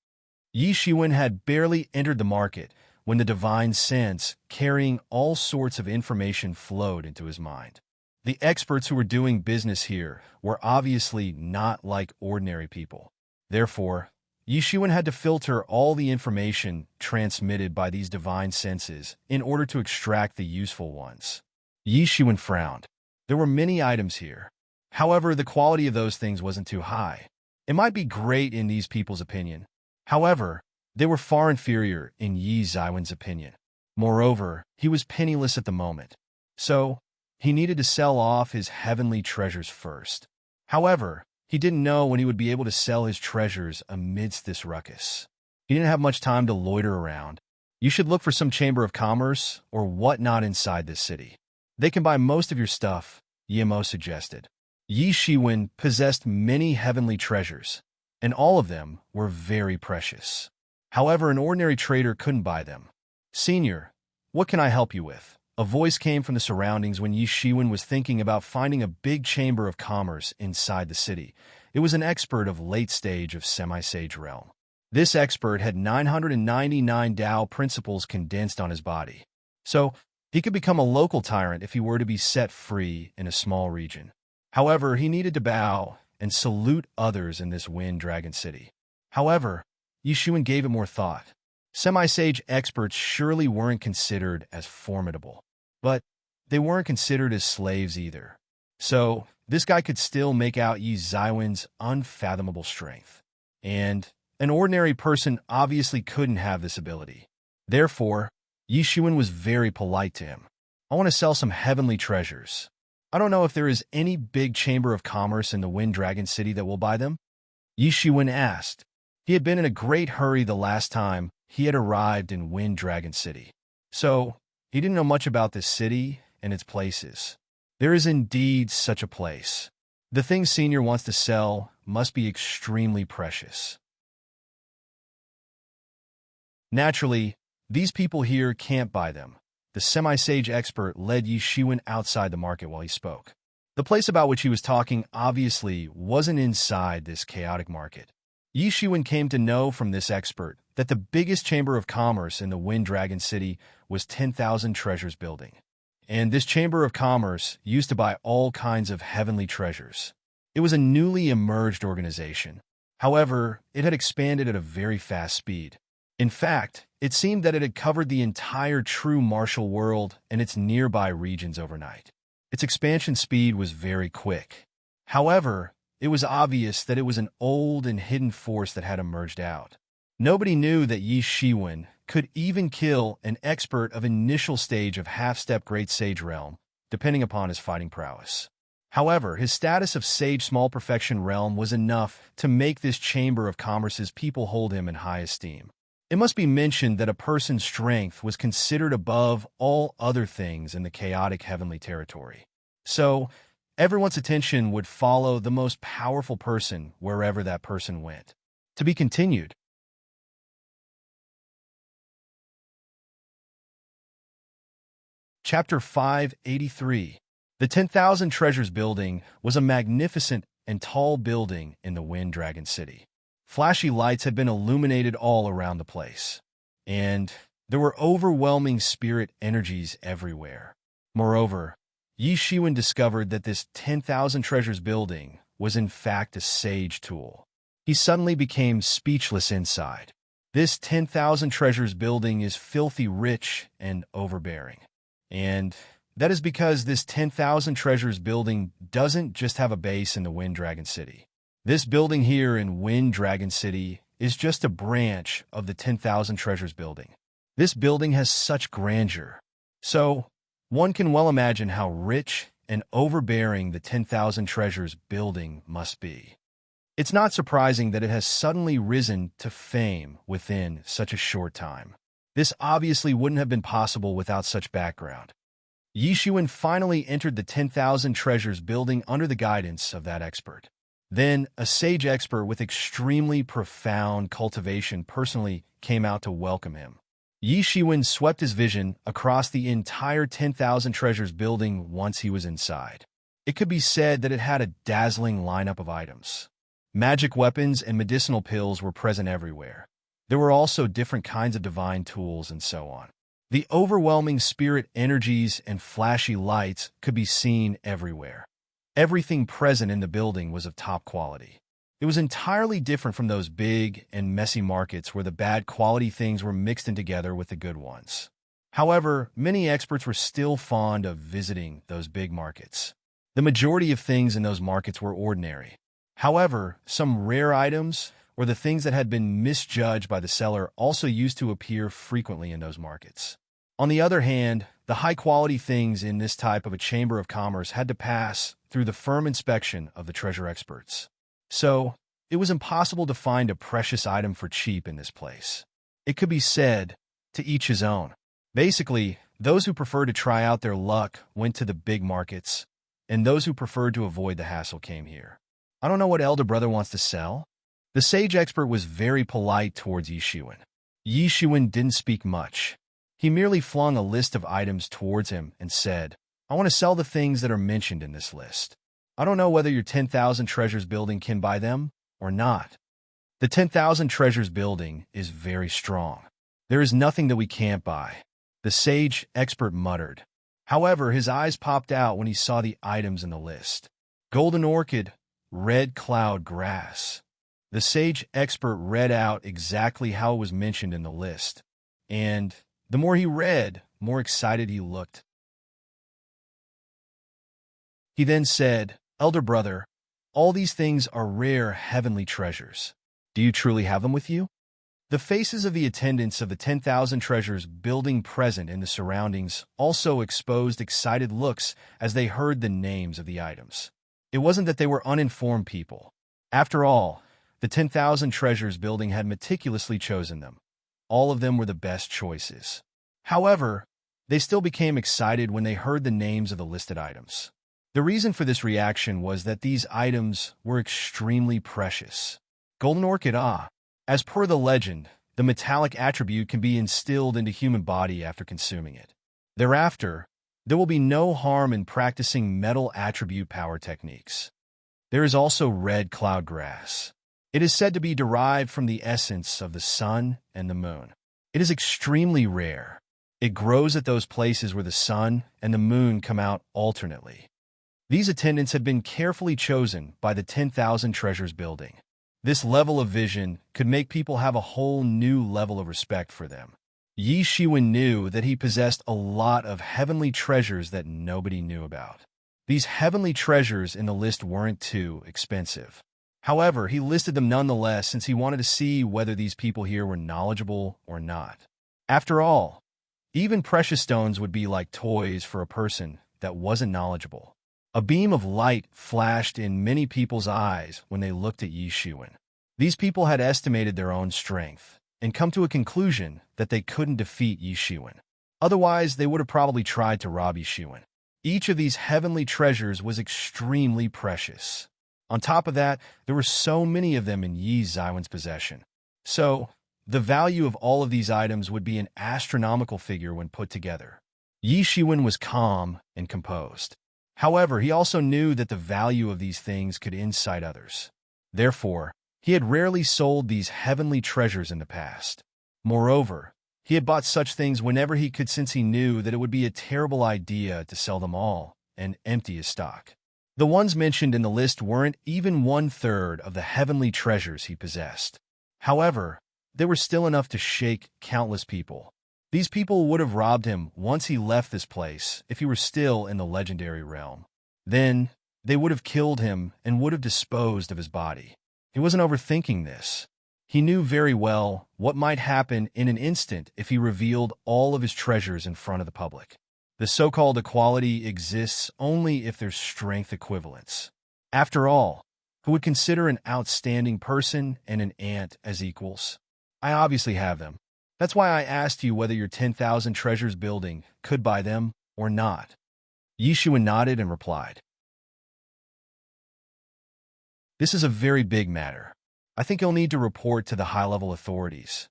Yi Shiwen had barely entered the market when the divine sense carrying all sorts of information flowed into his mind. The experts who were doing business here were obviously not like ordinary people. Therefore, Yi Shiwen had to filter all the information transmitted by these divine senses in order to extract the useful ones. Yi Shiwen frowned. There were many items here. However, the quality of those things wasn't too high. It might be great in these people's opinion. However, they were far inferior in Yi Ziwen's opinion. Moreover, he was penniless at the moment. So, he needed to sell off his heavenly treasures first. However, he didn't know when he would be able to sell his treasures amidst this ruckus. He didn't have much time to loiter around. You should look for some chamber of commerce or whatnot inside this city. They can buy most of your stuff, Yemo suggested. Yi Shiwen possessed many heavenly treasures, and all of them were very precious. However, an ordinary trader couldn't buy them. Senior, what can I help you with? A voice came from the surroundings when Yi Shiwen was thinking about finding a big chamber of commerce inside the city. It was an expert of late stage of semi-sage realm. This expert had 999 Tao principles condensed on his body. So, he could become a local tyrant if he were to be set free in a small region. However, he needed to bow and salute others in this Wind Dragon City. However, Yi Shiwen gave it more thought. Semi-sage experts surely weren't considered as formidable, but they weren't considered as slaves either. So, this guy could still make out Yi Ziwen's unfathomable strength. And an ordinary person obviously couldn't have this ability. Therefore, Yi Shiwen was very polite to him. I want to sell some heavenly treasures. I don't know if there is any big chamber of commerce in the Wind Dragon City that will buy them? Yi Shiwen asked. He had been in a great hurry the last time he had arrived in Wind Dragon City. So, he didn't know much about this city and its places. There is indeed such a place. The thing Senior wants to sell must be extremely precious. Naturally, these people here can't buy them. The semi-sage expert led Yi Shiwen outside the market while he spoke. The place about which he was talking obviously wasn't inside this chaotic market. Yi Shiwen came to know from this expert that the biggest chamber of commerce in the Wind Dragon City was 10,000 Treasures Building. And this chamber of commerce used to buy all kinds of heavenly treasures. It was a newly emerged organization. However, it had expanded at a very fast speed. In fact, it seemed that it had covered the entire true martial world and its nearby regions overnight. Its expansion speed was very quick. However, it was obvious that it was an old and hidden force that had emerged out. Nobody knew that Yi Shiwen could even kill an expert of initial stage of half-step Great Sage Realm, depending upon his fighting prowess. However, his status of Sage Small Perfection Realm was enough to make this Chamber of Commerce's people hold him in high esteem. It must be mentioned that a person's strength was considered above all other things in the chaotic heavenly territory. So, everyone's attention would follow the most powerful person wherever that person went. To be continued. Chapter 583. The 10,000 Treasures Building was a magnificent and tall building in the Wind Dragon City. Flashy lights had been illuminated all around the place, and there were overwhelming spirit energies everywhere. Moreover, Yi Shiwen discovered that this 10,000 Treasures Building was in fact a sage tool. He suddenly became speechless inside. This 10,000 Treasures Building is filthy rich and overbearing. And that is because this 10,000 Treasures Building doesn't just have a base in the Wind Dragon City. This building here in Wind Dragon City is just a branch of the 10,000 Treasures Building. This building has such grandeur. So, one can well imagine how rich and overbearing the 10,000 Treasures Building must be. It's not surprising that it has suddenly risen to fame within such a short time. This obviously wouldn't have been possible without such background. Yi Shiwen finally entered the 10,000 Treasures Building under the guidance of that expert. Then, a sage expert with extremely profound cultivation personally came out to welcome him. Yi Shiwen swept his vision across the entire 10,000 Treasures Building once he was inside. It could be said that it had a dazzling lineup of items. Magic weapons and medicinal pills were present everywhere. There were also different kinds of divine tools and so on. The overwhelming spirit energies and flashy lights could be seen everywhere. Everything present in the building was of top quality. It was entirely different from those big and messy markets where the bad quality things were mixed in together with the good ones. However, many experts were still fond of visiting those big markets. The majority of things in those markets were ordinary. However, some rare items, or the things that had been misjudged by the seller, also used to appear frequently in those markets. On the other hand, the high-quality things in this type of a chamber of commerce had to pass through the firm inspection of the treasure experts. So, it was impossible to find a precious item for cheap in this place. It could be said, to each his own. Basically, those who preferred to try out their luck went to the big markets, and those who preferred to avoid the hassle came here. I don't know what elder brother wants to sell. The sage expert was very polite towards Yi Shiwen. Yi Shiwen didn't speak much. He merely flung a list of items towards him and said, I want to sell the things that are mentioned in this list. I don't know whether your 10,000 Treasures Building can buy them or not. The 10,000 Treasures Building is very strong. There is nothing that we can't buy, the sage expert muttered. However, his eyes popped out when he saw the items in the list. Golden orchid, red cloud grass. The sage expert read out exactly how it was mentioned in the list, and the more he read, more excited he looked. He then said, Elder brother, all these things are rare heavenly treasures. Do you truly have them with you? The faces of the attendants of the 10,000 Treasures Building present in the surroundings also exposed excited looks as they heard the names of the items. It wasn't that they were uninformed people. After all, the 10,000 Treasures Building had meticulously chosen them. All of them were the best choices. However, they still became excited when they heard the names of the listed items. The reason for this reaction was that these items were extremely precious. Golden orchid, as per the legend, the metallic attribute can be instilled into human body after consuming it. Thereafter, there will be no harm in practicing metal attribute power techniques. There is also red cloud grass. It is said to be derived from the essence of the sun and the moon. It is extremely rare. It grows at those places where the sun and the moon come out alternately. These attendants had been carefully chosen by the 10,000 Treasures Building. This level of vision could make people have a whole new level of respect for them. Yi Shiwen knew that he possessed a lot of heavenly treasures that nobody knew about. These heavenly treasures in the list weren't too expensive. However, he listed them nonetheless since he wanted to see whether these people here were knowledgeable or not. After all, even precious stones would be like toys for a person that wasn't knowledgeable. A beam of light flashed in many people's eyes when they looked at Yi Shiwen. These people had estimated their own strength and come to a conclusion that they couldn't defeat Yi Shiwen. Otherwise, they would have probably tried to rob Yi Shiwen. Each of these heavenly treasures was extremely precious. On top of that, there were so many of them in Yi Shiwen's possession. So, the value of all of these items would be an astronomical figure when put together. Yi Shiwen was calm and composed. However, he also knew that the value of these things could incite others. Therefore, he had rarely sold these heavenly treasures in the past. Moreover, he had bought such things whenever he could, since he knew that it would be a terrible idea to sell them all and empty his stock. The ones mentioned in the list weren't even 1/3 of the heavenly treasures he possessed. However, they were still enough to shake countless people. These people would have robbed him once he left this place if he were still in the legendary realm. Then, they would have killed him and would have disposed of his body. He wasn't overthinking this. He knew very well what might happen in an instant if he revealed all of his treasures in front of the public. The so-called equality exists only if there's strength equivalence. After all, who would consider an outstanding person and an ant as equals? I obviously have them. That's why I asked you whether your 10,000 treasures building could buy them or not. Yi Shiwen nodded and replied, "This is a very big matter. I think you'll need to report to the high-level authorities.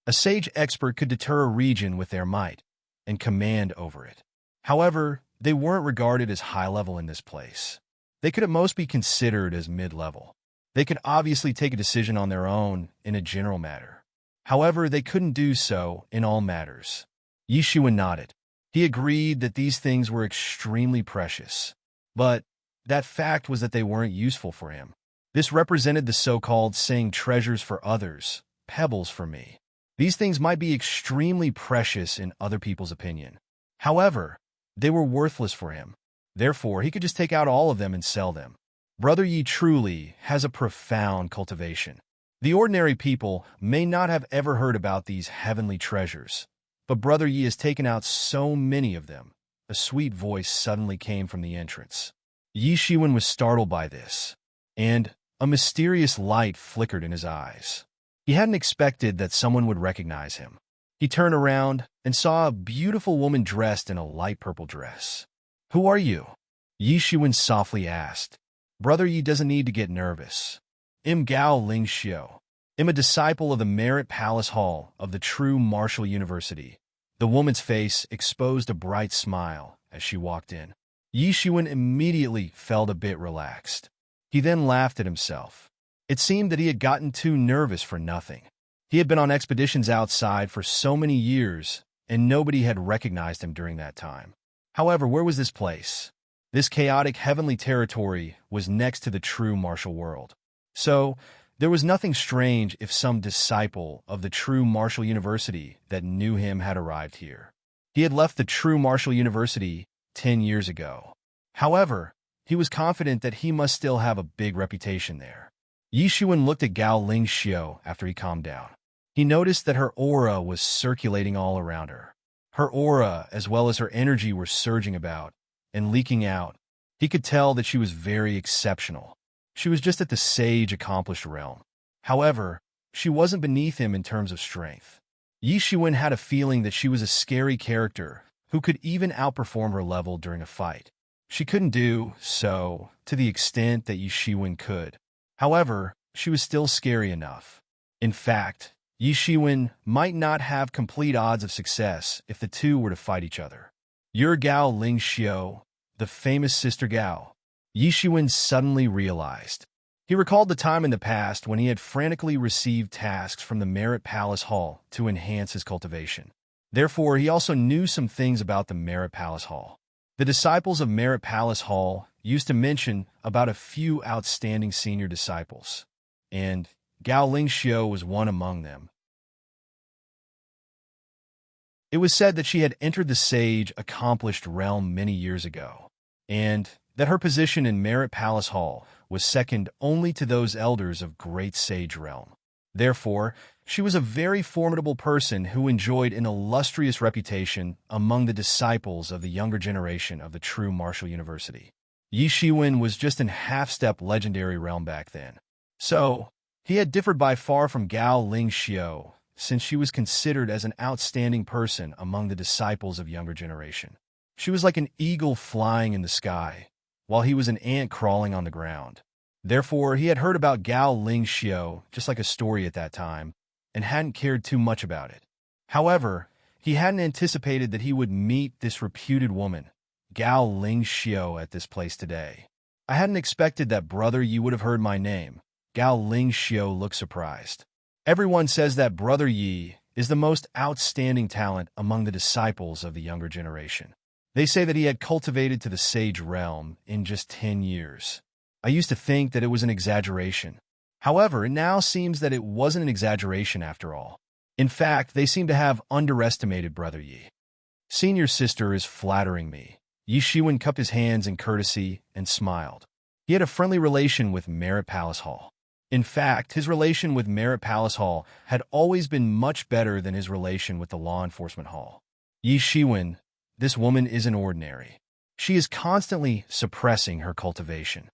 A sage expert could deter a region with their might and command over it. However, they weren't regarded as high-level in this place. They could at most be considered as mid-level. They could obviously take a decision on their own in a general matter. However, they couldn't do so in all matters." Yi Shiwen nodded. He agreed that these things were extremely precious. But that fact was that they weren't useful for him. This represented the so-called saying treasures for others, pebbles for me. These things might be extremely precious in other people's opinion. However, they were worthless for him. Therefore, he could just take out all of them and sell them. Brother Yi truly has a profound cultivation. The ordinary people may not have ever heard about these heavenly treasures, but Brother Yi has taken out so many of them. A sweet voice suddenly came from the entrance. Yi Shiwen was startled by this, and a mysterious light flickered in his eyes. He hadn't expected that someone would recognize him. He turned around and saw a beautiful woman dressed in a light purple dress. "Who are you?" Yi Shiwen softly asked. Brother Yi doesn't need to get nervous. I'm Gao Lingxiu. I'm a disciple of the Merit Palace Hall of the True Martial University. The woman's face exposed a bright smile as she walked in. Yi Shiwen immediately felt a bit relaxed. He then laughed at himself. It seemed that he had gotten too nervous for nothing. He had been on expeditions outside for so many years, and nobody had recognized him during that time. However, where was this place? This chaotic heavenly territory was next to the true martial world. So, there was nothing strange if some disciple of the True Martial University that knew him had arrived here. He had left the True Martial University 10 years ago. However, he was confident that he must still have a big reputation there. Yi Shiwen looked at Gao Lingxiu after he calmed down. He noticed that her aura was circulating all around her. Her aura, as well as her energy, were surging about and leaking out. He could tell that she was very exceptional. She was just at the sage accomplished realm. However, she wasn't beneath him in terms of strength. Yi Shiwen had a feeling that she was a scary character who could even outperform her level during a fight. She couldn't do so to the extent that Yi Shiwen could. However, she was still scary enough. In fact, Yi Shiwen might not have complete odds of success if the two were to fight each other. "You're Gao Lingxiu, the famous Sister Gao," Yi Shiwen suddenly realized. He recalled the time in the past when he had frantically received tasks from the Merit Palace Hall to enhance his cultivation. Therefore, he also knew some things about the Merit Palace Hall. The disciples of Merit Palace Hall used to mention about a few outstanding senior disciples, and Gao Lingxiu was one among them. It was said that she had entered the sage accomplished realm many years ago, and that her position in Merit Palace Hall was second only to those elders of great sage realm. Therefore, she was a very formidable person who enjoyed an illustrious reputation among the disciples of the younger generation of the True Martial University. Yi Shiwen was just in half-step legendary realm back then. So, he had differed by far from Gao Lingxiu, since she was considered as an outstanding person among the disciples of younger generation. She was like an eagle flying in the sky, while he was an ant crawling on the ground. Therefore, he had heard about Gao Lingxiu just like a story at that time, and hadn't cared too much about it. However, He hadn't anticipated that he would meet this reputed woman, Gao Ling Xiao, at this place today. I hadn't expected that, brother. You would have heard my name. Gao Ling Xiao looked surprised. Everyone says that Brother Yi is the most outstanding talent among the disciples of the younger generation. They say that he had cultivated to the sage realm in just 10 years. I used to think that it was an exaggeration. However, it now seems that it wasn't an exaggeration after all. In fact, they seem to have underestimated Brother Yi. Senior sister is flattering me. Yi Shiwen cupped his hands in courtesy and smiled. He had a friendly relation with Merit Palace Hall. In fact, his relation with Merit Palace Hall had always been much better than his relation with the Law Enforcement Hall. Yi Shiwen, this woman isn't ordinary. She is constantly suppressing her cultivation.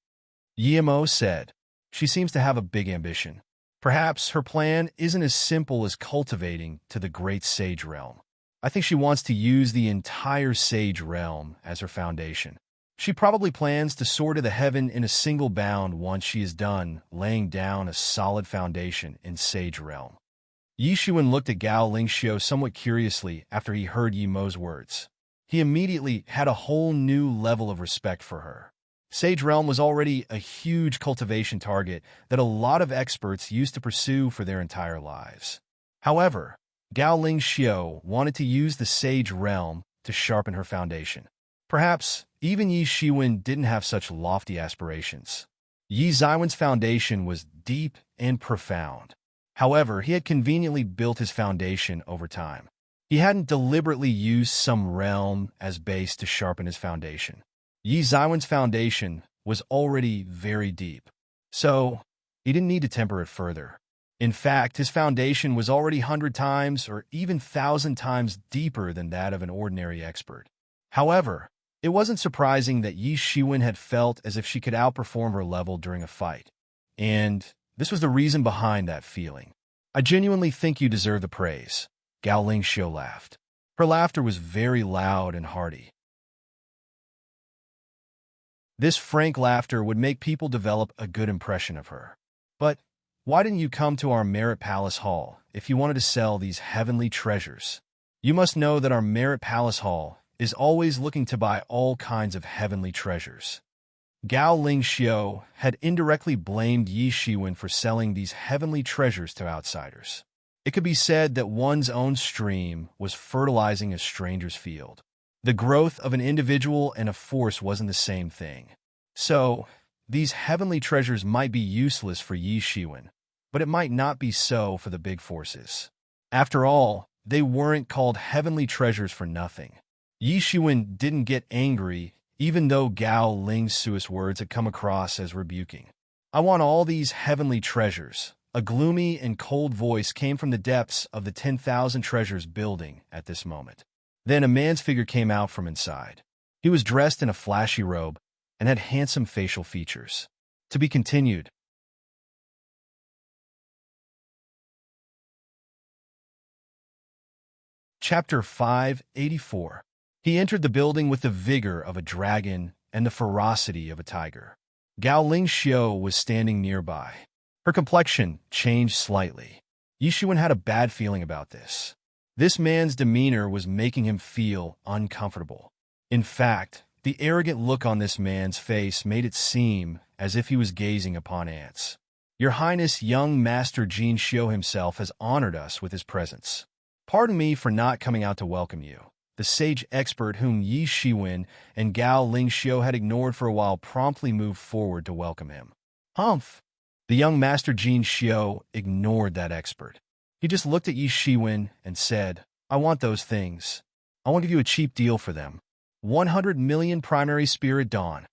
Yi Mo said. She seems to have a big ambition. Perhaps her plan isn't as simple as cultivating to the great sage realm. I think she wants to use the entire sage realm as her foundation. She probably plans to soar to the heaven in a single bound once she is done laying down a solid foundation in sage realm. Yi Shiwen looked at Gao Ling Xiao somewhat curiously after he heard Yi Mo's words. He immediately had a whole new level of respect for her. Sage Realm was already a huge cultivation target that a lot of experts used to pursue for their entire lives. However, Gao Ling Xiao wanted to use the Sage Realm to sharpen her foundation. Perhaps even Yi Shiwen didn't have such lofty aspirations. Yi Ziwen's foundation was deep and profound. However, he had conveniently built his foundation over time. He hadn't deliberately used some realm as base to sharpen his foundation. Yi Ziwen's foundation was already very deep, so he didn't need to temper it further. In fact, his foundation was already 100 times or even 1,000 times deeper than that of an ordinary expert. However, it wasn't surprising that Yi Shiwen had felt as if she could outperform her level during a fight. And this was the reason behind that feeling. I genuinely think you deserve the praise. Gao Ling Xiao laughed. Her laughter was very loud and hearty. This frank laughter would make people develop a good impression of her. But why didn't you come to our Merit Palace Hall if you wanted to sell these heavenly treasures? You must know that our Merit Palace Hall is always looking to buy all kinds of heavenly treasures. Gao Ling Xiao had indirectly blamed Yi Shiwen for selling these heavenly treasures to outsiders. It could be said that one's own stream was fertilizing a stranger's field. The growth of an individual and a force wasn't the same thing. So, these heavenly treasures might be useless for Yi Shiwen, but it might not be so for the big forces. After all, they weren't called heavenly treasures for nothing. Yi Shiwen didn't get angry, even though Gao Ling Xiao's words had come across as rebuking. I want all these heavenly treasures. A gloomy and cold voice came from the depths of the 10,000 treasures building at this moment. Then a man's figure came out from inside. He was dressed in a flashy robe and had handsome facial features. To be continued. Chapter 584. He entered the building with the vigor of a dragon and the ferocity of a tiger. Gao Ling Xiao was standing nearby. Her complexion changed slightly. Yi Shiwen had a bad feeling about this. This man's demeanor was making him feel uncomfortable. In fact, the arrogant look on this man's face made it seem as if he was gazing upon ants. Your Highness, young Master Jin Xiao himself has honored us with his presence. Pardon me for not coming out to welcome you. The sage expert whom Yi Shiwen and Gao Ling Xiao had ignored for a while promptly moved forward to welcome him. Humph! The young Master Jin Xiao ignored that expert. He just looked at Yi Shiwen and said, I want those things. I want to give you a cheap deal for them. 100 million primary spirit dawn.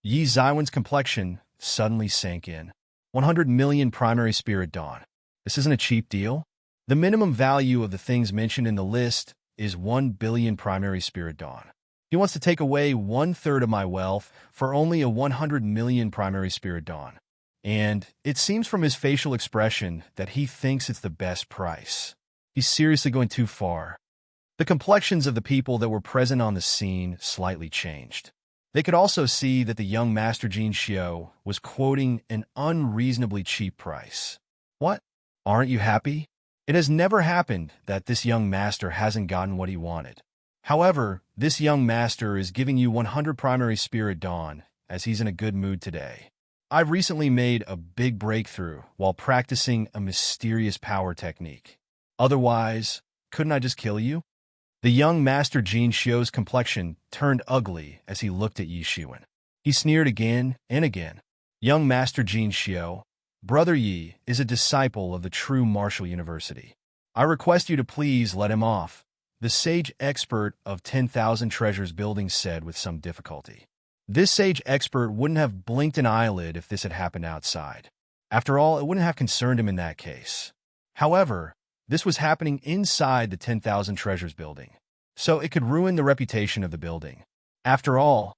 Yi Ziwen's complexion suddenly sank in. 100 million primary spirit dawn. This isn't a cheap deal. The minimum value of the things mentioned in the list is 1 billion primary spirit dawn. He wants to take away 1/3 of my wealth for only a 100 million primary spirit dawn. And it seems from his facial expression that he thinks it's the best price. He's seriously going too far. The complexions of the people that were present on the scene slightly changed. They could also see that the young Master Jin Xiao was quoting an unreasonably cheap price. What? Aren't you happy? It has never happened that this young master hasn't gotten what he wanted. However, this young master is giving you 100 primary spirit dawn, as he's in a good mood today. I've recently made a big breakthrough while practicing a mysterious power technique. Otherwise, couldn't I just kill you? The young master Jin Xiu's complexion turned ugly as he looked at Yi Shiwen. He sneered again and again. Young master Jin Xiu, Brother Yi is a disciple of the true martial university. I request you to please let him off, the sage expert of 10,000 treasures building said with some difficulty. This sage expert wouldn't have blinked an eyelid if this had happened outside. After all, it wouldn't have concerned him in that case. However, this was happening inside the 10,000 treasures building, so it could ruin the reputation of the building. After all,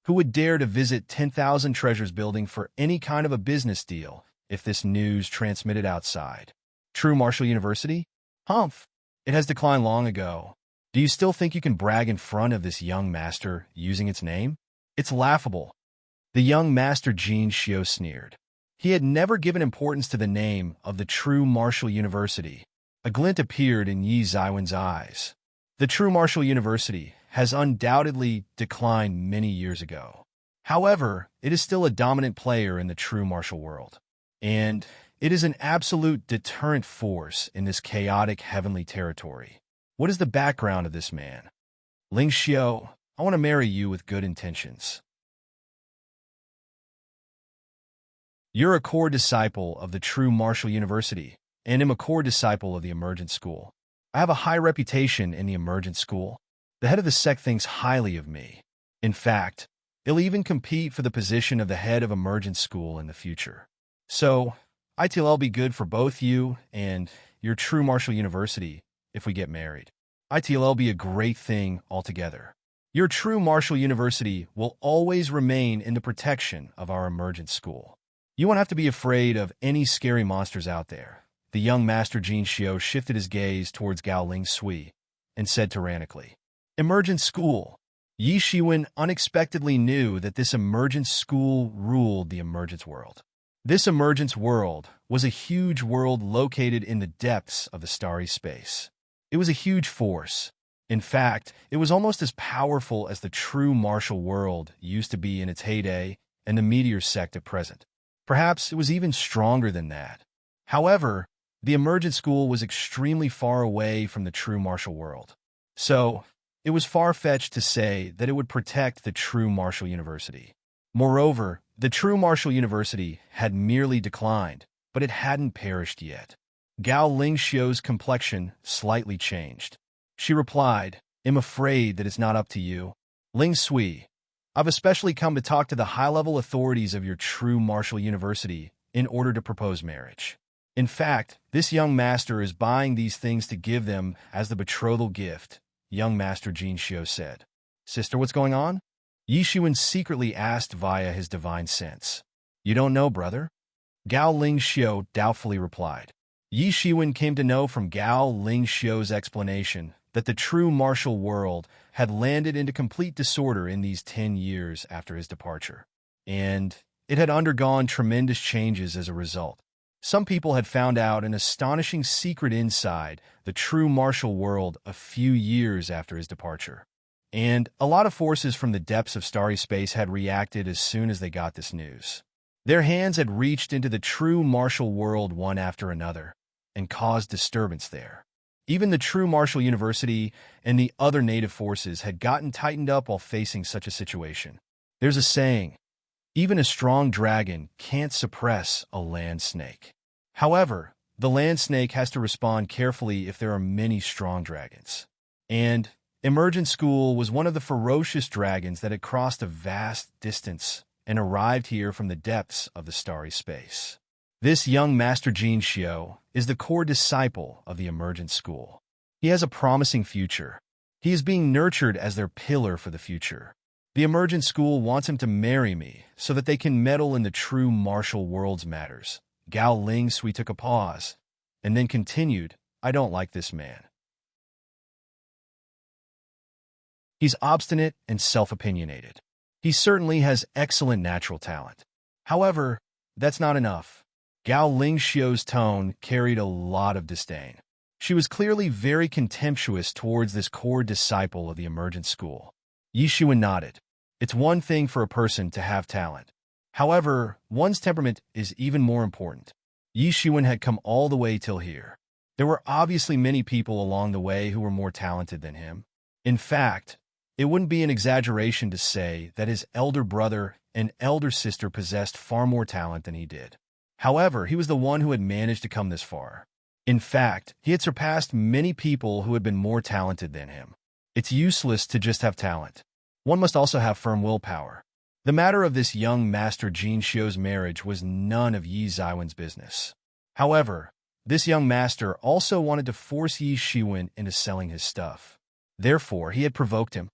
who would dare to visit 10,000 treasures building for any kind of a business deal if this news transmitted outside? True Martial University? Humph! It has declined long ago. Do you still think you can brag in front of this young master using its name? It's laughable. The young master Jin Xiu sneered. He had never given importance to the name of the True Martial University. A glint appeared in Yi Zaiwen's eyes. The True Martial University has undoubtedly declined many years ago. However, it is still a dominant player in the true martial world. And it is an absolute deterrent force in this chaotic heavenly territory. What is the background of this man? Ling Xiu, I want to marry you with good intentions. You're a core disciple of the True Martial University, and am a core disciple of the Emergent School. I have a high reputation in the Emergent School. The head of the sect thinks highly of me. In fact, he'll even compete for the position of the head of Emergent School in the future. So, ITLL be good for both you and your True Martial University if we get married. ITLL be a great thing altogether. Your True Martial University will always remain in the protection of our Emergent School. You won't have to be afraid of any scary monsters out there. The young master Jin Xiu shifted his gaze towards Gao Ling Sui and said tyrannically, Emergent School. Yi Shiwen unexpectedly knew that this Emergent School ruled the Emergence world. This Emergence world was a huge world located in the depths of the starry space. It was a huge force. In fact, it was almost as powerful as the true martial world used to be in its heyday and the meteor sect at present. Perhaps it was even stronger than that. However, the Emergent School was extremely far away from the true martial world. So, it was far-fetched to say that it would protect the True Martial University. Moreover, the True Martial University had merely declined, but it hadn't perished yet. Gao Ling Xiu's complexion slightly changed. She replied, I'm afraid that it's not up to you. Ling Sui, I've especially come to talk to the high-level authorities of your True Martial University in order to propose marriage. In fact, this young master is buying these things to give them as the betrothal gift, young master Jin Xiu said. Sister, what's going on? Yi Shiwen secretly asked via his divine sense. You don't know, brother? Gao Ling Xiu doubtfully replied. Yi Shiwen came to know from Gao Ling Xiu's explanation that the true martial world had landed into complete disorder in these 10 years after his departure. And it had undergone tremendous changes as a result. Some people had found out an astonishing secret inside the true martial world a few years after his departure. And a lot of forces from the depths of starry space had reacted as soon as they got this news. Their hands had reached into the true martial world one after another and caused disturbance there. Even the True Martial University and the other native forces had gotten tightened up while facing such a situation. There's a saying, even a strong dragon can't suppress a land snake. However, the land snake has to respond carefully if there are many strong dragons. And Emergent School was one of the ferocious dragons that had crossed a vast distance and arrived here from the depths of the starry space. This young Master Jin Xiu is the core disciple of the Emergent School. He has a promising future. He is being nurtured as their pillar for the future. The Emergent School wants him to marry me so that they can meddle in the true martial world's matters. Gao Ling Sui took a pause and then continued, I don't like this man. He's obstinate and self-opinionated. He certainly has excellent natural talent. However, that's not enough. Gao Ling Xiu's tone carried a lot of disdain. She was clearly very contemptuous towards this core disciple of the emergent school. Yi Shiwen nodded. It's one thing for a person to have talent. However, one's temperament is even more important. Yi Shiwen had come all the way till here. There were obviously many people along the way who were more talented than him. In fact, it wouldn't be an exaggeration to say that his elder brother and elder sister possessed far more talent than he did. However, he was the one who had managed to come this far. In fact, he had surpassed many people who had been more talented than him. It's useless to just have talent. One must also have firm willpower. The matter of this young Master Jin Xiu's marriage was none of Yi Ziwen's business. However, this young master also wanted to force Yi Shiwen into selling his stuff. Therefore, he had provoked him.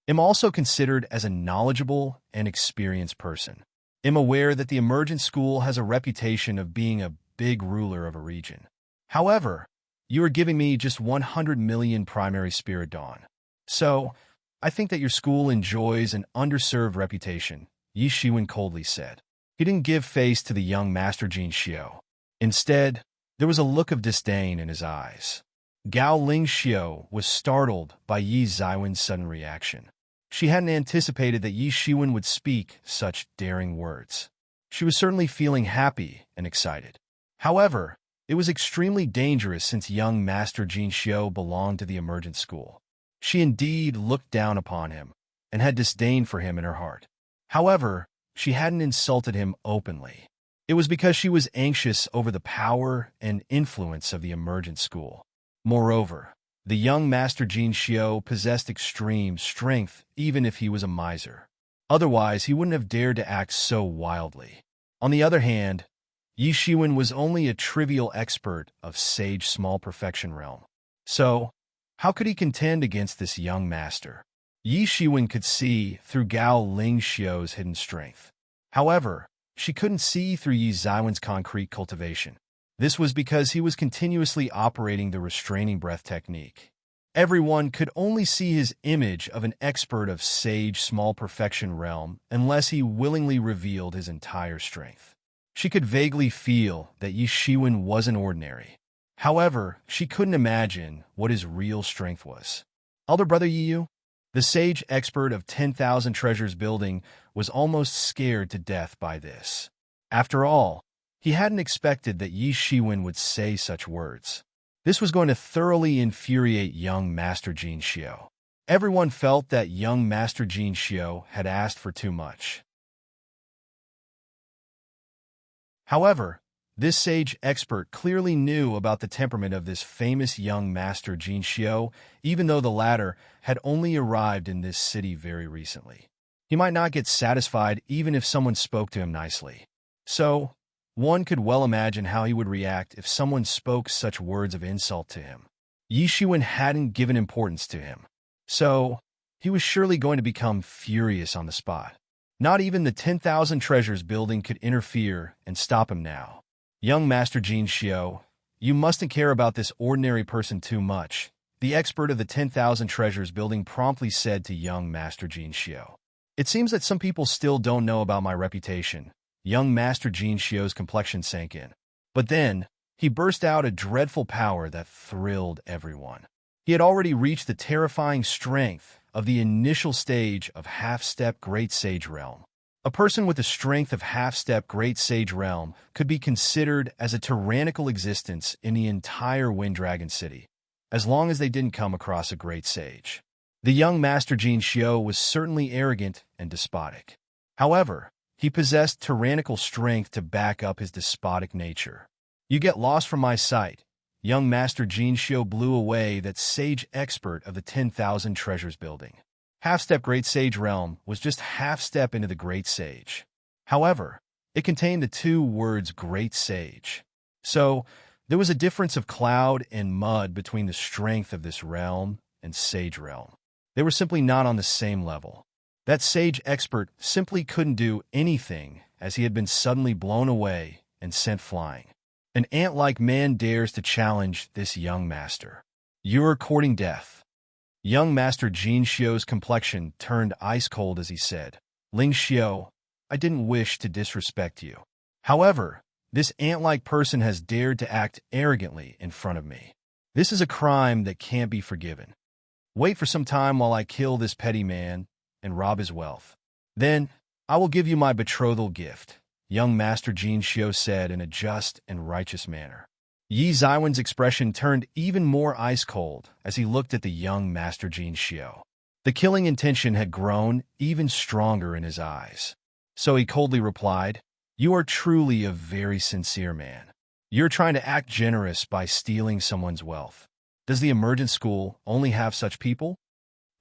I'm also considered as a knowledgeable and experienced person. I'm aware that the emergent school has a reputation of being a big ruler of a region. However, you are giving me just 100 million primary spirit dawn. So, I think that your school enjoys an underserved reputation, Yi Shiwen coldly said. He didn't give face to the young Master Jin Xiu. Instead, there was a look of disdain in his eyes. Gao Ling Xiu was startled by Yi Ziwen's sudden reaction. She hadn't anticipated that Yi Shiwen would speak such daring words. She was certainly feeling happy and excited. However, it was extremely dangerous since young Master Jin Xiu belonged to the emergent school. She indeed looked down upon him and had disdain for him in her heart. However, she hadn't insulted him openly. It was because she was anxious over the power and influence of the emergent school. Moreover, the young Master Jin Xiu possessed extreme strength even if he was a miser. Otherwise, he wouldn't have dared to act so wildly. On the other hand, Yi Shiwen was only a trivial expert of Sage Small Perfection realm. So, how could he contend against this young master? Yi Shiwen could see through Gao Ling Xiu's hidden strength. However, she couldn't see through Yi Ziwen's concrete cultivation. This was because he was continuously operating the restraining breath technique. Everyone could only see his image of an expert of Sage Small Perfection realm unless he willingly revealed his entire strength. She could vaguely feel that Yi Shiwen wasn't ordinary. However, she couldn't imagine what his real strength was. Elder brother Yi Yu, the sage expert of 10,000 treasures building, was almost scared to death by this. After all, he hadn't expected that Yi Shiwen would say such words. This was going to thoroughly infuriate young Master Jin Xiu. Everyone felt that young Master Jin Xiu had asked for too much. However, this sage expert clearly knew about the temperament of this famous young Master Jin Xiu, even though the latter had only arrived in this city very recently. He might not get satisfied even if someone spoke to him nicely. So, one could well imagine how he would react if someone spoke such words of insult to him. Yi Shiwen hadn't given importance to him. So, he was surely going to become furious on the spot. Not even the 10,000 treasures building could interfere and stop him now. Young Master Jin Xiu, you mustn't care about this ordinary person too much, the expert of the 10,000 treasures building promptly said to young Master Jin Xiu. It seems that some people still don't know about my reputation. Young Master Jin Xiu's complexion sank in. But then, he burst out a dreadful power that thrilled everyone. He had already reached the terrifying strength of the initial stage of half-step Great Sage Realm. A person with the strength of half-step Great Sage Realm could be considered as a tyrannical existence in the entire Wind Dragon City, as long as they didn't come across a Great Sage. The young Master Jin Xiu was certainly arrogant and despotic. However, he possessed tyrannical strength to back up his despotic nature. You get lost from my sight. Young Master Jin Xiu blew away that sage expert of the 10,000 treasures building. Half-step Great Sage Realm was just half-step into the Great Sage. However, it contained the two words Great Sage. So, there was a difference of cloud and mud between the strength of this realm and Sage Realm. They were simply not on the same level. That sage expert simply couldn't do anything as he had been suddenly blown away and sent flying. An ant-like man dares to challenge this young master. You're courting death. Young Master Jin Xiu's complexion turned ice-cold as he said, Ling Xiu, I didn't wish to disrespect you. However, this ant-like person has dared to act arrogantly in front of me. This is a crime that can't be forgiven. Wait for some time while I kill this petty man and rob his wealth. Then I will give you my betrothal gift, young Master Jin Xiu said in a just and righteous manner. Yi Zaiwen's expression turned even more ice-cold as he looked at the young Master Jin Xiu. The killing intention had grown even stronger in his eyes. So he coldly replied, "You are truly a very sincere man. You're trying to act generous by stealing someone's wealth. Does the emergent school only have such people?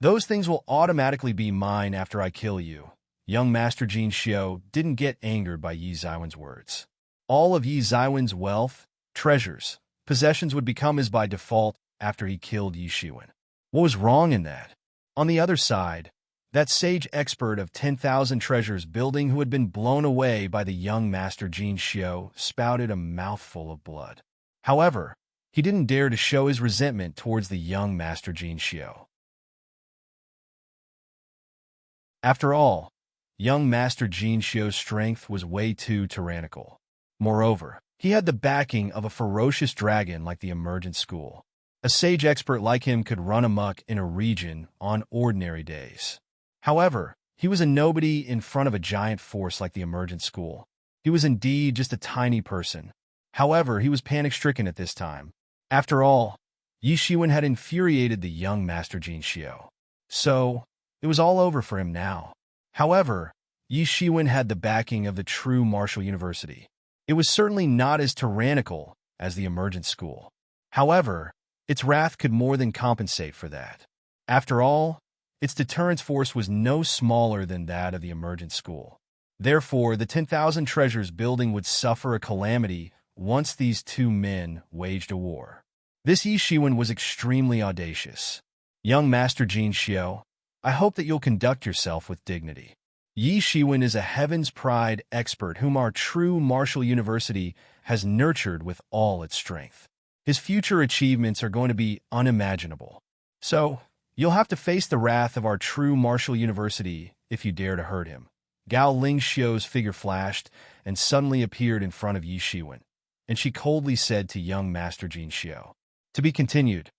Those things will automatically be mine after I kill you." Young Master Jin Xiu didn't get angered by Yi Zaiwen's words. All of Yi Zaiwen's wealth, treasures, possessions would become his by default after he killed Yi Shiwen. What was wrong in that? On the other side, that sage expert of 10,000 treasures building who had been blown away by the young Master Jin Xiu spouted a mouthful of blood. However, he didn't dare to show his resentment towards the young Master Jin Xiu. After all, young Master Jin Xiu's strength was way too tyrannical. Moreover, he had the backing of a ferocious dragon like the emergent school. A sage expert like him could run amok in a region on ordinary days. However, he was a nobody in front of a giant force like the emergent school. He was indeed just a tiny person. However, he was panic-stricken at this time. After all, Yi Shiwen had infuriated the young Master Jin Xiu. So, it was all over for him now. However, Yi Shiwen had the backing of the true martial university. It was certainly not as tyrannical as the emergent school. However, its wrath could more than compensate for that. After all, its deterrence force was no smaller than that of the emergent school. Therefore, the 10,000 treasures building would suffer a calamity once these two men waged a war. This Yi Shiwen was extremely audacious. Young Master Jin Xiu, I hope that you'll conduct yourself with dignity. Yi Shiwen is a heaven's pride expert whom our true martial university has nurtured with all its strength. His future achievements are going to be unimaginable. So, you'll have to face the wrath of our true martial university if you dare to hurt him. Gao Lingxiu's figure flashed and suddenly appeared in front of Yi Shiwen, and she coldly said to young Master Jin Xiu, "To be continued."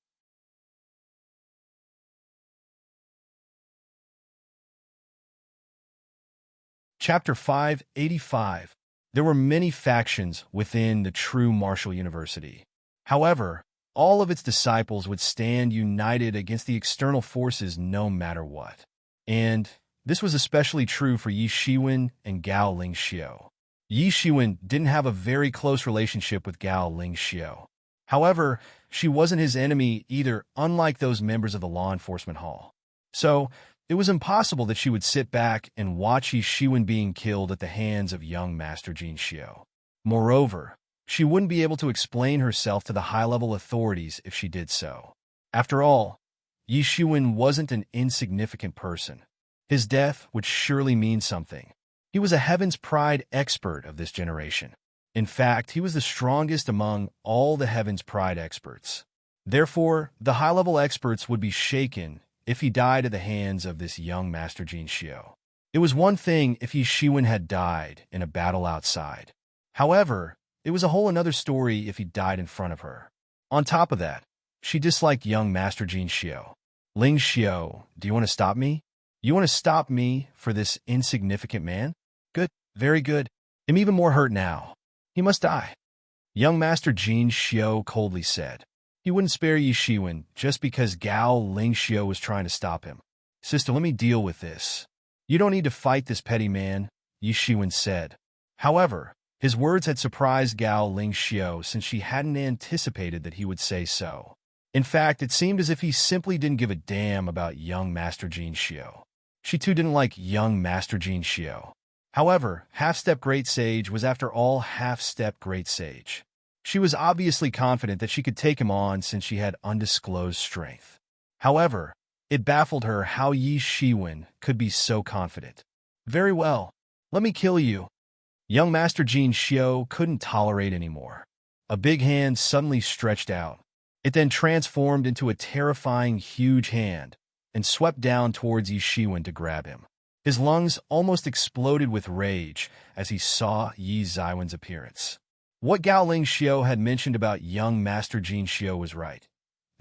Chapter 585. There were many factions within the true martial university. However, all of its disciples would stand united against the external forces no matter what. And this was especially true for Yi Shiwen and Gao Lingxiu. Yi Shiwen didn't have a very close relationship with Gao Lingxiu. However, she wasn't his enemy either, unlike those members of the law enforcement hall. So, it was impossible that she would sit back and watch Yi Shiwen being killed at the hands of young Master Jin Xiu. Moreover, she wouldn't be able to explain herself to the high-level authorities if she did so. After all, Yi Shiwen wasn't an insignificant person. His death would surely mean something. He was a heaven's pride expert of this generation. In fact, he was the strongest among all the heaven's pride experts. Therefore, the high-level experts would be shaken if he died at the hands of this young Master Jin Xiu. It was one thing if Yi Shiwen had died in a battle outside. However, it was a whole another story if he died in front of her. On top of that, she disliked young Master Jin Xiu. "Ling Xiu, do you want to stop me? You want to stop me for this insignificant man? Good, very good. I'm even more hurt now. He must die." Young Master Jin Xiu coldly said. He wouldn't spare Yi Shiwen just because Gao Lingxiu was trying to stop him. "Sister, let me deal with this. You don't need to fight this petty man," Yi Shiwen said. However, his words had surprised Gao Lingxiu since she hadn't anticipated that he would say so. In fact, it seemed as if he simply didn't give a damn about young Master Jin Xiu. She too didn't like young Master Jin Xiu. However, Half-Step Great Sage was after all Half-Step Great Sage. She was obviously confident that she could take him on since she had undisclosed strength. However, it baffled her how Yi Shiwen could be so confident. "Very well, let me kill you." Young Master Jin Xiu couldn't tolerate anymore. A big hand suddenly stretched out. It then transformed into a terrifying huge hand and swept down towards Yi Shiwen to grab him. His lungs almost exploded with rage as he saw Yi Zaiwen's appearance. What Gao Lingxiu had mentioned about young Master Jin Xiu was right.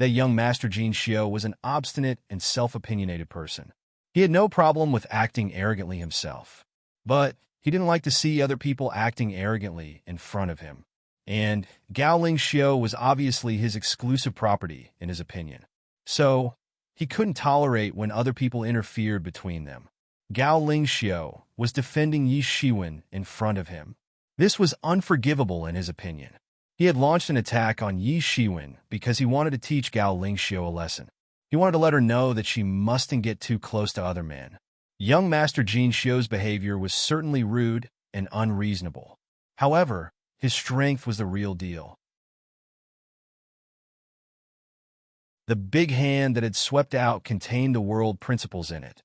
that young Master Jin Xiao was an obstinate and self-opinionated person. He had no problem with acting arrogantly himself, but he didn't like to see other people acting arrogantly in front of him. And Gao Ling Xiao was obviously his exclusive property, in his opinion. So, he couldn't tolerate when other people interfered between them. Gao Ling Xiao was defending Yi Shiwen in front of him. This was unforgivable in his opinion. He had launched an attack on Yi Shiwen because he wanted to teach Gao Ling Xiao a lesson. He wanted to let her know that she mustn't get too close to other men. Young Master Jin Xiao's behavior was certainly rude and unreasonable. However, his strength was the real deal. The big hand that had swept out contained the world principles in it.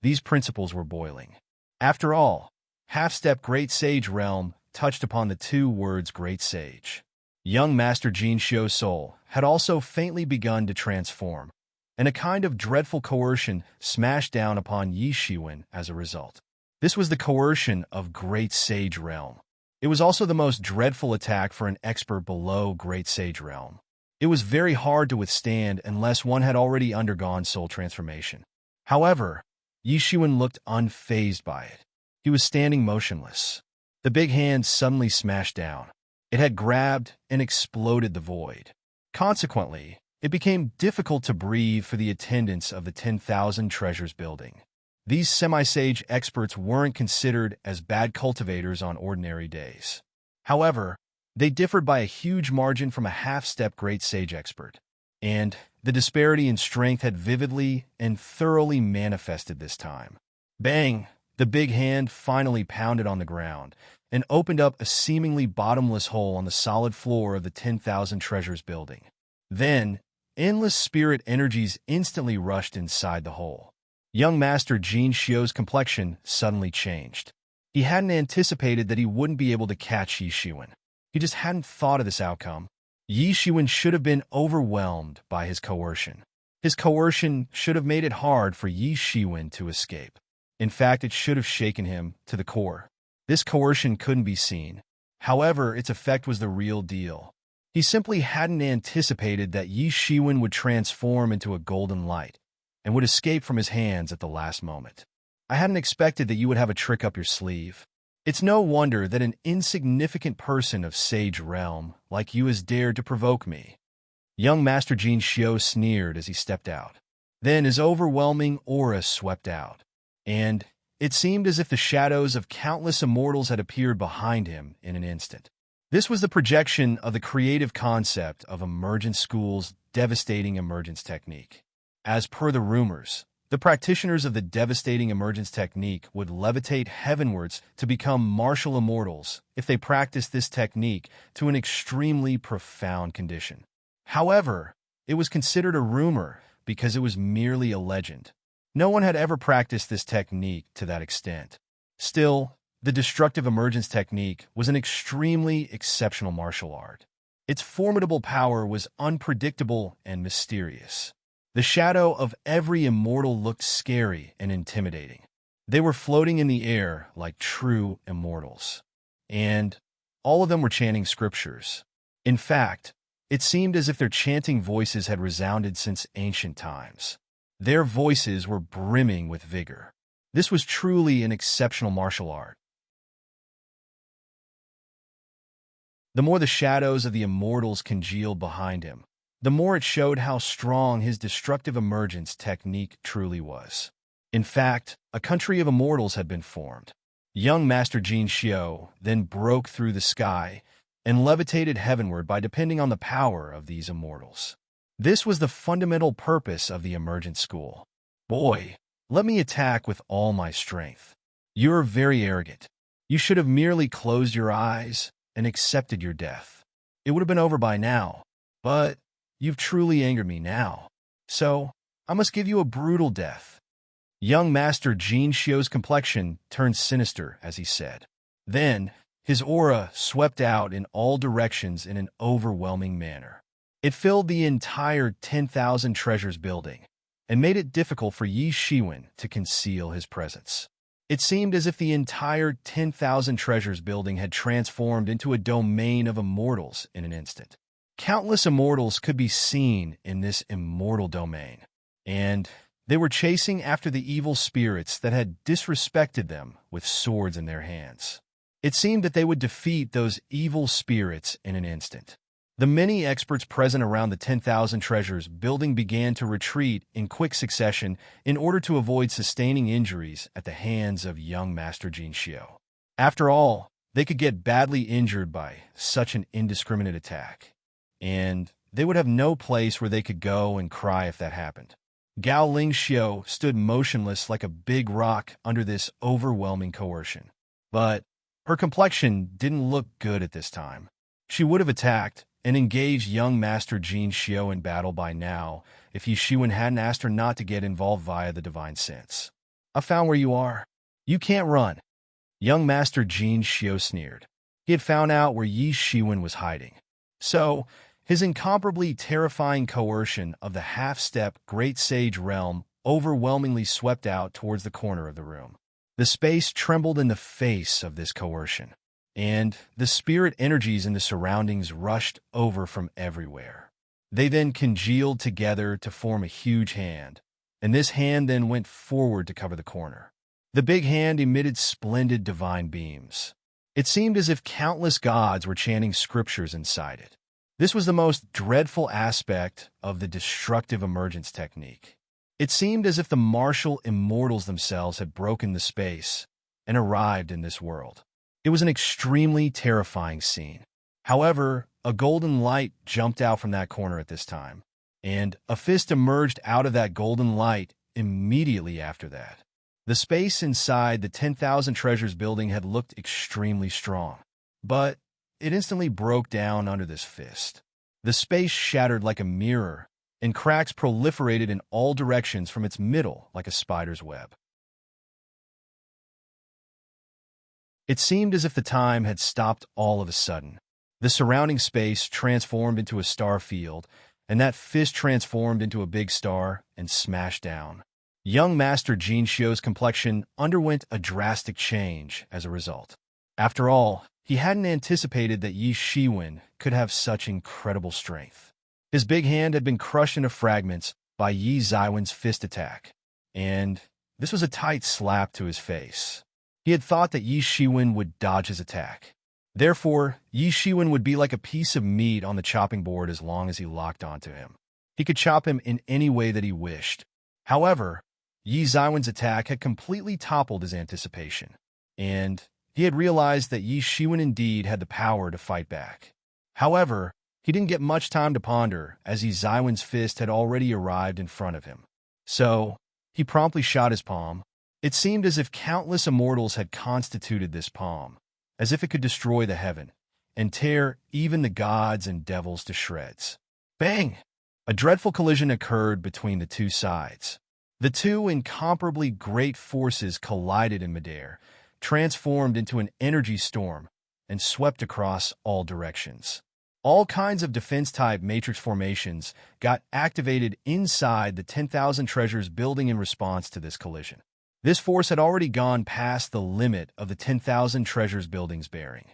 These principles were boiling. After all, half-step Great Sage realm touched upon the two words Great Sage. Young Master Jin Xiao's soul had also faintly begun to transform, and a kind of dreadful coercion smashed down upon Yi Shiwen as a result. This was the coercion of Great Sage realm. It was also the most dreadful attack for an expert below Great Sage realm. It was very hard to withstand unless one had already undergone soul transformation. However, Yi Shiwen looked unfazed by it. He was standing motionless. The big hand suddenly smashed down. It had grabbed and exploded the void. Consequently, it became difficult to breathe for the attendants of the 10,000 Treasures building. These semi-sage experts weren't considered as bad cultivators on ordinary days. However, they differed by a huge margin from a half-step Great Sage expert, and the disparity in strength had vividly and thoroughly manifested this time. Bang! The big hand finally pounded on the ground and opened up a seemingly bottomless hole on the solid floor of the 10,000 Treasures building. Then, endless spirit energies instantly rushed inside the hole. Young Master Jin Xiao's complexion suddenly changed. He hadn't anticipated that he wouldn't be able to catch Yi Shiwen. He just hadn't thought of this outcome. Yi Shiwen should have been overwhelmed by his coercion. His coercion should have made it hard for Yi Shiwen to escape. In fact, it should have shaken him to the core. This coercion couldn't be seen. However, its effect was the real deal. He simply hadn't anticipated that Yi Shiwen would transform into a golden light and would escape from his hands at the last moment. I hadn't expected that you would have a trick up your sleeve. It's no wonder that an insignificant person of Sage Realm like you has dared to provoke me. Young Master Jin Xiao sneered as he stepped out. Then his overwhelming aura swept out, and it seemed as if the shadows of countless immortals had appeared behind him in an instant. This was the projection of the creative concept of Emergent School's devastating emergence technique. As per the rumors, the practitioners of the devastating emergence technique would levitate heavenwards to become martial immortals if they practiced this technique to an extremely profound condition. However, it was considered a rumor because it was merely a legend. No one had ever practiced this technique to that extent. Still, the destructive emergence technique was an extremely exceptional martial art. Its formidable power was unpredictable and mysterious. The shadow of every immortal looked scary and intimidating. They were floating in the air like true immortals. And all of them were chanting scriptures. In fact, it seemed as if their chanting voices had resounded since ancient times. Their voices were brimming with vigor. This was truly an exceptional martial art. The more the shadows of the immortals congealed behind him, the more it showed how strong his destructive emergence technique truly was. In fact, a country of immortals had been formed. Young Master Jin Xiao then broke through the sky and levitated heavenward by depending on the power of these immortals. This was the fundamental purpose of the Emergent School. Boy, let me attack with all my strength. You're very arrogant. You should have merely closed your eyes and accepted your death. It would have been over by now, but you've truly angered me now. So, I must give you a brutal death. Young Master Jin Xiao's complexion turned sinister as he said. Then, his aura swept out in all directions in an overwhelming manner. It filled the entire 10,000 Treasures building and made it difficult for Yi Shiwen to conceal his presence. It seemed as if the entire 10,000 Treasures building had transformed into a domain of immortals in an instant. Countless immortals could be seen in this immortal domain, and they were chasing after the evil spirits that had disrespected them with swords in their hands. It seemed that they would defeat those evil spirits in an instant. The many experts present around the 10,000 Treasures building began to retreat in quick succession in order to avoid sustaining injuries at the hands of young Master Jin Xiu. After all, they could get badly injured by such an indiscriminate attack, and they would have no place where they could go and cry if that happened. Gao Ling Xiu stood motionless like a big rock under this overwhelming coercion. But her complexion didn't look good at this time. She would have attacked and engaged young Master Jin Xiu in battle by now if Yi Shiwen hadn't asked her not to get involved via the divine sense. "I found where you are. You can't run." Young Master Jin Xiu sneered. He had found out where Yi Shiwen was hiding. So, his incomparably terrifying coercion of the half-step Great Sage realm overwhelmingly swept out towards the corner of the room. The space trembled in the face of this coercion, and the spirit energies in the surroundings rushed over from everywhere. They then congealed together to form a huge hand, and this hand then went forward to cover the corner. The big hand emitted splendid divine beams. It seemed as if countless gods were chanting scriptures inside it. This was the most dreadful aspect of the destructive emergence technique. It seemed as if the martial immortals themselves had broken the space and arrived in this world. It was an extremely terrifying scene. However, a golden light jumped out from that corner at this time, and a fist emerged out of that golden light immediately after that. The space inside the 10,000 Treasures building had looked extremely strong, but it instantly broke down under this fist. The space shattered like a mirror, and cracks proliferated in all directions from its middle like a spider's web. It seemed as if the time had stopped all of a sudden. The surrounding space transformed into a star field, and that fist transformed into a big star and smashed down. Young Master Jin Xiu's complexion underwent a drastic change as a result. After all, he hadn't anticipated that Yi Shiwen could have such incredible strength. His big hand had been crushed into fragments by Yi Ziwen's fist attack, and this was a tight slap to his face. He had thought that Yi Shiwen would dodge his attack. Therefore, Yi Shiwen would be like a piece of meat on the chopping board as long as he locked onto him. He could chop him in any way that he wished. However, Yi Ziwen's attack had completely toppled his anticipation, and he had realized that Yi Shiwen indeed had the power to fight back. However, he didn't get much time to ponder, as Yi Ziwen's fist had already arrived in front of him. So, he promptly shot his palm. It seemed as if countless immortals had constituted this palm, as if it could destroy the heaven, and tear even the gods and devils to shreds. Bang! A dreadful collision occurred between the two sides. The two incomparably great forces collided in midair, transformed into an energy storm, and swept across all directions. All kinds of defense-type matrix formations got activated inside the 10,000 Treasures building in response to this collision. This force had already gone past the limit of the 10,000 Treasures building's bearing.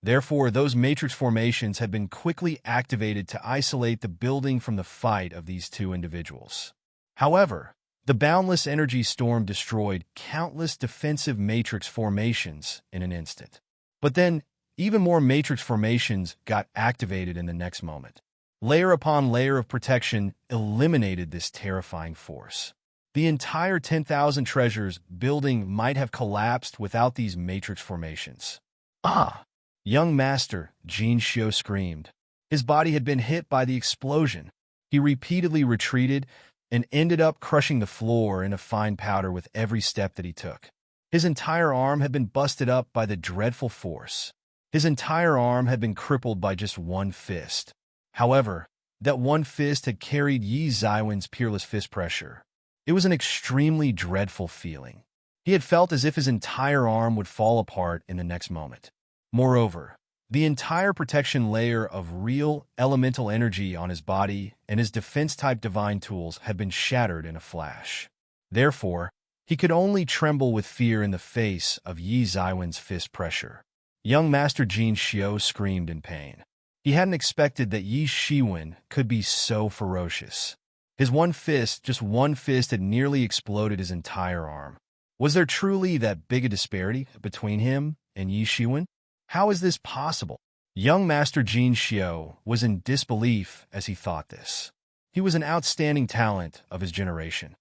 Therefore, those matrix formations had been quickly activated to isolate the building from the fight of these two individuals. However, the boundless energy storm destroyed countless defensive matrix formations in an instant. But then, even more matrix formations got activated in the next moment. Layer upon layer of protection eliminated this terrifying force. The entire 10,000 Treasures building might have collapsed without these matrix formations. Ah! Young Master Jin Xiu screamed. His body had been hit by the explosion. He repeatedly retreated and ended up crushing the floor in a fine powder with every step that he took. His entire arm had been busted up by the dreadful force. His entire arm had been crippled by just one fist. However, that one fist had carried Yi Ziwen's peerless fist pressure. It was an extremely dreadful feeling. He had felt as if his entire arm would fall apart in the next moment. Moreover, the entire protection layer of real elemental energy on his body and his defense-type divine tools had been shattered in a flash. Therefore, he could only tremble with fear in the face of Yi Ziwen's fist pressure. Young Master Jin Xiu screamed in pain. He hadn't expected that Yi Shiwen could be so ferocious. His one fist, just one fist, had nearly exploded his entire arm. Was there truly that big a disparity between him and Yi Shiwen? How is this possible? Young Master Jin Xiao was in disbelief as he thought this. He was an outstanding talent of his generation.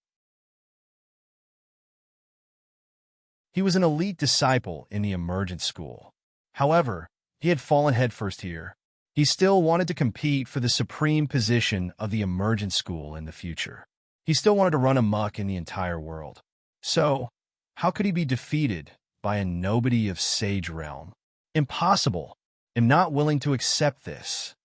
He was an elite disciple in the emergent school. However, he had fallen headfirst here. He still wanted to compete for the supreme position of the emergent school in the future. He still wanted to run amok in the entire world. So, how could he be defeated by a nobody of Sage Realm? Impossible. I'm not willing to accept this.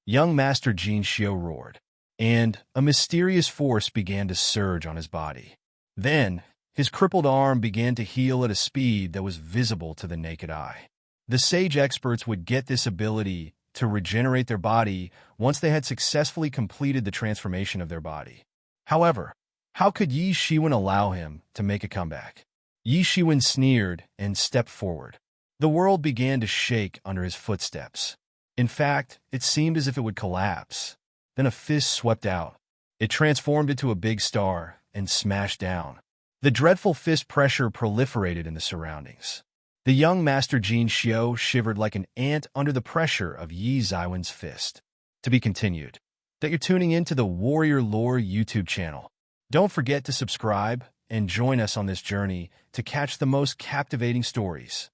Young Master Jin Xiao roared, and a mysterious force began to surge on his body. Then, his crippled arm began to heal at a speed that was visible to the naked eye. The sage experts would get this ability to regenerate their body once they had successfully completed the transformation of their body. However, how could Yi Shiwen allow him to make a comeback? Yi Shiwen sneered and stepped forward. The world began to shake under his footsteps. In fact, it seemed as if it would collapse. Then a fist swept out. It transformed into a big star and smashed down. The dreadful fist pressure proliferated in the surroundings. The young Master Jin Xiao shivered like an ant under the pressure of Yi Ziwen's fist. To be continued. That you're tuning into the Warrior Lore YouTube channel. Don't forget to subscribe and join us on this journey to catch the most captivating stories.